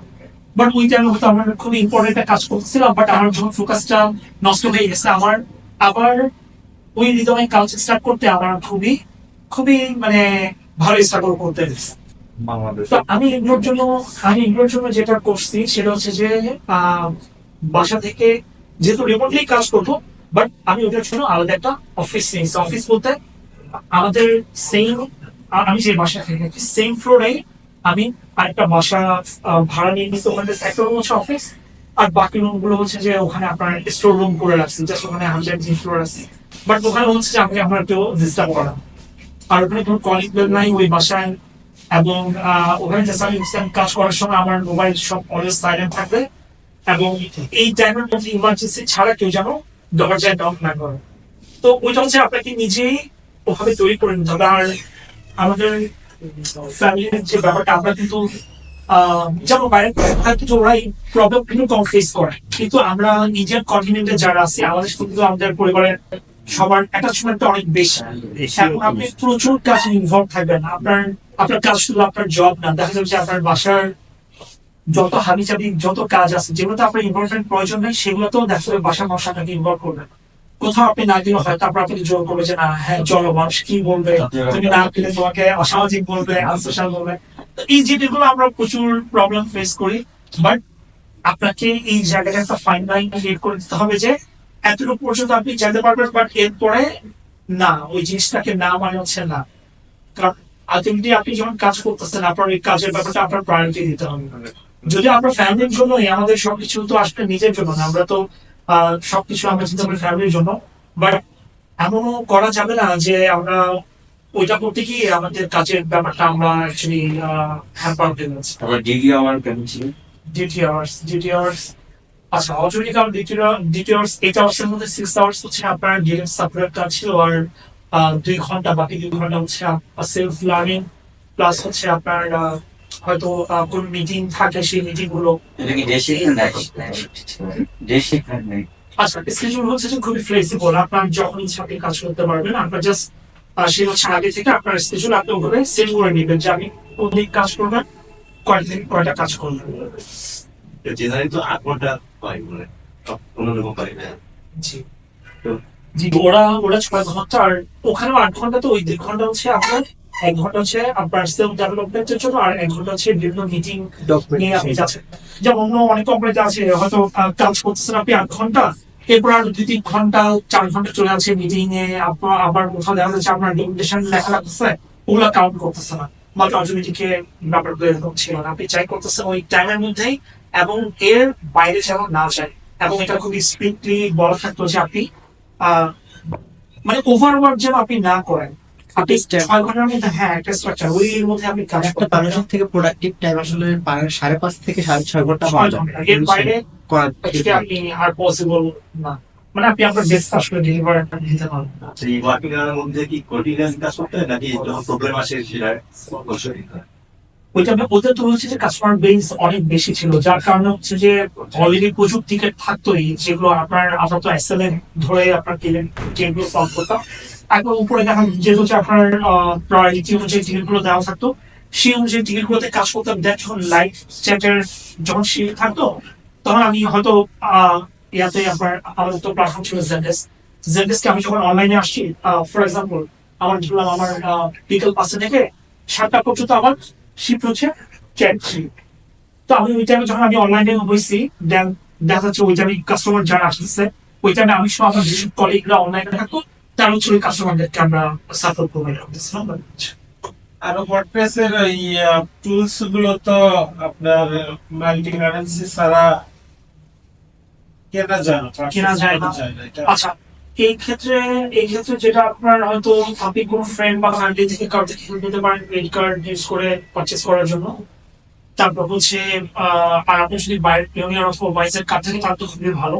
বাট ওই টাইমে হয়তো আমার খুব ইম্পর্টেন্ট একটা কাজ করতেছিলাম, বাট আমার যখন ফোকাসটা নষ্ট হয়ে গেছে, আমার আবার ওই রিদমে কাজ স্টার্ট করতে আমার খুবই খুবই মানে ভালো স্ট্রাগল করতে হয়েছে। বাংলাদেশ তো আমি এগুলোর জন্য যেটা করছি সেটা হচ্ছে যে আহ, বাসা থেকে যেহেতু রিমোটলি কাজ করবো, বাট আমি ওটার জন্য আলাদা একটা অফিস নিয়েছি। অফিস বলতে আমাদের সেম, আমি যে বাসা থেকে সেম ফ্লোরে আমি আরেকটা বাসা ভাড়া নিয়ে নিচ্ছি, ওখানে একটা রুম হচ্ছে অফিস, আর বাকি রুম গুলো হচ্ছে যে ওখানে আপনার স্টোর রুম করে রাখছি, জাস্ট ওখানে 100 জিনিস করে রাখছি। বাট ওখানে হচ্ছে যে আমাকে আমার কেউ ডিস্টার্ব করা, আর ওখানে কোনো কলিং বেল নাই ওই বাসায়, এবং ওখানে জাস্ট আমি কাজ করার সময় আমার মোবাইল সব অলওয়েজ সাইলেন্ট থাকবে, এবং এই টাইমের মধ্যে ইমার্জেন্সি ছাড়া কেউ যেন দরজায় নক না করে। তো ওইটা হচ্ছে আপনাকে নিজেই ওভাবে তৈরি করে নিতে হবে। আর আমাদের ফ্যামিলির যে ব্যাপারটা, আমরা কিন্তু যেমন বাইরে কিন্তু ওরা এই প্রবলেম কিন্তু কম ফেস করে, কিন্তু আমরা নিজের কন্টিনেন্টে যারা আছি আমাদের কিন্তু আমাদের পরিবারের সবার অ্যাটাচমেন্টটা অনেক বেশি। এখন আপনি প্রচুর কাজে ইনভলভ থাকবেন, আপনার আপনার কাজ শুধু আপনার জব না, দেখা যাবে যে আপনার বাসার যত হাবিজাবি যত কাজ আছে যেগুলোতে আপনার ইনভলভমেন্ট প্রয়োজন নেই, সেগুলোতেও দেখা যাবে বাসার মশাটাকে ইনভলভ করবেন। কোথাও আপনি না গেলে হয়, তারপর আপনি জোর করবে যে না হ্যাঁ চলো, মানুষ কি বলবে, তুমি না গেলে তোমাকে অসামাজিক বলবে, আনসোশাল বলবে। তো এই জিনিসগুলো আমরা প্রচুর প্রবলেম ফেস করি, বাট আপনাকে এই জায়গাটা একটা ফাইন লাইন ক্রিয়েট করে দিতে হবে যে এতটুকু পর্যন্ত আপনি যেতে পারবেন, বাট এরপরে না, ওই জিনিসটাকে না মানে হচ্ছে না। কারণ আলটিমেটলি আপনি যখন কাজ করতেছেন আপনার এই কাজের ব্যাপারটা আপনার প্রায়োরিটি দিতে হবে। যদি আপনার ফ্যামিলির জন্যই, আমাদের সবকিছু তো আসলে নিজের জন্য না, আমরা তো সবকিছু আমরা চিন্তা করি ফ্যামিলির জন্য, বাট এমনও করা যাবে না যে আমরা ওইটা করতে গিয়ে আমাদের কাজের ব্যাপারটা আমরা অ্যাকচুয়ালি হ্যাম্পার হয়ে যাচ্ছি। আবার ডিগ্রি আমার কেমন ছিল? ডিটি আওয়ার্স আচ্ছা, অলরেডি কারণ ডিটি আওয়ার্স 8 আওয়ার্স এর মধ্যে 6 আওয়ার্স হচ্ছে আপনার ডিরেক্ট সাপোর্ট কাজ ছিল, আর 2 ঘন্টা, বাকি 2 ঘন্টা হচ্ছে সেলফ লার্নিং, প্লাস হচ্ছে আপনার হয়তো কোন মিটিং থাকে সেই মিটিং গুলো। এটা কি দেশে নাই? দেশে নাই। আচ্ছা, স্কেজুল হচ্ছে যে খুবই ফ্লেক্সিবল, আপনার যখন ইচ্ছা আপনি কাজ করতে পারবেন। আপনার জাস্ট সে হচ্ছে আগে থেকে আপনার স্কেজুল আপনি ওখানে সেট করে নেবেন যে আপনি কোন দিন কাজ করবেন, কয়দিন কয়টা কাজ করবেন। জেনারেলি তো 8 ঘন্টা পাই বলে অন্যরকম পাই না। জি জি, ওরা ওরা 6 ঘন্টা, আর ওখানে 8 ঘন্টা। তো ওই 2 ঘন্টা হচ্ছে আপনার, 1 ঘন্টা হচ্ছে আপনার সেলফ ডেভেলপমেন্টের জন্য, আর 1 ঘন্টা হচ্ছে বিভিন্ন মিটিং নিয়ে আপনি যাচ্ছেন। যেমন অন্য অনেক কোম্পানিতে আছে হয়তো কাজ করতেছেন আপনি 8 ঘন্টা, এরপর আর 2-3 ঘন্টা 4 ঘন্টা চলে আছে মিটিং এ, আপনার আবার কোথাও দেখা যাচ্ছে আপনার ডকুমেন্টেশন লেখা লাগতেছে, ওগুলা কাউন্ট করতেছে না, বা অটোমেটিকে ব্যাপারগুলো এরকম ছিল না। আপনি চাই করতেছেন ওই টাইমের মধ্যেই, এবং এর বাইরে যেন না যায়, এবং এটা খুবই স্ট্রিক্টলি বলা থাকতো যে আপনি আহ, মানে ওভারওয়ার্ক যেন আপনি না করেন। আপনি 6 ঘন্টার মধ্যে, হ্যাঁ একটা স্ট্রাকচার, ওই এর মধ্যে আপনি কাজ একটা করতে পারেন। মানুষের থেকে প্রোডাক্টিভ টাইম আসলে 5.5 থেকে 6.5 ঘন্টা পাওয়া যায়। এর বাইরে করার actually আপনি আর পসিবল না, মানে আপনি আপনার বেস্ট আসলে ডেলিভার দিতে পারবেন না। আচ্ছা, এই ওয়ার্কিং আওয়ারের মধ্যে কি কন্টিনিউয়াস কাজ করতে হয় নাকি যখন প্রবলেম আসে সেটা অবশ্যই দিতে হয়? ওইটা ওদের তো হচ্ছে যে কাস্টমার বেস অনেক বেশি ছিল, যার কারণে হচ্ছে যে অলরেডি প্রচুর টিকিট থাকতোই, যেগুলো আপনার তো এসএলএ ধরে আপনার টিকিটগুলো সলভ করতাম। একবার উপরে দেখা যেহেতু হচ্ছে আপনার প্রায়োরিটি অনুযায়ী টিকিটগুলো দেওয়া থাকতো, সেই অনুযায়ী টিকিটগুলোতে কাজ করতাম। দেন যখন লাইভ চ্যাটের যখন শিট থাকতো, তখন আমি হয়তো ইয়াতে আপনার আমাদের তো প্ল্যাটফর্ম ছিল জেনডেস্কে আমি যখন অনলাইনে আসছি, ফর এক্সাম্পল আমার ধরলাম আমার বিকেল 5টা থেকে 7টা পর্যন্ত আমার শিফট হচ্ছে চ্যাট শিফট। তো আমি ওই টাইমে যখন আমি অনলাইনে হয়েছি, দেন দেখা যাচ্ছে ওই টাইমে কাস্টমার যারা আসতেছে, ওই টাইমে আমি সব আমার যেসব কলিগরা অনলাইনে থাকতো, তারা হচ্ছে ওই কাস্টমারদেরকে আমরা সাপোর্ট প্রোভাইড করতেছিলাম। আর ওয়ার্ডপ্রেস এর এই টুলস গুলো তো আপনার মাল্টি কারেন্সি ছাড়া কেনা যায় না। কেনা যায় না। এটা আচ্ছা, এই ক্ষেত্রে যেটা আপনার হয়তো আপনি কোনো ফ্রেন্ড বা ফ্যামিলি থেকে কার্ড থেকে নিতে পারেন, ক্রেডিট কার্ড ইউজ করে পারচেস করার জন্য। তারপর হচ্ছে আর আপনি যদি বাইরের ইউনিয়ন অফ ওয়াইজের কার্ড থেকে, তার তো খুবই ভালো।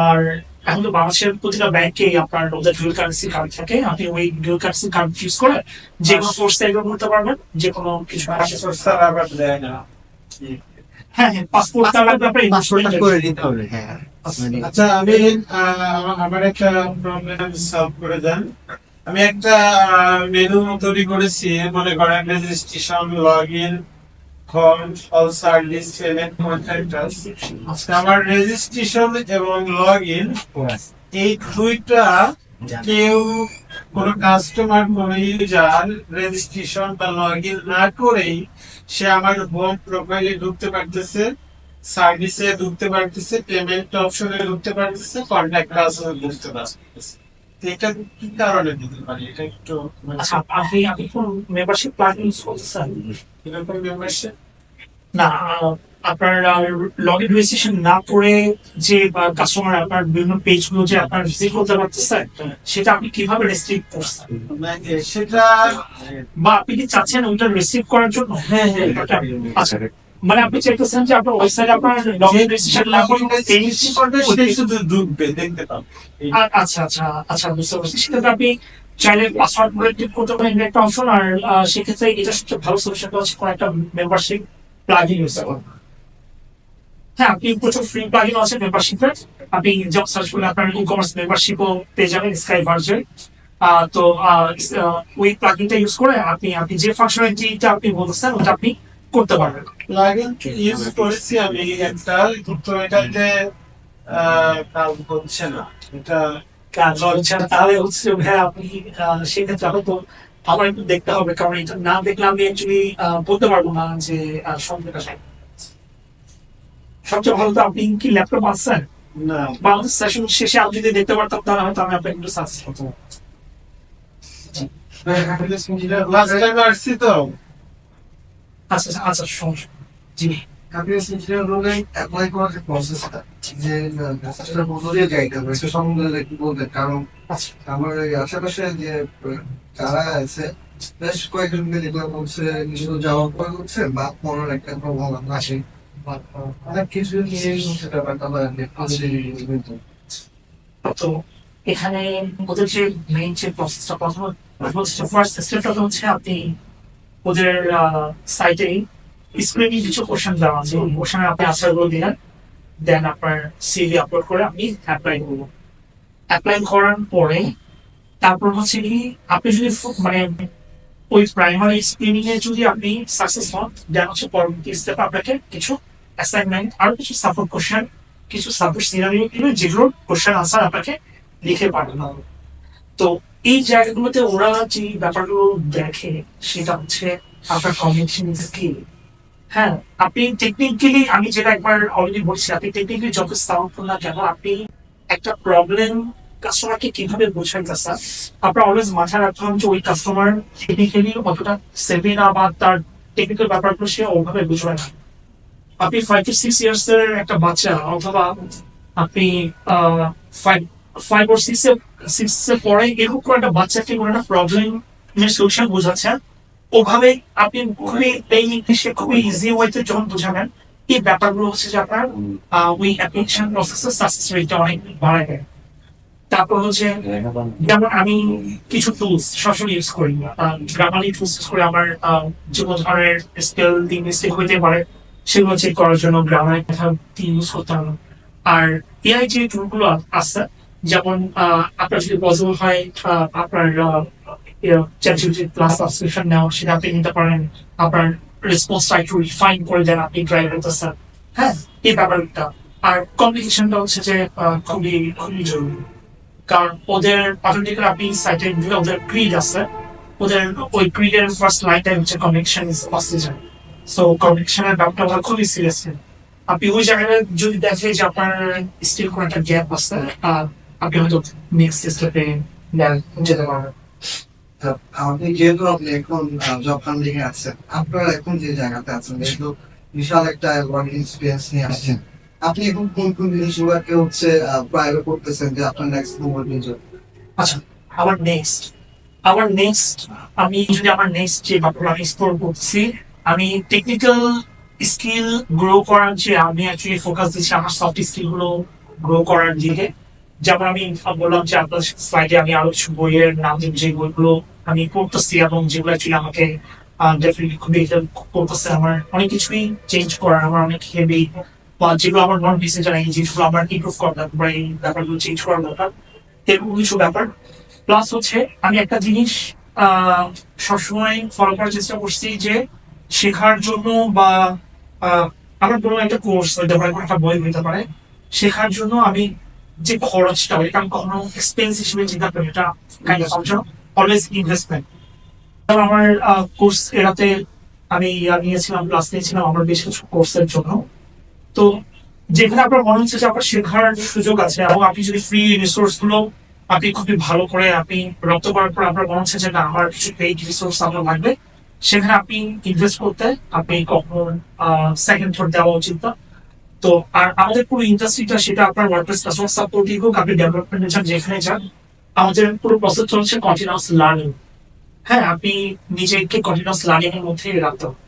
আর এখন তো বাংলাদেশের প্রতিটা ব্যাংকে আপনার ওদের ডুয়াল কারেন্সি কার্ড থাকে, আপনি ওই ডুয়াল কারেন্সি কার্ড ইউজ করে যে কোনো কোর্স এগুলো করতে পারবেন, যে কোনো কিছু পাসপোর্ট ছাড়া আবার দেয় না। হ্যাঁ হ্যাঁ পাসপোর্ট তার লাগবে আপনার পাসপোর্টটা করে দিতে হবে, হ্যাঁ। আচ্ছা আমি আমার একটা প্রবলেম সলভ করে দেন। আমি একটা মেনু তৈরি করেছি, মনে করেন registration, log in, form, all service, payment, contracts. আমার রেজিস্ট্রেশন এবং লগ ইন এই দুইটা কেউ কোন কাস্টমার কোন ইউজার রেজিস্ট্রেশন বা লগ ইন না করেই সে আমার হোম প্রোফাইলে ঢুকতে পারতেছে, সার্ভিসে ঢুকতে পারতেছে, পেমেন্ট অপশনে ঢুকতে পারতেছে, কন্ট্যাক্ট পারসনে ঢুকতে পারতেছে। তো এটা কি কারণে দিতে পারি, এটা একটু আচ্ছা আপনি কোন মেম্বারশিপ প্ল্যান ইউজ করতেছেন? এরকম মেম্বারশিপ না আপনার লগ ইন রেজিস্ট্রেশন না করে যে কাস্টমার আপনার বিভিন্ন পেজ গুলো যে আপনার ভিজিট করতে পারতেছে, সেটা আপনি কিভাবে রেস্ট্রিক্ট করছেন? সেটা বা আপনি কি চাচ্ছেন ওইটা রিসিভ করার জন্য? হ্যাঁ হ্যাঁ আচ্ছা মানে আপনি চাইতেছেন যে আপনার ওয়েবসাইটে আপনার লগ ইন রেজিস্ট্রেশন না করে পেজ করবে সেটাই শুধু ঢুকবে, দেখতে পাবে। আচ্ছা আচ্ছা আচ্ছা বুঝতে পারছি। সেক্ষেত্রে আপনি চাইলে পাসওয়ার্ড প্রোটেক্ট করতে পারেন, এটা একটা অপশন। আর সেক্ষেত্রে এটা সবচেয়ে ভালো সলিউশনটা হচ্ছে কোনো একটা মেম্বারশিপ প্লাগইন ইউজ করা। হ্যাঁ আপনি প্রচুর ফ্রি প্লাগইন আছে মেম্বারশিপের, আপনি জব সার্চ করলে আপনার ই কমার্স মেম্বারশিপও পেয়ে যাবেন স্কাই ভার্চুয়াল। তো ওই প্লাগইনটা ইউজ করে আপনি আপনি যে ফাংশনালিটিটা আপনি বলতেছেন ওটা আপনি করতে পারবেন। প্লাগইন ইউজ করেছি আমি একটা, তো এটাতে কাজ হচ্ছে না। এটা কাজ হচ্ছে না, তাহলে হচ্ছে হ্যাঁ আপনি সেক্ষেত্রে হয়তো আমার একটু দেখতে হবে, কারণ এটা না দেখলে আমি অ্যাকচুয়ালি বলতে পারবো না যে সম্পর্কটা সবচেয়ে ভালো। তো আপনি কি ল্যাপটপ আসছেন না, বা আমাদের সেশন শেষে আমি যদি দেখতে পারতাম তাহলে হয়তো আমি আপনাকে একটু সাজেস্ট করতাম। লাস্ট টাইম আসছি তো। আচ্ছা আচ্ছা আচ্ছা সমস্যা জি হ্যাপিনেস ইঞ্জিনিয়ার রোলে অ্যাপ্লাই করার যে প্রসেসটা, যে মেসেজটা বদলে যাইতে হবে সে সম্বন্ধে একটু বলবেন। কারণ আমার এই আশেপাশে যে যারা আছে বেশ কয়েকজনকে দেখলাম বলছে নিজেও যাওয়ার পর হচ্ছে বা মনের একটা প্রভাব আসে, অনেক কিছু নিয়ে হচ্ছে ব্যাপারটা তো এখানে ওদের যে মেইন যে প্রসেসটা ফার্স্ট স্টেপটা হচ্ছে আপনি ওদের সাইটে স্ক্রিনে কিছু কোশ্চেন দেওয়া আছে, ওই কোশ্চেনে আপনি আনসার গুলো দিলেন, দেন আপনার সিভি আপলোড করে আপনি অ্যাপ্লাই করবো। অ্যাপ্লাই করার পরে তারপর হচ্ছে কি আপনি যদি মানে ওই প্রাইমারি স্ক্রিনিং এ যদি আপনি সাকসেস হন, দেন হচ্ছে পরবর্তী স্টেপে আপনাকে কিছু অ্যাসাইনমেন্ট আর কিছু সাপোর্ট কোশ্চেন, কিছু সাপোর্ট সিনারিও দিবে, যেগুলোর কোশ্চেন আনসার আপনাকে লিখে পাঠানো হবে। তো এই জায়গাগুলোতে ওরা যে ব্যাপারগুলো দেখে সেটা হচ্ছে আপনার কমিউনিকেশন স্কিল। হ্যাঁ আপনি টেকনিক্যালি, আমি যেটা একবার অলরেডি বলছি, আপনি টেকনিক্যালি যত সাউন্ডফুল না কেন, আপনি একটা প্রবলেম কাস্টমারকে কিভাবে বোঝাইতেছেন, আপনার অলওয়েজ মাথায় রাখতে হবে যে ওই কাস্টমার টেকনিক্যালি অতটা সেভি না বা তার টেকনিক্যাল ব্যাপারগুলো সে ওভাবে বুঝবে না। আপনি 5 to 6 ইয়ার্স এর একটা বাচ্চা, অথবা আপনি 5 or 6 এর পরে এরকম করে একটা বাচ্চাকে কোনো একটা প্রবলেম সলিউশন বোঝাচ্ছেন, ওভাবে আপনি খুবই প্লেন ইংলিশে খুবই ইজি ওয়েতে যখন বোঝাবেন, এই ব্যাপারগুলো হচ্ছে যে আপনার ওই অ্যাপ্লিকেশন প্রসেসের সাকসেস রেটটা অনেক বাড়ায় দেয়। তারপর হচ্ছে যেমন আমি কিছু টুলস সরাসরি ইউজ করি, গ্রামালি টুলস ইউজ করে আমার যে কোনো ধরনের স্পেলিং মিস্টেক হইতে পারে সেগুলো চেক করার জন্য গ্রামার কথা ইউজ করতে হবে। আর এআই যে টুলগুলো আছে, যেমন আপনার যদি পসিবল হয় আপনার ChatGPT প্লাস সাবস্ক্রিপশন নেওয়া, সেটা আপনি নিতে পারেন। আপনার রেসপন্সটা একটু রিফাইন করে দেন আপনি ট্রাই করতেছেন, হ্যাঁ এই ব্যাপারটা। আর কমিউনিকেশনটা হচ্ছে যে খুবই খুবই জরুরি, কারণ ওদের অটোমেটিক্যালি আপনি সাইটে দিলে ওদের ক্রিড আছে, ওদের ওই ক্রিডের ফার্স্ট লাইনটাই হচ্ছে কমিউনিকেশন ইজ অক্সিজেন। সো কমিউনিকেশনের ব্যাপারটা আমরা খুবই সিরিয়াস। আপনি ওই জায়গায় যদি দেখে যে আপনার স্টিল কোনো একটা গ্যাপ আছে, আপনি হয়তো নেক্সট স্টেপে যেতে পারবেন। আপনি যেহেতু আপনি এখন জব হান্টিং এ আছেন, আপনার এখন যে জায়গাতে আছেন যেহেতু বিশাল একটা ওয়ার্কিং এক্সপিরিয়েন্স নিয়ে আসছেন, আপনি এখন কোন কোন জিনিসগুলোকে হচ্ছে প্রায়োরিটি করতেছেন যে আপনার নেক্সট মুভমেন্টের জন্য? আচ্ছা আমার নেক্সট আমি যদি আমার নেক্সট যে ব্যাপারগুলো আমি এক্সপ্লোর করছি, আমি টেকনিক্যাল স্কিল গ্রো করার যে আমি অ্যাকচুয়ালি ফোকাস দিচ্ছি আমার সফট স্কিল গুলো গ্রো করার দিকে। যেমন আমি বললাম যে আপনার স্লাইডে আমি আরো কিছু বইয়ের নাম দিন, যে বইগুলো আমি পড়তেছি এবং যেগুলো অ্যাকচুয়ালি আমাকে ডেফিনেটলি খুবই হেল্প করতেছে। আমার অনেক কিছুই চেঞ্জ করার, আমার অনেক হেভি বা যেগুলো আমার নন বেসিক জানা, এই জিনিসগুলো আমার ইমপ্রুভ করার দরকার বা এই ব্যাপারগুলো চেঞ্জ করার দরকার, এরকম কিছু ব্যাপার। প্লাস হচ্ছে আমি একটা জিনিস সবসময় ফলো করার চেষ্টা করছি যে শেখার জন্য বা আহ, আমার কোনো একটা কোর্স হইতে পারে, কোনো একটা বই হইতে পারে, শেখার জন্য আমি যে খরচটা, এটা আমি কখনো এক্সপেন্স হিসেবে চিন্তা করি, এটা কাইন্ড অফ অলওয়েজ ইনভেস্টমেন্ট। আমার কোর্স এরাতে আমি নিয়েছিলাম, ক্লাস নিয়েছিলাম আমার বেশ কিছু কোর্সের জন্য। তো যেখানে আপনার মনে হচ্ছে যে আপনার শেখার সুযোগ আছে এবং আপনি যদি ফ্রি রিসোর্স গুলো আপনি খুবই ভালো করে আপনি রপ্ত করার পর আপনার মনে হচ্ছে যে না আমার কিছু পেইড রিসোর্স আপনার লাগবে, সেখানে আপনি ইনভেস্ট করতে আপনি কখনো সেকেন্ড থট দেওয়া উচিত না। তো আর আমাদের পুরো ইন্ডাস্ট্রিটা, সেটা আপনার ওয়ার্ডপ্রেস কাস্টমার সাপোর্টই হোক, আপনি ডেভেলপমেন্টে যান, যেখানে যান, আমাদের পুরো প্রসেস চলছে কন্টিনিউয়াস লার্নিং। হ্যাঁ, আপনি নিজেকে কন্টিনিউয়াস লার্নিং এর মধ্যে রাখতে হবে।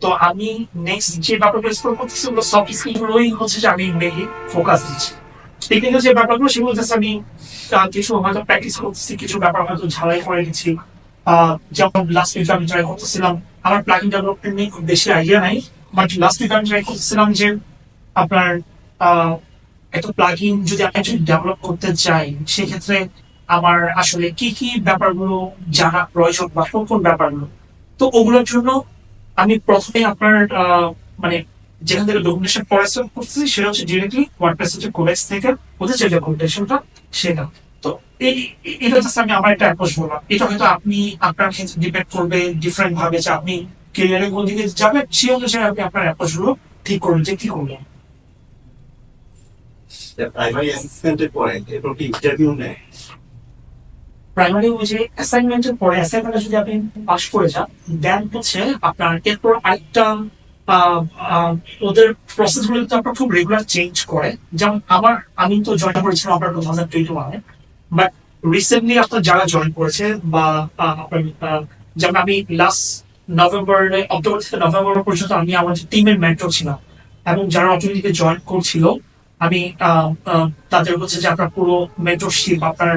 তো আমি নেক্সট যে ব্যাপারগুলো এক্সপ্লোর করতেছি ওগুলো সফট স্কিল গুলোই হচ্ছে যে আমি মেইনলি ফোকাস দিচ্ছি। টেকনিক্যাল যে ব্যাপারগুলো সেগুলো জাস্ট আমি কিছু হয়তো প্র্যাকটিস করতেছি, কিছু ব্যাপার হয়তো ঝালাই করে দিচ্ছি। যেমন লাস্ট উইক আমি ট্রাই করতেছিলাম, আমার প্লাগিন ডেভেলপমেন্ট নিয়ে খুব বেশি আইডিয়া নাই, বাট লাস্ট উইক আমি ট্রাই করতেছিলাম যে আপনার আহ, একটা প্লাগইন যদি আপনি ডেভেলপ করতে চাই, সেক্ষেত্রে আমার আসলে কি কি ব্যাপারগুলো জানা প্রয়োজন বা কোন কোন ব্যাপারগুলো। তো ওগুলোর জন্য আমি প্রথমে আপনার মানে যেখান থেকে ডকুমেন্টেশন পড়াশোনা করতেছি সেটা হচ্ছে ডিরেক্টলি ওয়ার্ডপ্রেস যে কোডেক্স থেকে ওদের যে ডকুমেন্টেশনটা সেটা। তো এটা জাস্ট আমি আমার একটা অ্যাপ্রোচ বললাম, এটা হয়তো আপনি আপনার ক্ষেত্রে ডিপেন্ড করবে ডিফারেন্ট ভাবে যে আপনি কেরিয়ারের কোন দিকে যাবেন, সেই অনুযায়ী আপনি আপনার অ্যাপ্রোচ গুলো ঠিক করুন যে কি করবেন। প্রাইমারি অ্যাসিস্ট্যান্টের পরে এরপর কি ইন্টারভিউ নেয়? প্রাইমারি ওই যে অ্যাসাইনমেন্টের পরে অ্যাসাইনমেন্টে যদি আপনি পাস করে যান, দেন হচ্ছে আপনার এরপর আরেকটা আহ, আহ, ওদের প্রসেস গুলো কিন্তু আপনার খুব রেগুলার চেঞ্জ করে। যেমন আমি তো জয়েন করেছিলাম আপনার 2021-এ, বাট রিসেন্টলি আপনার যারা জয়েন করেছে বা আপনার যেমন আমি লাস্ট অক্টোবর থেকে নভেম্বর পর্যন্ত আমি আমার টিমের মেন্টর ছিলাম, এবং যারা অটোমেটিকে জয়েন করছিল আমি তাদের হচ্ছে যে আপনার পুরো মেন্টরশিপ আপনার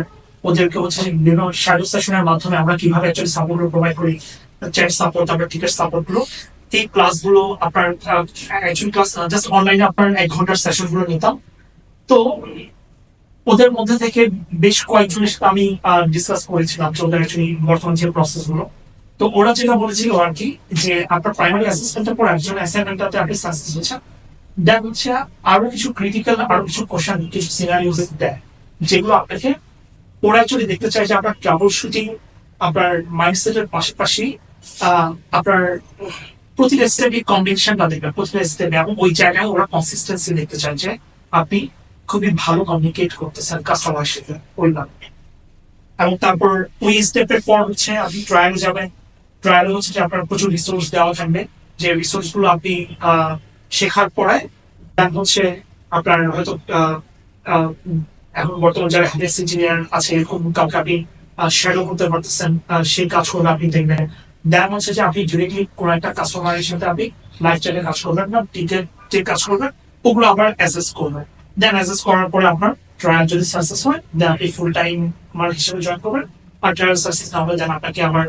ওদেরকে হচ্ছে যে বিভিন্ন শ্যাডো সেশনের মাধ্যমে আমরা কিভাবে অ্যাকচুয়ালি সাপোর্ট প্রোভাইড করি, চ্যাট সাপোর্ট, তারপর টিকেট সাপোর্ট গুলো, এই ক্লাসগুলো আপনার অ্যাকচুয়ালি ক্লাস জাস্ট অনলাইনে আপনার 1 ঘন্টার সেশন গুলো নিতাম। তো ওদের মধ্যে থেকে বেশ কয়েকজনের সাথে আমি ডিসকাস করেছিলাম যে ওদের অ্যাকচুয়ালি বর্তমান যে প্রসেস গুলো। তো ওরা যেটা বলেছিল আর কি, যে আপনার প্রাইমারি অ্যাসিস্ট্যান্টের পর একজন অ্যাসাইনমেন্টটাতে আপনি সাকসেস হচ্ছে, দেন হচ্ছে আরো কিছু ক্রিটিক্যাল, আরো কিছু কোশ্চেন, কিছু সিনারিওস দেয়, যেগুলো আপনাকে ওরা অ্যাকচুয়ালি দেখতে চায় যে আপনার ট্রাবল শুটিং, আপনার মাইন্ডসেটের পাশাপাশি আপনার প্রতিটা স্টেপে কম্বিনেশনটা দেখবে, প্রতিটা স্টেপে, এবং ওই জায়গায় ওরা কনসিস্টেন্সি দেখতে চায় যে আপনি খুবই ভালো কমিউনিকেট করতেছেন কাস্টমারের সাথে ওই ব্যাপারে। এবং তারপর ওই স্টেপের পর হচ্ছে আপনি ট্রায়ালে যাবেন। ট্রায়ালে হচ্ছে যে আপনার প্রচুর রিসোর্স দেওয়া থাকবে, যে রিসোর্স গুলো আপনি শেখার পরে দেন হচ্ছে আপনার হয়তো এখন বর্তমান যারা হেডেস ইঞ্জিনিয়ার আছে এরকম কাউকে আপনি শ্যাডো করতে পারতেছেন, সেই কাজ করবে আপনি দেখবেন। দেন হচ্ছে যে আপনি ডিরেক্টলি কোনো একটা কাস্টমারের সাথে আপনি লাইভ চ্যাটে কাজ করবেন না, টিকেট কাজ করবেন, ওগুলো আবার অ্যাসেস করবেন। দেন অ্যাসেস করার পরে আপনার ট্রায়াল যদি সাকসেস হয় দেন আপনি ফুল টাইম আমার হিসেবে জয়েন করবেন। আর ট্রায়াল সাকসেস না হলে দেন আপনাকে আবার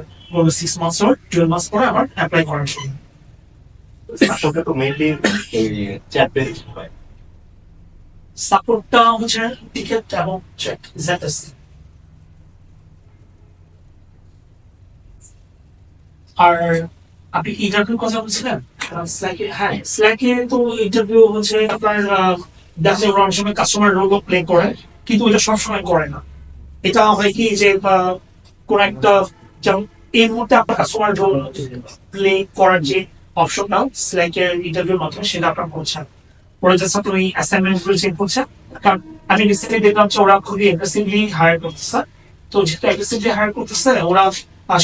6 মাস or 12 মাস পরে আবার অ্যাপ্লাই করার জন্য। সাপোর্টটা তো মেইনলি এই চ্যাট বেস হয়। সাপোর্টটা হচ্ছে টিকেট এবং চেক ZS। আর আপনি ইন্টারভিউ কথা বলছিলেন স্ল্যাকে, হ্যাঁ স্ল্যাকে তো ইন্টারভিউ হচ্ছে আপনার দেখা যায় অনেক সময় কাস্টমার রোল প্লে করে, কিন্তু এটা সবসময় করে না। এটা হয় কি যে কোন একটা, যেমন এই মুহূর্তে আপনার কাস্টমার রোল প্লে করার যে অপশনটা স্ল্যাকের ইন্টারভিউর মাধ্যমে সেটা আপনার করছেন, ওরা জাস্ট আপনার ওই অ্যাসাইনমেন্ট গুলো চেক করছে। কারণ আমি রিসেন্টলি দেখলাম যে ওরা খুবই অ্যাগ্রেসিভলি হায়ার করতেছে, তো যেহেতু অ্যাগ্রেসিভলি হায়ার করতেছে ওরা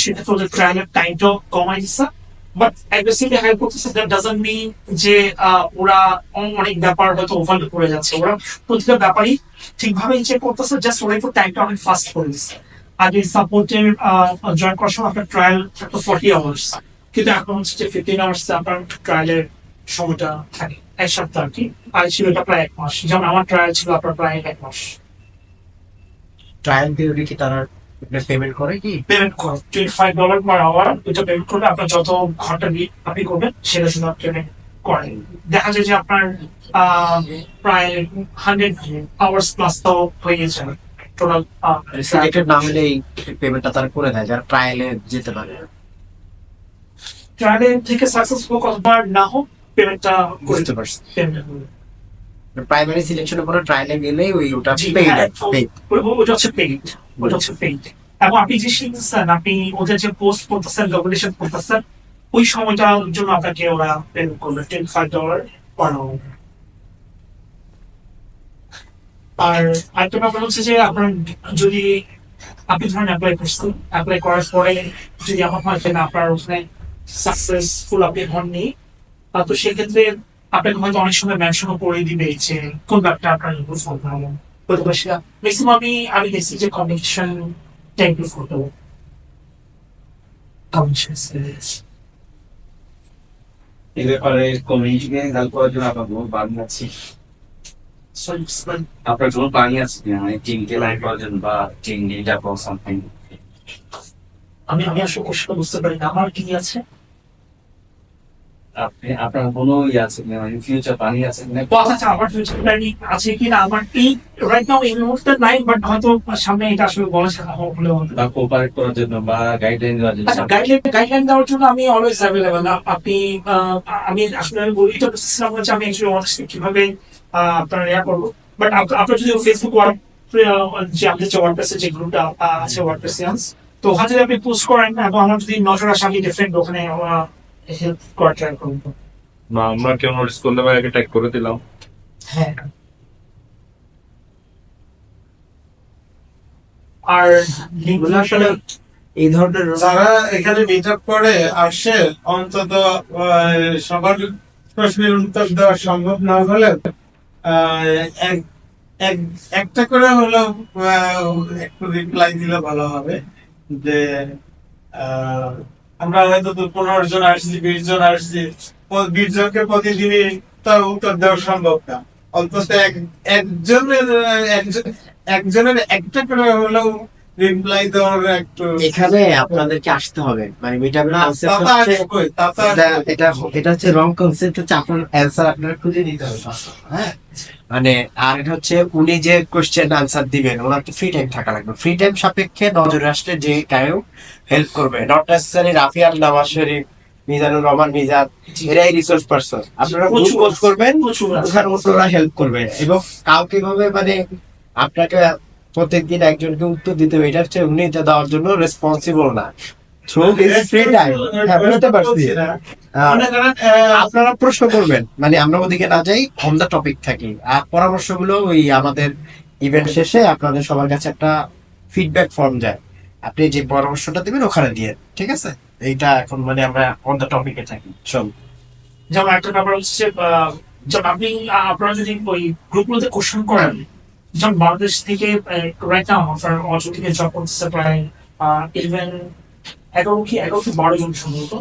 সেক্ষেত্রে ওদের ট্রায়ালের টাইমটাও কমাই দিচ্ছে। বাট অ্যাগ্রেসিভলি হায়ার করতেছে দ্যাট ডাজন্ট মিন যে ওরা অনেক ব্যাপার হয়তো ওভারলুক করে যাচ্ছে, ওরা প্রতিটা ব্যাপারই ঠিকভাবে চেক করতেছে, জাস্ট ওরা একটু টাইমটা অনেক ফাস্ট করে দিচ্ছে। আগে সাপোর্টের জয়েন করার সময় আপনার ট্রায়াল 40 আওয়ার্স, কিন্তু এখন হচ্ছে যে 15 আওয়ার্স আপনার ট্রায়ালের সময়টা থাকে, 1 সপ্তাহ আর কি। আর ছিল এটা প্রায় 1 মাস, যেমন আমার ট্রায়াল ছিল আপনার প্রায় 1 মাস। ট্রায়াল পিরিয়ডে কি তারা পেমেন্ট করে কি? পেমেন্ট করো $25 পার আওয়ার, এটা পেমেন্ট করলে আপনার যত ঘন্টা আপনি করবেন সেটা শুধু পেমেন্ট করেন। দেখা যায় যে আপনার প্রায় 100 আওয়ার্স প্লাস তো হয়ে গেছে টোটাল। সিলেক্টেড না হলে এই পেমেন্টটা তারা করে দেয় যারা ট্রায়ালে যেতে পারে। ট্রায়ালে থেকে সাকসেসফুল কতবার না হোক পেমেন্টটা বুঝতে পারছি। পেমেন্ট করবে। প্রাইমারি সিলেকশনের পরে ট্রায়ালে গেলে ওটা জি, পেইড হ্যাঁ, পেইড। ওটা হচ্ছে পেইড, ওটা হচ্ছে পেইড। এবং আপনি যে শিখতেছেন, আপনি ওদের যে পোস্ট করতেছেন, ডকুমেন্টেশন করতেছেন, ওই সময়টার জন্য আপনাকে ওরা পেমেন্ট করবে $25 পার আওয়ার। আর আরেকটা ব্যাপার হচ্ছে যে আপনার যদি আপনি ধরেন অ্যাপ্লাই করছেন, অ্যাপ্লাই করার পরে যদি আমার হয় যে না, আপনার ওখানে সাকসেসফুল আপনি হননি, তো সেক্ষেত্রে আপনাকে হয়তো অনেক সময় মেনশনও করে দিবে যে কোন ব্যাপারটা আপনার ইম্প্রুভ করতে হবে। ম্যাক্সিমাম আমি দেখছি যে কমিউনিকেশন ইম্প্রুভ করতে হবে। কমিউনিকেশন স্কিলস এই ব্যাপারে কমিউনিকেশন হেল্প করার জন্য আপনার কোনো প্ল্যান আছে? আপনার কোনো প্ল্যান আছে কিনা, মানে টিমকে লাইন করার জন্য বা টিম লিডার বা সামথিং? আমি আসলে কোশ্চেনটা বুঝতে পারি না, আমার কি আছে? আপনার কোনো আছে কিনা, মানে ফিউচার প্ল্যান আছে কিনা? আচ্ছা, আমার ফিউচার প্ল্যানিং আছে কিনা আমার এই রাইট নাও এই মুহূর্তে নাই, বাট হয়তো সামনে এটা আসলে বলা হলেও বা কোঅপারেট করার জন্য বা গাইডলাইন দেওয়ার জন্য? আচ্ছা, গাইডলাইন দেওয়ার জন্য আমি অলওয়েজ অ্যাভেলেবল। আপনি আমি আসলে বলি এটা বুঝতেছিলাম হচ্ছে আমি অ্যাকচুয়ালি অনেস্টলি কিভাবে আপনার ইয়া করবো। বাট আপনার যদি ফেসবুক যে আমাদের যে ওয়ার্ডপ্রেসের যে গ্রুপটা আছে ওয়ার্ডপ্রেসিয়ান্স, তো ওখানে যদি আপনি পোস্ট করেন এবং আমার যদি নজর আসে, আমি ডিফারেন্ট ওখানে হেল্প করার ট্রাই করবো। না, আমরা কেউ নোটিস করলে ভাই আগে ট্যাগ করে দিলাম। হ্যাঁ। আর এগুলো আসলে এই ধরনের যারা এখানে মিট আপ করে আসে, অন্তত সবার প্রশ্নের উত্তর দেওয়া সম্ভব না হলে একটা করে হলেও একটু রিপ্লাই দিলে ভালো হবে যে আমরা হয়তো 15 জন আসছি, 20 জন আসছি, 20 জনকে প্রতিদিনই তার উত্তর দেওয়া সম্ভব না। অন্তত একজনের একটা করে হলেও রিপ্লাই দেওয়ার একটু এখানে আপনাদেরকে আসতে হবে, মানে মিটাবের না, কনসেপ্ট তাতা হচ্ছে আসবে, তাতা এটা হচ্ছে রং কনসেপ্ট হচ্ছে আপনার অ্যান্সার আপনার খুঁজে দিতে হবে হ্যাঁ। মানে আর এটা হচ্ছে উনি যে কোশ্চেন আনসার দিবেন ওনার একটা ফ্রি টাইম থাকা লাগবে। ফ্রি টাইম সাপেক্ষে নজরে আসলে যে কেউ হেল্প করবে, নট নেসেসারি রাফিয়ান নামাজ শরীফ, মিজানুর রহমান মিজান, এরাই রিসোর্স পারসন। আপনারা প্রচুর পোস্ট করবেন, প্রচুর আছে। ওখানে ওরা হেল্প করবে এবং কাউকে ভাবে মানে আপনাকে প্রত্যেকদিন একজনকে উত্তর দিতে হবে, এটা হচ্ছে উনি এটা দেওয়ার জন্য রেসপন্সিবল না। থ্রু হিজ ফ্রি টাইম, হ্যাঁ বুঝতে পারছি। মনে করেন আপনারা প্রশ্ন করবেন, মানে আমরা ওদিকে না যাই, অন দা টপিক থাকি। আর পরামর্শগুলো ওই আমাদের ইভেন্ট শেষে আপনাদের সবার কাছে একটা ফিডব্যাক ফর্ম যায়, আপনি যে পরামর্শটা দিবেন ওখানে দিয়ে, ঠিক আছে? এইটা এখন মানে আমরা অন দা টপিকে থাকি সব। যেমন একটা ব্যাপার হচ্ছে যেমন আপনি আপনারা যদি ওই গ্রুপগুলোতে কোশ্চেন করেন, যেমন বাংলাদেশ থেকে রাইট নাও আপনার অঞ্চল থেকে জব করতেছে প্রায় 11 জন সম্ভবত।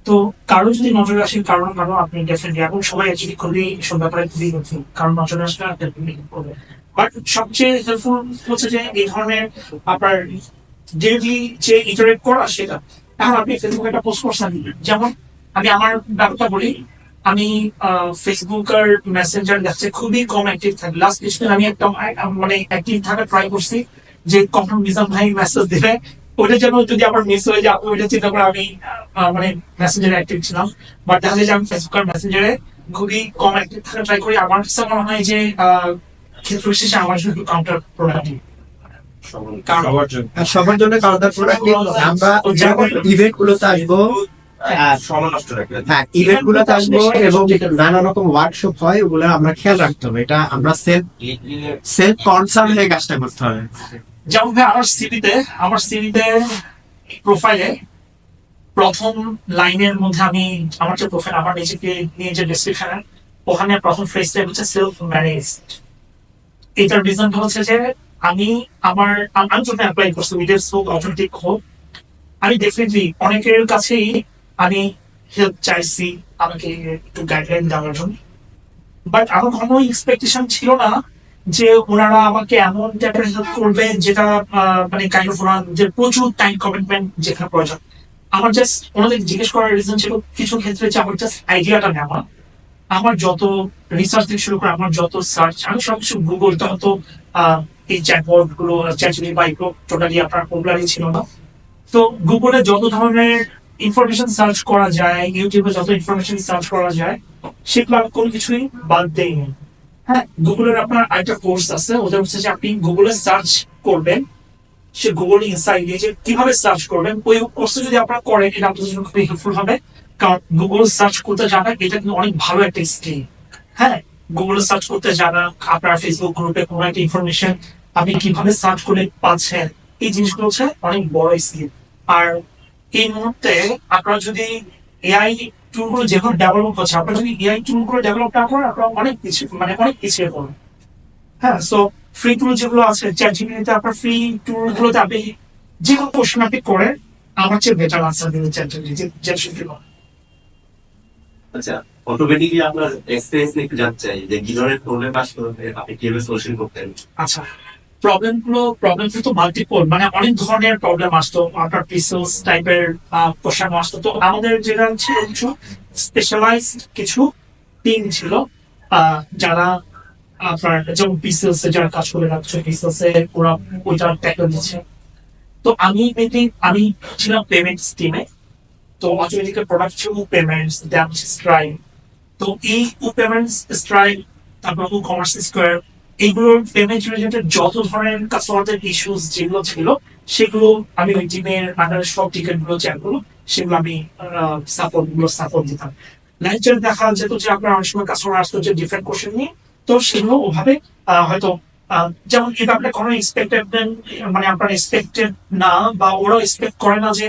তো কারো যদি নজরে আসে, কারণ আপনি ডেফিনেটলি এখন সবাই অ্যাকচুয়ালি খুবই সব ব্যাপারে খুবই কারণ নজরে আসলে করবে। বাট সবচেয়ে হেল্পফুল হচ্ছে যে এই ধরনের আপনার ডিরেক্টলি যে ইন্টারেক্ট করা সেটা। এখন আপনি ফেসবুকে একটা পোস্ট করছেন, যেমন আমি আমার ব্যাপারটা বলি, আমি ফেসবুক আর মেসেঞ্জার যাচ্ছে খুবই কম অ্যাক্টিভ থাকি। লাস্ট কিছুদিন আমি একটা মানে অ্যাক্টিভ থাকার ট্রাই করছি যে কখন মিজান ভাই মেসেজ দিবে, ওইটা যেন যদি আমার মিস হয়ে যায় ওইটা চিন্তা করে আমি মানে মেসেঞ্জারে অ্যাক্টিভ ছিলাম। বাট দেখা যায় যে আমি ফেসবুক আর মেসেঞ্জারে খুবই কম অ্যাক্টিভ থাকার ট্রাই করি। আমার কাছে মনে হয় যে ক্ষেত্র বিশেষে আমার শুধু কাউন্টার প্রোডাক্টিভ। সবার জন্য আর সবার জন্য কাউন্টার প্রোডাক্টিভ। আমরা যখন ইভেন্ট গুলোতে আসবো, সময় নষ্ট রাখবে। হ্যাঁ ইভেন্ট গুলোতে আসবো এবং নানা রকম ওয়ার্কশপ হয়, ওগুলো আমরা খেয়াল রাখতে হবে। এটা আমরা সেলফ কনসার্ন হয়ে কাজটা করতে হবে। যেমন ভাই আমার সিভিতে প্রোফাইলে প্রথম লাইনের মধ্যে আমি আমার যে প্রোফাইল আমার নিজেকে নিয়ে যে ডেসক্রিপশন, ওখানে প্রথম ফ্রেজটা হচ্ছে সেলফ ম্যানেজড। এটার রিজনটা হচ্ছে যে আমি যখন অ্যাপ্লাই করছি উইথ সো অথেন্টিক হোক, আমি ডেফিনেটলি অনেকের কাছেই আমি হেল্প চাইছি আমাকে একটু গাইডলাইন দেওয়ার জন্য। বাট আমার কোনো এক্সপেকটেশন ছিল না যে ওনারা আমাকে এমন টাইপের হেল্প করবে যেটা মানে কাইন্ড অফ যে প্রচুর টাইম কমিটমেন্ট যেখানে প্রয়োজন। আমার জাস্ট ওনাদের জিজ্ঞেস করার রিজন ছিল কিছু ক্ষেত্রে যে আমার জাস্ট আইডিয়াটা নেওয়া, আমার যত রিসার্চ থেকে শুরু করে আমার যত সার্চ, আমি সবকিছু গুগল, তখন তো এই চ্যাটবট গুলো চ্যাটজিপিটি বা এগুলো টোটালি আপনার পপুলারই ছিল না। তো গুগলে যত ধরনের ইনফরমেশন সার্চ করা যায়, ইউটিউবে যত ইনফরমেশন সার্চ করা যায়, সেগুলো আমি কোনো কিছুই বাদ দেইনি। হ্যাঁ, গুগলের আপনার আরেকটা কোর্স আছে, ওটা হচ্ছে যে আপনি গুগলে সার্চ করবেন, সে গুগল ইনসাইট দিয়ে যে কিভাবে সার্চ করবেন, ওই কোর্সে যদি আপনারা করেন এটা আপনাদের জন্য খুবই হেল্পফুল হবে। কারণ গুগল সার্চ করতে জানা এটা কিন্তু অনেক ভালো একটা স্কিল। হ্যাঁ, গুগলে সার্চ করতে জানা, আপনার ফেসবুক গ্রুপে কোনো একটা ইনফরমেশন আপনি কিভাবে সার্চ করে পাচ্ছেন, এই জিনিসগুলো হচ্ছে অনেক বড় স্কিল। আর এই মুহূর্তে আপনারা যদি এআই টুল গুলো যেভাবে ডেভেলপ হচ্ছে, আপনারা যদি এআই টুল গুলো ডেভেলপ না করেন আপনারা অনেক কিছু মানে অনেক পিছিয়ে পড়বেন। হ্যাঁ, সো ফ্রি টুল যেগুলো আছে চ্যাটজিপিটিতে, আপনার ফ্রি টুল গুলোতে আপনি যে কোনো কোশ্চেন আপনি করেন, আমার চেয়ে বেটার আনসার দিবে চ্যাটজিপিটি। আচ্ছা, অটোমেটিকলি আপনার এক্সপিরিয়েন্স নিয়ে একটু জানতে চাই যে কি ধরনের প্রবলেম পাস করতে আপনি কিভাবে সলিউশন করতেন। আচ্ছা, প্রবলেম তো মাল্টিপল, মানে অনেক ধরনের প্রবলেম আসতো, আপনার পিসেলস টাইপের কোশ্চেন আসতো। তো আমাদের যেটা ছিল কিছু স্পেশালাইজড কিছু টিম ছিল, যারা আপনার যেমন পিসেলস এ যারা কাজ করে রাখছে, পিসেলস এ ওরা ওইটা ট্যাকল দিচ্ছে। তো আমি ছিলাম পেমেন্টস টিমে। তো অটোমেটিক্যাল প্রোডাক্ট ছিল পেমেন্টস, দেন স্ট্রাইক। তো এই পেমেন্টস, স্ট্রাইক, তারপর কমার্স স্কোয়ার, এইগুলোর পেমেন্ট রিলেটেড যত ধরনের কাস্টমারদের ইস্যুস যেগুলো ছিল, সেগুলো আমি ওই টিমের আন্ডারে সব টিকেট গুলো চ্যাট গুলো সেগুলো আমি সাপোর্ট দিতাম। লাইভে দেখা যেত যে আপনার অনেক সময় কাস্টমার আসতো যে ডিফারেন্ট কোশ্চেন নিয়ে, তো সেগুলো ওভাবে হয়তো যেমন এই ব্যাপারটা কোনো এক্সপেক্টেড, মানে আপনার এক্সপেক্টেড না, বা ওরাও এক্সপেক্ট করে না যে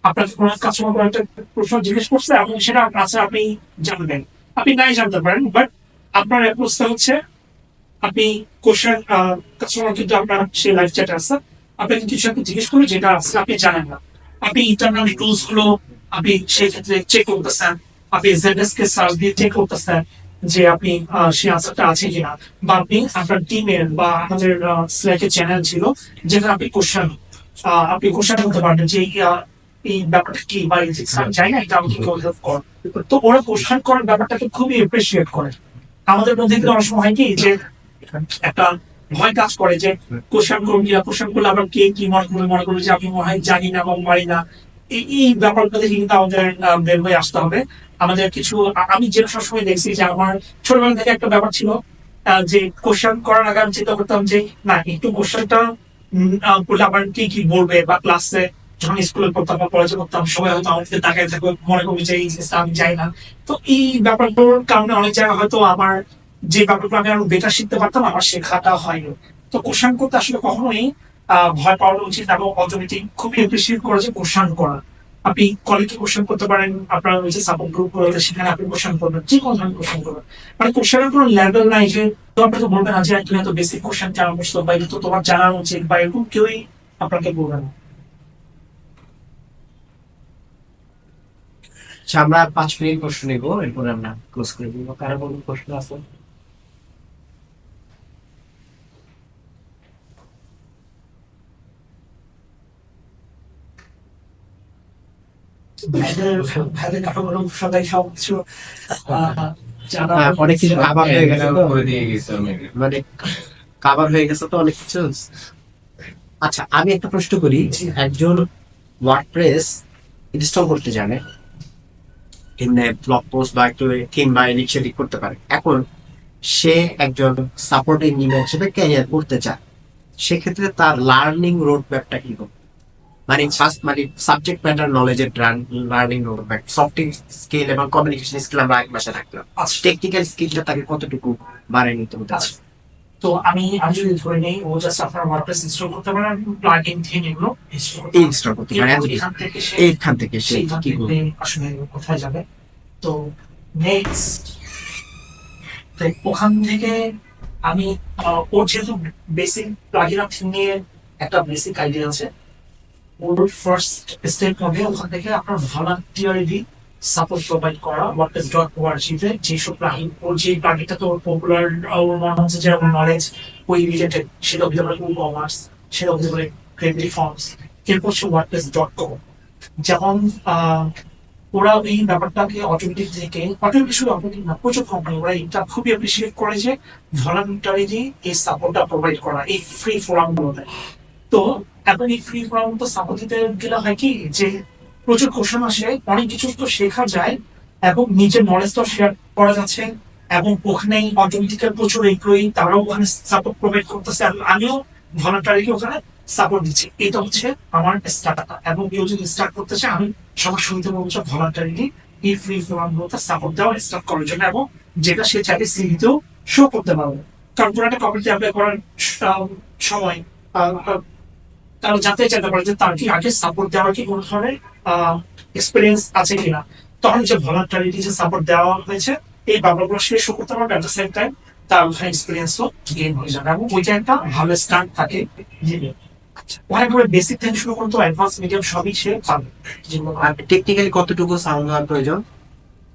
আপনাকে কোনো কাস্টমার কোনো একটা প্রশ্ন জিজ্ঞেস করছে এবং সেটা কাছে আপনি জানবেন, আপনি নাই জানতে পারেন, বাট আপনার অ্যাপ্রোচটা হচ্ছে আপনি কোশ্চেন কাস্টমার কিন্তু আপনার সেই লাইভ চ্যাটে আছে, আপনাকে কিছু একটা জিজ্ঞেস করলে যেটা আছে আপনি জানেন না, আপনি ইন্টারনাল টুলস গুলো আপনি সেই ক্ষেত্রে চেক করতেছেন, আপনি জেডএস কে সার্চ দিয়ে চেক করতেছেন যে আপনি সেই আনসারটা আছে কিনা, বা আপনি আপনার টিমের বা আমাদের স্ল্যাকে চ্যানেল ছিল যেখানে আপনি কোশ্চেন করতে পারবেন যে এই ব্যাপারটা কি, বা আমি জানি না এটা আমাকে কেউ হেল্প কর। তো ওরা কোশ্চেন করার ব্যাপারটাকে খুবই এপ্রিসিয়েট করে। আমাদের মধ্যে কিন্তু অনেক সময় হয় কি যে একটা ভয় কাজ করে যে কোশ্চেন করুন কিনা, কোশ্চেন করলে আবার কে কি মনে করবে যে আপনি মনে হয় জানি না বা পারি না। এই ব্যাপারগুলো থেকে কিন্তু আমাদের বের হয়ে আসতে হবে। আমাদের কিছু আমি যেটা সবসময় দেখছি যে আমার ছোটবেলা থেকে একটা ব্যাপার ছিল যে কোশ্চেন করার আগে আমি চিন্তা করতাম যে না, একটু কোশ্চেনটা করলে আবার কি কি বলবে, বা ক্লাসে যখন স্কুলে পড়তাম বা কলেজে পড়তাম সবাই হয়তো আমার দিকে তাকায় থাকবে, মনে করবে যে এই জিনিসটা আমি চাই না। তো এই ব্যাপারগুলোর কারণে অনেক জায়গায় হয়তো আমার যে ব্যাপারগুলো আমি আরো বেটার শিখতে পারতাম আমার শেখাটা হয়নি। তো কোশ্চেন করতে আসলে কখনোই ভয় পাওয়া উচিত না, এবং অটোমেটিক খুবই এপ্রিসিয়েট করে যে কোশ্চেন করা। আপনি কলেজে কোশ্চেন করতে পারেন, আপনার ওই যে সাপোর্ট গ্রুপ রয়েছে সেখানে আপনি কোশ্চেন করবেন, যে কোনো ধরনের কোশ্চেন করবেন। মানে কোশ্চেনের কোনো লেভেল নাই যে তো আপনাকে বলবেন না যে তুমি এত বেসিক কোশ্চেন জানা বুঝতো, বা এটা তো তোমার জানা উচিত, বা এরকম কেউই আপনাকে বলবে না। আচ্ছা, আমরা 5 মিনিট প্রশ্ন নিব, এরপরে আমরা ক্লোজ করে দিব। কারো কোনো প্রশ্ন আছে? ভাইদের কাঠামো সবাই সবকিছু জানা অনেক কিছু কাভার হয়ে গেছে তো, করে দিয়ে গেছে আমি। মানে কাভার হয়ে গেছে তো অনেক কিছু। আচ্ছা, আমি একটা প্রশ্ন করি। একজন ওয়ার্ডপ্রেস ইনস্টল করতে জানে, এমনি ব্লগ পোস্ট বা একটু থিম বা এদিক সেদিক করতে পারে, এখন সে একজন সাপোর্ট ইঞ্জিনিয়ার হিসেবে ক্যারিয়ার করতে চায়, সেক্ষেত্রে তার লার্নিং রোড ম্যাপটা কি হবে? মানে ফার্স্ট মানে সাবজেক্ট ম্যাটার নলেজের learning road map, soft skill এবং কমিউনিকেশন স্কিল আমরা এক মাসে রাখলাম, টেকনিক্যাল স্কিলটা তাকে কতটুকু বাড়ায় নিতে হতে পারে? তো আমি যদি ধরে নেই ও জাস্ট আপনার ওয়ার্ডপ্রেস ইনস্টল করতে পারেন, প্লাগইন থিম এগুলো ইনস্টল করতে পারে, এইখান থেকে সে কি করবে? আসলে কোথায় যাবে? তো নেক্সট ওখান থেকে আমি ওর যেহেতু বেসিক প্লাগইন থিম নিয়ে একটা বেসিক আইডিয়া আছে, ওর ফার্স্ট স্টেপ হবে ওখান থেকে আপনার ভলান্টিয়ারলি সাপোর্ট প্রোভাইড করা ওয়ার্ডপ্রেস ডট ওআরজিতে যেসব প্লাগিন ওর যে প্লাগিনটা তো পপুলার ওর মনে হচ্ছে যেরকম নলেজ ওই রিলেটেড, সেটা হতে পারে ই কমার্স, সেটা হতে পারে ক্রিয়েটিভ ফর্মস, এরপর হচ্ছে ওয়ার্ডপ্রেস ডট কম। যেমন ওরা এই ব্যাপারটাকে অটোমেটিক থেকে অটোমেটিক শুধু অটোমেটিক না, প্রচুর কোম্পানি ওরা এটা খুবই অ্যাপ্রিসিয়েট করে যে ভলান্টারিলি এই সাপোর্টটা প্রোভাইড করা এই ফ্রি ফোরাম গুলোতে। তো এখন এই ফ্রি ফোরাম তো সাপোর্ট দিতে গেলে হয় কি যে প্রচুর কোশ্চেন আসে, অনেক কিছু তো শেখা যায় এবং নিজের নলেজ তো শেয়ার করা যাচ্ছে, এবং ওখানে অটোমেটিক্যাল প্রচুর এমপ্লয়ি তারাও ওখানে সাপোর্ট প্রোভাইড করতেছে, এবং আমিও ভলান্টারিলি ওখানে সাপোর্ট দিচ্ছি। এটা হচ্ছে আমার স্টার্ট আপ, এবং কেউ যদি স্টার্ট করতে চায় আমি সবার শুরুতে বলছি ভলান্টারিলি এই ফ্রি ফোরাম গুলোতে সাপোর্ট দেওয়া স্টার্ট করার জন্য, এবং যেটা সে চাইলে সিভিতেও শো করতে পারবে। কারণ কোনো একটা কমিটি অ্যাপ্লাই করার সময় তারা জানতে চাইতে পারে যে তার কি আগে সাপোর্ট দেওয়ার কি কোনো ধরনের এক্সপিরিয়েন্স আছে কিনা, তখন যে ভলান্টারিটি যে সাপোর্ট দেওয়া হয়েছে এই ব্যাপারগুলো সে শো করতে পারবে, অ্যাট দ্য সেম টাইম তার এক্সপিরিয়েন্সও গেইন হয়ে যাবে, এবং ওইটা একটা ভালো স্টার্ট থাকে। ওখানে পুরো বেসিক থেকে শুরু করতে অ্যাডভান্স মিডিয়াম সবই সে পাবে। আর টেকনিক্যালি কতটুকু সাউন্ড হওয়ার প্রয়োজন,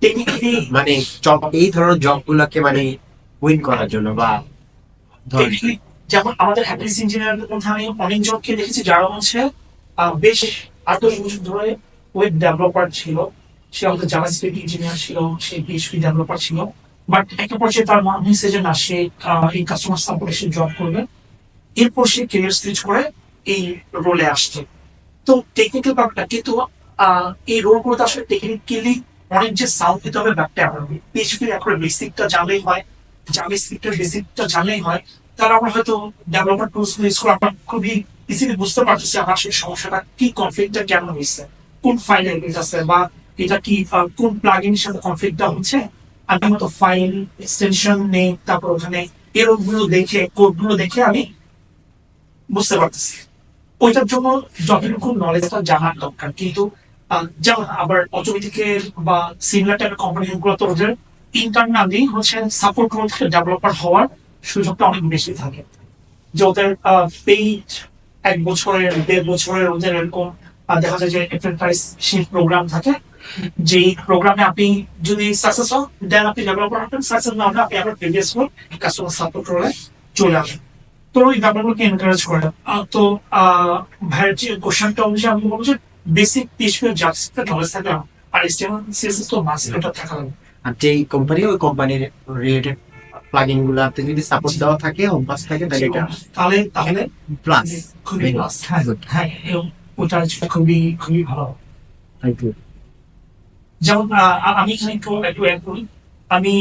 টেকনিক্যালি মানে জব এই ধরনের জব গুলাকে মানে উইন করার জন্য বা টেকনিক্যালি যেমন আমাদের হ্যাপিনেস ইঞ্জিনিয়ারের মধ্যে আমি অনেকজনকে দেখেছি যারা হচ্ছে বেশ 8-10 বছর ধরে ওয়েব ডেভেলপার ছিল, সে আমাদের জাভাস্ক্রিপ্ট ইঞ্জিনিয়ার ছিল, সে পিএইচপি ডেভেলপার ছিল, বাট একটা পর্যায়ে তার মনে হয়েছে যে না সে এই কাস্টমার সাপোর্টে সে জব করবে, এরপর সে ক্যারিয়ার সুইচ করে এই রোলে আসছে। তো টেকনিক্যাল ব্যাপারটা কিন্তু এই রোলগুলোতে আসলে টেকনিক্যালি অনেক যে সাউন্ড দিতে হবে ব্যাপারটা এমন পিএইচপি একবারে বেসিকটা জানলেই হয়, জাভাস্ক্রিপ্টের বেসিকটা জানলেই হয়, তারা আমরা হয়তো ডেভেলপার টুলস ইউজ করে আমরা খুবই ইজিলি বুঝতে পারতেছি আমার সেই সমস্যাটা কি, কনফ্লিক্টটা কেন হয়েছে, কোন ফাইলে আছে, বা এটা কি কোন প্লাগইনের সাথে কনফ্লিক্টটা হচ্ছে। আমি মতো ফাইল এক্সটেনশন নেই, তারপর ওখানে এরর গুলো দেখে কোড গুলো দেখে আমি বুঝতে পারতেছি। ওইটার জন্য যতটুকু নলেজটা জানার দরকার, কিন্তু যেমন আবার অটোমেটিকের বা সিমিলার টাইপের কোম্পানি গুলো তো ওদের ইন্টারনালি হচ্ছে সাপোর্ট রোল থেকে ডেভেলপার হওয়ার সুযোগটা অনেক বেশি থাকে, যে ওদের পেইড 1 বছরের 1.5 বছরের ওদের এরকম দেখা যায় যে অ্যাপ্রেন্টিসশিপ প্রোগ্রাম থাকে, যেই প্রোগ্রামে আপনি যদি সাকসেস হন দেন আপনি ডেভেলপার হবেন, সাকসেস না হলে আপনি আবার প্রিভিয়াস রোল কাস্টমার সাপোর্ট রোলে চলে আসেন। তো ওই ব্যাপারগুলোকে এনকারেজ করে। তো ভাইয়ের যে কোশ্চেনটা অনুযায়ী আমি বলবো যে বেসিক পিএইচপি জাভাস্ক্রিপ্ট নলেজ থাকে, আর HTML CSS তো মাস্ট এটা থাকা লাগবে। আর যেই কোম্পানি ওই কোম্পানির রিলেটেড প্লাগইন গুলাতে যদি সাপোর্ট দেওয়া থাকে অভ্যাস থাকে তাহলে এটা তাহলে তাহলে প্লাস। খুবই প্লাস। হ্যাঁ ওটা খুবই খুবই ভালো। Thank you. যেমন আমি এখানে একটু অ্যাড করি, আমি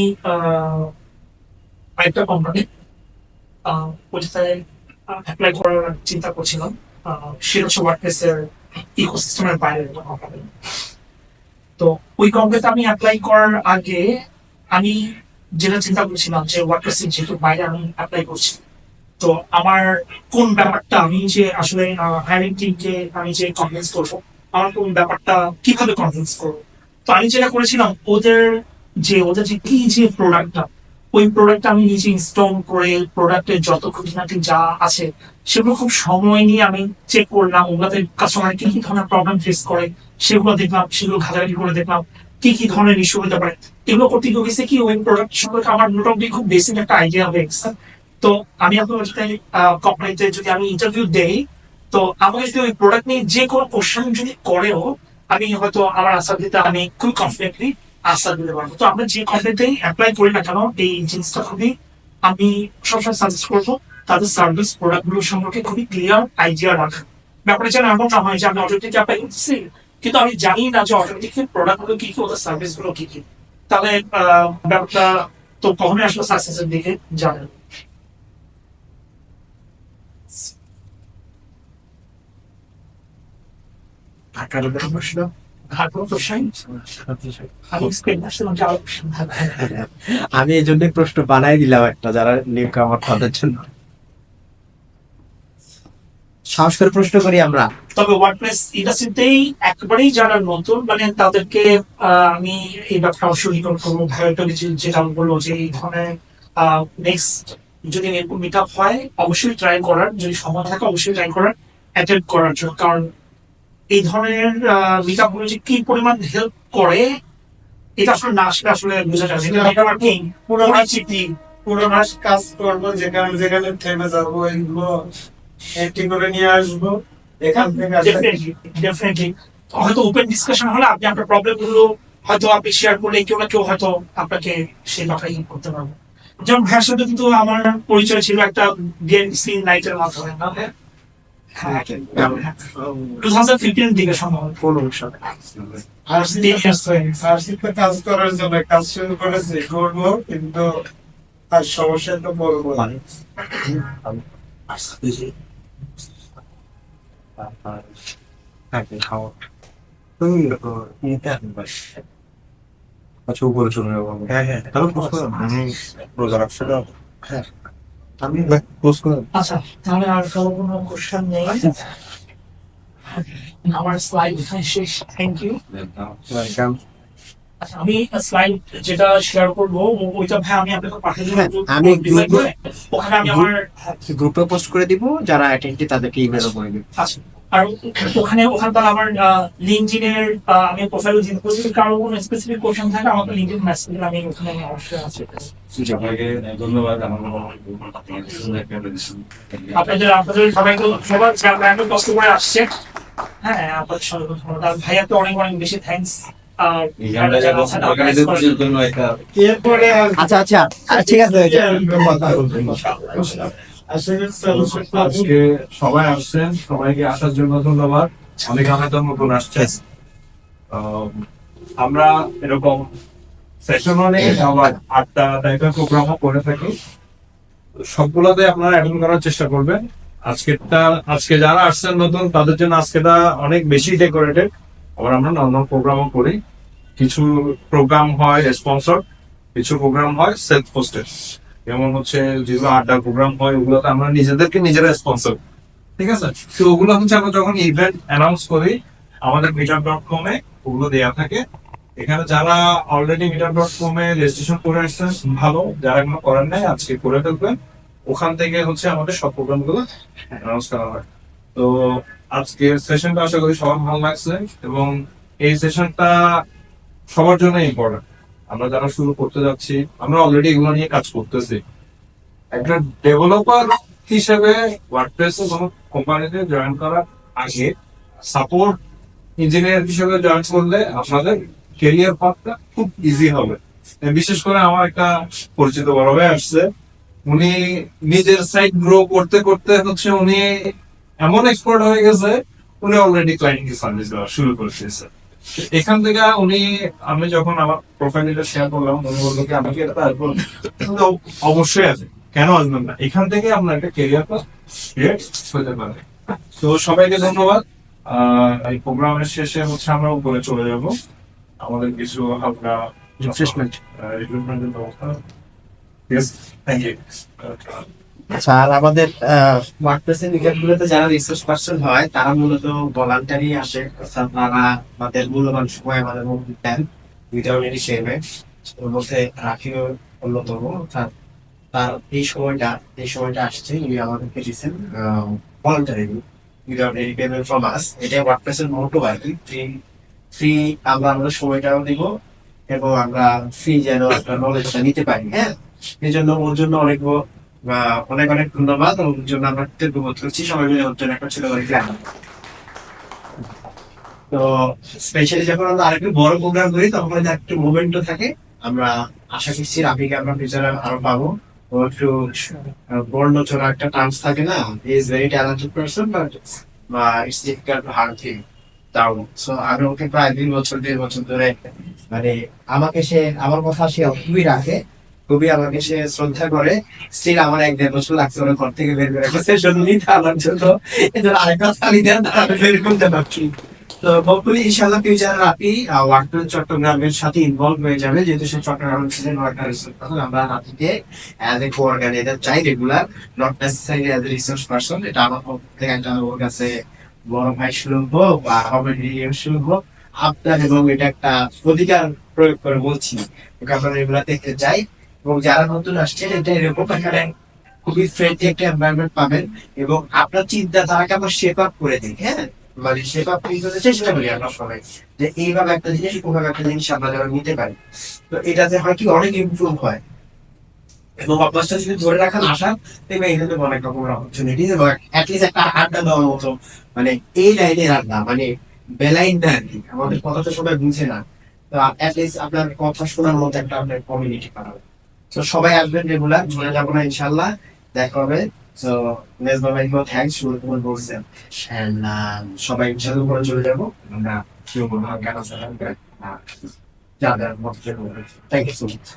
একটা কোম্পানি ওইটাতে অ্যাপ্লাই করার চিন্তা করছিলাম, সেটা হচ্ছে ওয়ার্ডপ্রেসের ইকোসিস্টেমের বাইরের একটা কোম্পানি। তো ওই কোম্পানিতে আমি অ্যাপ্লাই করার আগে আমি যেটা চিন্তা করছিলাম যে ওয়ার্ডপ্রেসের যেহেতু বাইরে আমি অ্যাপ্লাই করছি, তো আমার কোন ব্যাপারটা আমি যে আসলে হায়ারিং টিমকে আমি যে কনভিন্স করবো, আমার কোন ব্যাপারটা কিভাবে কনভিন্স করবো। তো আমি যেটা করেছিলাম ওদের যে কি যে প্রোডাক্টটা, ওই প্রোডাক্টটা আমি নিজে ইনস্টল করে প্রোডাক্টের যত খুঁটিনাটি যা আছে সেগুলো খুব সময় নিয়ে আমি চেক করলাম, ওগুলোতে কাস্টমার কি কি ধরনের প্রবলেম ফেস করে সেগুলো দেখলাম, সেগুলো ঘাটাঘাটি করে দেখলাম কি কি ধরনের ইস্যু হতে পারে। এগুলো করতে গেছে কি ওই প্রোডাক্ট সম্পর্কে আমার মোটামুটি খুব বেসিক একটা আইডিয়া হয়ে গেছে। তো আমি আপনার কোম্পানিতে যদি আমি ইন্টারভিউ দেই, তো আমাকে যদি ওই প্রোডাক্ট নিয়ে যে কোনো কোশ্চেন যদি করেও আমি হয়তো আমার আনসার দিতে আমি খুব কনফিডেন্টলি আনসার দিতে পারবো। তো আমরা যে কোম্পানিতেই অ্যাপ্লাই করি না কেন এই জিনিসটা খুবই আমি সবসময় সাজেস্ট করবো তাদের সার্ভিস প্রোডাক্ট গুলো সম্পর্কে খুবই ক্লিয়ার আইডিয়া রাখা। ব্যাপারটা যেন এমন না হয় যে আমি অটোমেটিক অ্যাপ্লাই করতেছি কিন্তু আমি জানি না যে অটোমেটিক প্রোডাক্ট গুলো কি কি, ওদের সার্ভিস গুলো কি কি, তাহলে ব্যাপারটা তো কখনোই আসলে সাকসেসের দিকে যাবে না। ঢাকার প্রশ্ন আর কোনো কোশ্চেন? আমি এক্সপেক্ট করছিলাম যে আরো question থাকবে। আমি এই জন্য প্রশ্ন বানাই দিলাম একটা যারা নিউ কামার তাদের জন্য। সাহস করে প্রশ্ন করি আমরা। তবে ওয়ার্ডপ্রেস ইন্ডাস্ট্রিতেই একেবারেই যারা নতুন মানে তাদেরকে আমি এই ব্যাপারটা অবশ্যই করবো। ভাইটা যেটা বললো যে এই ধরনের নেক্সট যদি মিট আপ হয় অবশ্যই ট্রাই করার, যদি সময় থাকে অবশ্যই ট্রাই করার অ্যাটেন্ড করার জন্য। কারণ এই ধরনের মিট আপ গুলো যে কি পরিমাণ হেল্প করে এটা আসলে না আসলে আসলে বোঝা যাচ্ছে এটা নেটওয়ার্কিং পুরো পরিচিতি। পুরো মাস কাজ করবো, যেখানে যেখানে থেমে যাবো এগুলো একটি করে নিয়ে আসবো এখান থেকে আসলে ডেফিনেটলি হয়তো ওপেন ডিসকাশন হলে আপনি আপনার প্রবলেম গুলো হয়তো আপনি শেয়ার করলে কেউ না কেউ হয়তো আপনাকে সেই ব্যাপারে করতে পারবে। যেমন ভাইয়ের সাথে কিন্তু আমার পরিচয় ছিল একটা বিএনসি নাইটের মাধ্যমে, হ্যাঁ 2015 দিকে সম্ভবত। আরসিতে কাজ করার জন্য কাজ শুরু করেছি, করবো কিন্তু আর সমস্যা তো বলবো না। আচ্ছা উপরে চলে যাবো। হ্যাঁ তাহলে পোস্ট করেন, আমি রোজা রাখছি না। আমি পোস্ট করেন। আচ্ছা, তাহলে আর কারো কোনো কোশ্চেন নেই? আমার স্লাইড শেষ, থ্যাংক ইউ। আচ্ছা, আমি স্লাইড যেটা শেয়ার করবো ওইটা ভাই আমি আপনাকে পাঠিয়ে হ্যাঁ, দেবো আমি ডিজাইন করে। গ্রুপে- ওখানে আমি আমার গ্রুপে পোস্ট করে দিব, যারা অ্যাটেন্ডি তাদেরকে ইমেলও করে দিব। আচ্ছা, আর ওখানকার আমার লিঙ্কডিনের আমি প্রোফাইল দিন করছি, কারো কোনো স্পেসিফিক কোশ্চেন থাকে আমাকে লিঙ্কডিন মেসেজ দিলে আমি ওখানে অবশ্যই আছি। সবাইকে ধন্যবাদ আমার আপনাদের সবাইকে সবার ব্র্যান্ড কষ্ট করে আসছে। হ্যাঁ, আপনাদের সবাইকে ধন্যবাদ। আর ভাইয়াকে অনেক অনেক বেশি থ্যাঙ্কস। আর অর্গানাইজেশনের জন্য একটা এরপরে আচ্ছা আচ্ছা ঠিক আছে। আজকে সবাই আসছেন, সবাইকে আসার জন্য ধন্যবাদ। অনেক আমাদের নতুন আসছেন। আমরা এরকম সেশনও নেই, আবার 8টা টাইপের প্রোগ্রামও করে থাকি। সবগুলোতে আপনারা অ্যাটেন্ড করার চেষ্টা করবেন। আজকে যারা আসছেন নতুন তাদের জন্য আজকেটা অনেক বেশি ডেকোরেটেড। আবার আমরা নর্মাল প্রোগ্রামও করি। কিছু প্রোগ্রাম হয় স্পন্সর, কিছু প্রোগ্রাম হয় সেলফ পোস্টেড। যেমন হচ্ছে যেগুলো আড্ডার প্রোগ্রাম হয় ওগুলোতে আমরা নিজেদেরকে নিজেরা স্পন্সর, ঠিক আছে। তো ওগুলো হচ্ছে আমরা যখন ইভেন্ট অ্যানাউন্স করি আমাদের meetup.com এ ওগুলো দেওয়া থাকে। এখানে যারা অলরেডি meetup.com এ রেজিস্ট্রেশন করে আসছেন ভালো, যারা এখনো করেন নাই আজকে করে ফেলবেন। ওখান থেকে হচ্ছে আমাদের সব প্রোগ্রাম গুলো অ্যানাউন্স করা হয়। তো আজকের সেশনটা আশা করি সবার ভালো লাগছে, এবং এই সেশনটা সবার জন্য ইম্পর্টেন্ট। আমরা যারা শুরু করতে যাচ্ছি আমরা অলরেডি এগুলো নিয়ে কাজ করতেছি। একটা ডেভেলপার হিসেবে ওয়ার্ডপ্রেস কোনো কোম্পানিতে জয়েন করার আগে সাপোর্ট ইঞ্জিনিয়ার হিসেবে জয়েন করলে আপনাদের কেরিয়ার পাথটা খুব ইজি হবে। বিশেষ করে আমার একটা পরিচিত বড় ভাই আসছে, উনি নিজের সাইট গ্রো করতে করতে হচ্ছে উনি এমন এক্সপার্ট হয়ে গেছে, উনি অলরেডি ক্লায়েন্টকে সার্ভিস দেওয়া শুরু করে দিয়েছে। এখান থেকে আমি যখন আমার প্রোফাইলটা শেয়ার করলাম উনি বললো কি আমাকে এটা আসবো, অবশ্যই আছে, কেন আসবেন না। এখান থেকে আপনার একটা কেরিয়ার পাথ ক্রিয়েট হতে পারে। তো সবাইকে ধন্যবাদ। এই প্রোগ্রামের শেষে হচ্ছে আমরা উপরে চলে যাব, আমাদের কিছু হালকা রিক্রুটমেন্টের ব্যবস্থা। Thank you. আচ্ছা, আর আমাদের ওয়ার্ডপ্রেসের ইভেন্টগুলোতে যারা রিসোর্স পার্সন হয় তারা মূলত ভলান্টারি আসে, অর্থাৎ তারা আমাদের মূল্যবান সময় আমাদের মধ্যে দেন উইদাউট এনি পেমেন্ট। ওর মধ্যে রাখিও অন্যতম, অর্থাৎ তার এই সময়টা আসছে উনি আমাদেরকে দিচ্ছেন voluntary without any payment from আস। এটা ওয়ার্ডপ্রেসের মোটো আর কি, ফ্রি আমরা আমাদের সময়টাও দিব এবং আমরা ফ্রি যেন একটা নলেজটা নিতে পারি। হ্যাঁ, এই জন্য ওর জন্য অনেক অনেক ধন্যবাদ। ওর জন্য আমরা কৃতজ্ঞ করছি সবাই মিলে ওর জন্য একটা ছোট করে প্ল্যান। তো স্পেশালি যখন আমরা আরেকটু বড় প্রোগ্রাম করি তখন একটু মুভমেন্টও থাকে। আমরা আশা করছি রাফিকে আমরা ফিউচারে আরো পাবো। ও একটু বর্ণ চোরা একটা টার্মস থাকে না, is very talented person but it's difficult to hard him down. So আমি ওকে প্রায় 1.5 বছর ধরে মানে আমাকে সে আমার কথা সে খুবই রাখে, খুবই আমাকে সে শ্রদ্ধা করে। স্টিল আমার 1-1.5 বছর লাগছে ওরা ঘর থেকে বের করে একটা সেশন নিতে আমার জন্য, এজন্য আরেকটা চালি দেন তাহলে বের করতে পারছি। তো হোপফুলি ইনশাআল্লাহ ফিউচারে রাফি ওয়ার্ডপ্রেস চট্টগ্রামের সাথে ইনভলভ হয়ে যাবে, যেহেতু সে চট্টগ্রামের ছিলেন ওয়ার্ডটা রিসোর্স পারসন। আমরা রাফিকে অ্যাজ এ কোঅর্গানাইজার চাই regular, not necessary as a resource person. এটা আমার পক্ষ থেকে একটা ওর কাছে বড় ভাই সুলভ হোক বা কমিটি সুলভ হোক আপনার, এবং এটা একটা অধিকার প্রয়োগ করে বলছি ওকে আপনারা এগুলা দেখতে যাই। এবং যারা নতুন আসছেন এটা এরকম এখানে খুবই ফ্রেন্ডলি একটা এনভায়রনমেন্ট পাবেন এবং আপনার চিন্তাধারাকে আমরা শেপ আপ করে দিই। হ্যাঁ, মানে সেবা করতে চেষ্টা করি আমরা সবাই, যে এইভাবে একটা জিনিস ওভাবে একটা জিনিস আমরা যেন নিতে পারি। তো এটাতে হয় কি অনেক ইমপ্রুভ হয়, এবং অভ্যাসটা যদি ধরে রাখান আশা দেখবে এখানে অনেক রকমের অপরচুনিটি, এবং অ্যাটলিস্ট একটা আড্ডা দেওয়ার মতো, মানে এই লাইনের আড্ডা, মানে বেলাইন না আর কি, আমাদের কথা তো সবাই বুঝে না, তো অ্যাটলিস্ট আপনার কথা শোনার মতো একটা আপনার কমিউনিটি পাবে। তো সবাই আসবেন রেগুলার, ভুলে যাবো না ইনশাল্লাহ, দেখা হবে। তো মেজবা ভাইকেও থ্যাংকস, শুরু করে বলছেন, and সবাই ইনশাল্লাহ করে চলে যাবো আমরা, কেউ কোনো জ্ঞান আছে যাদের মতো থ্যাংক ইউ সো মাচ।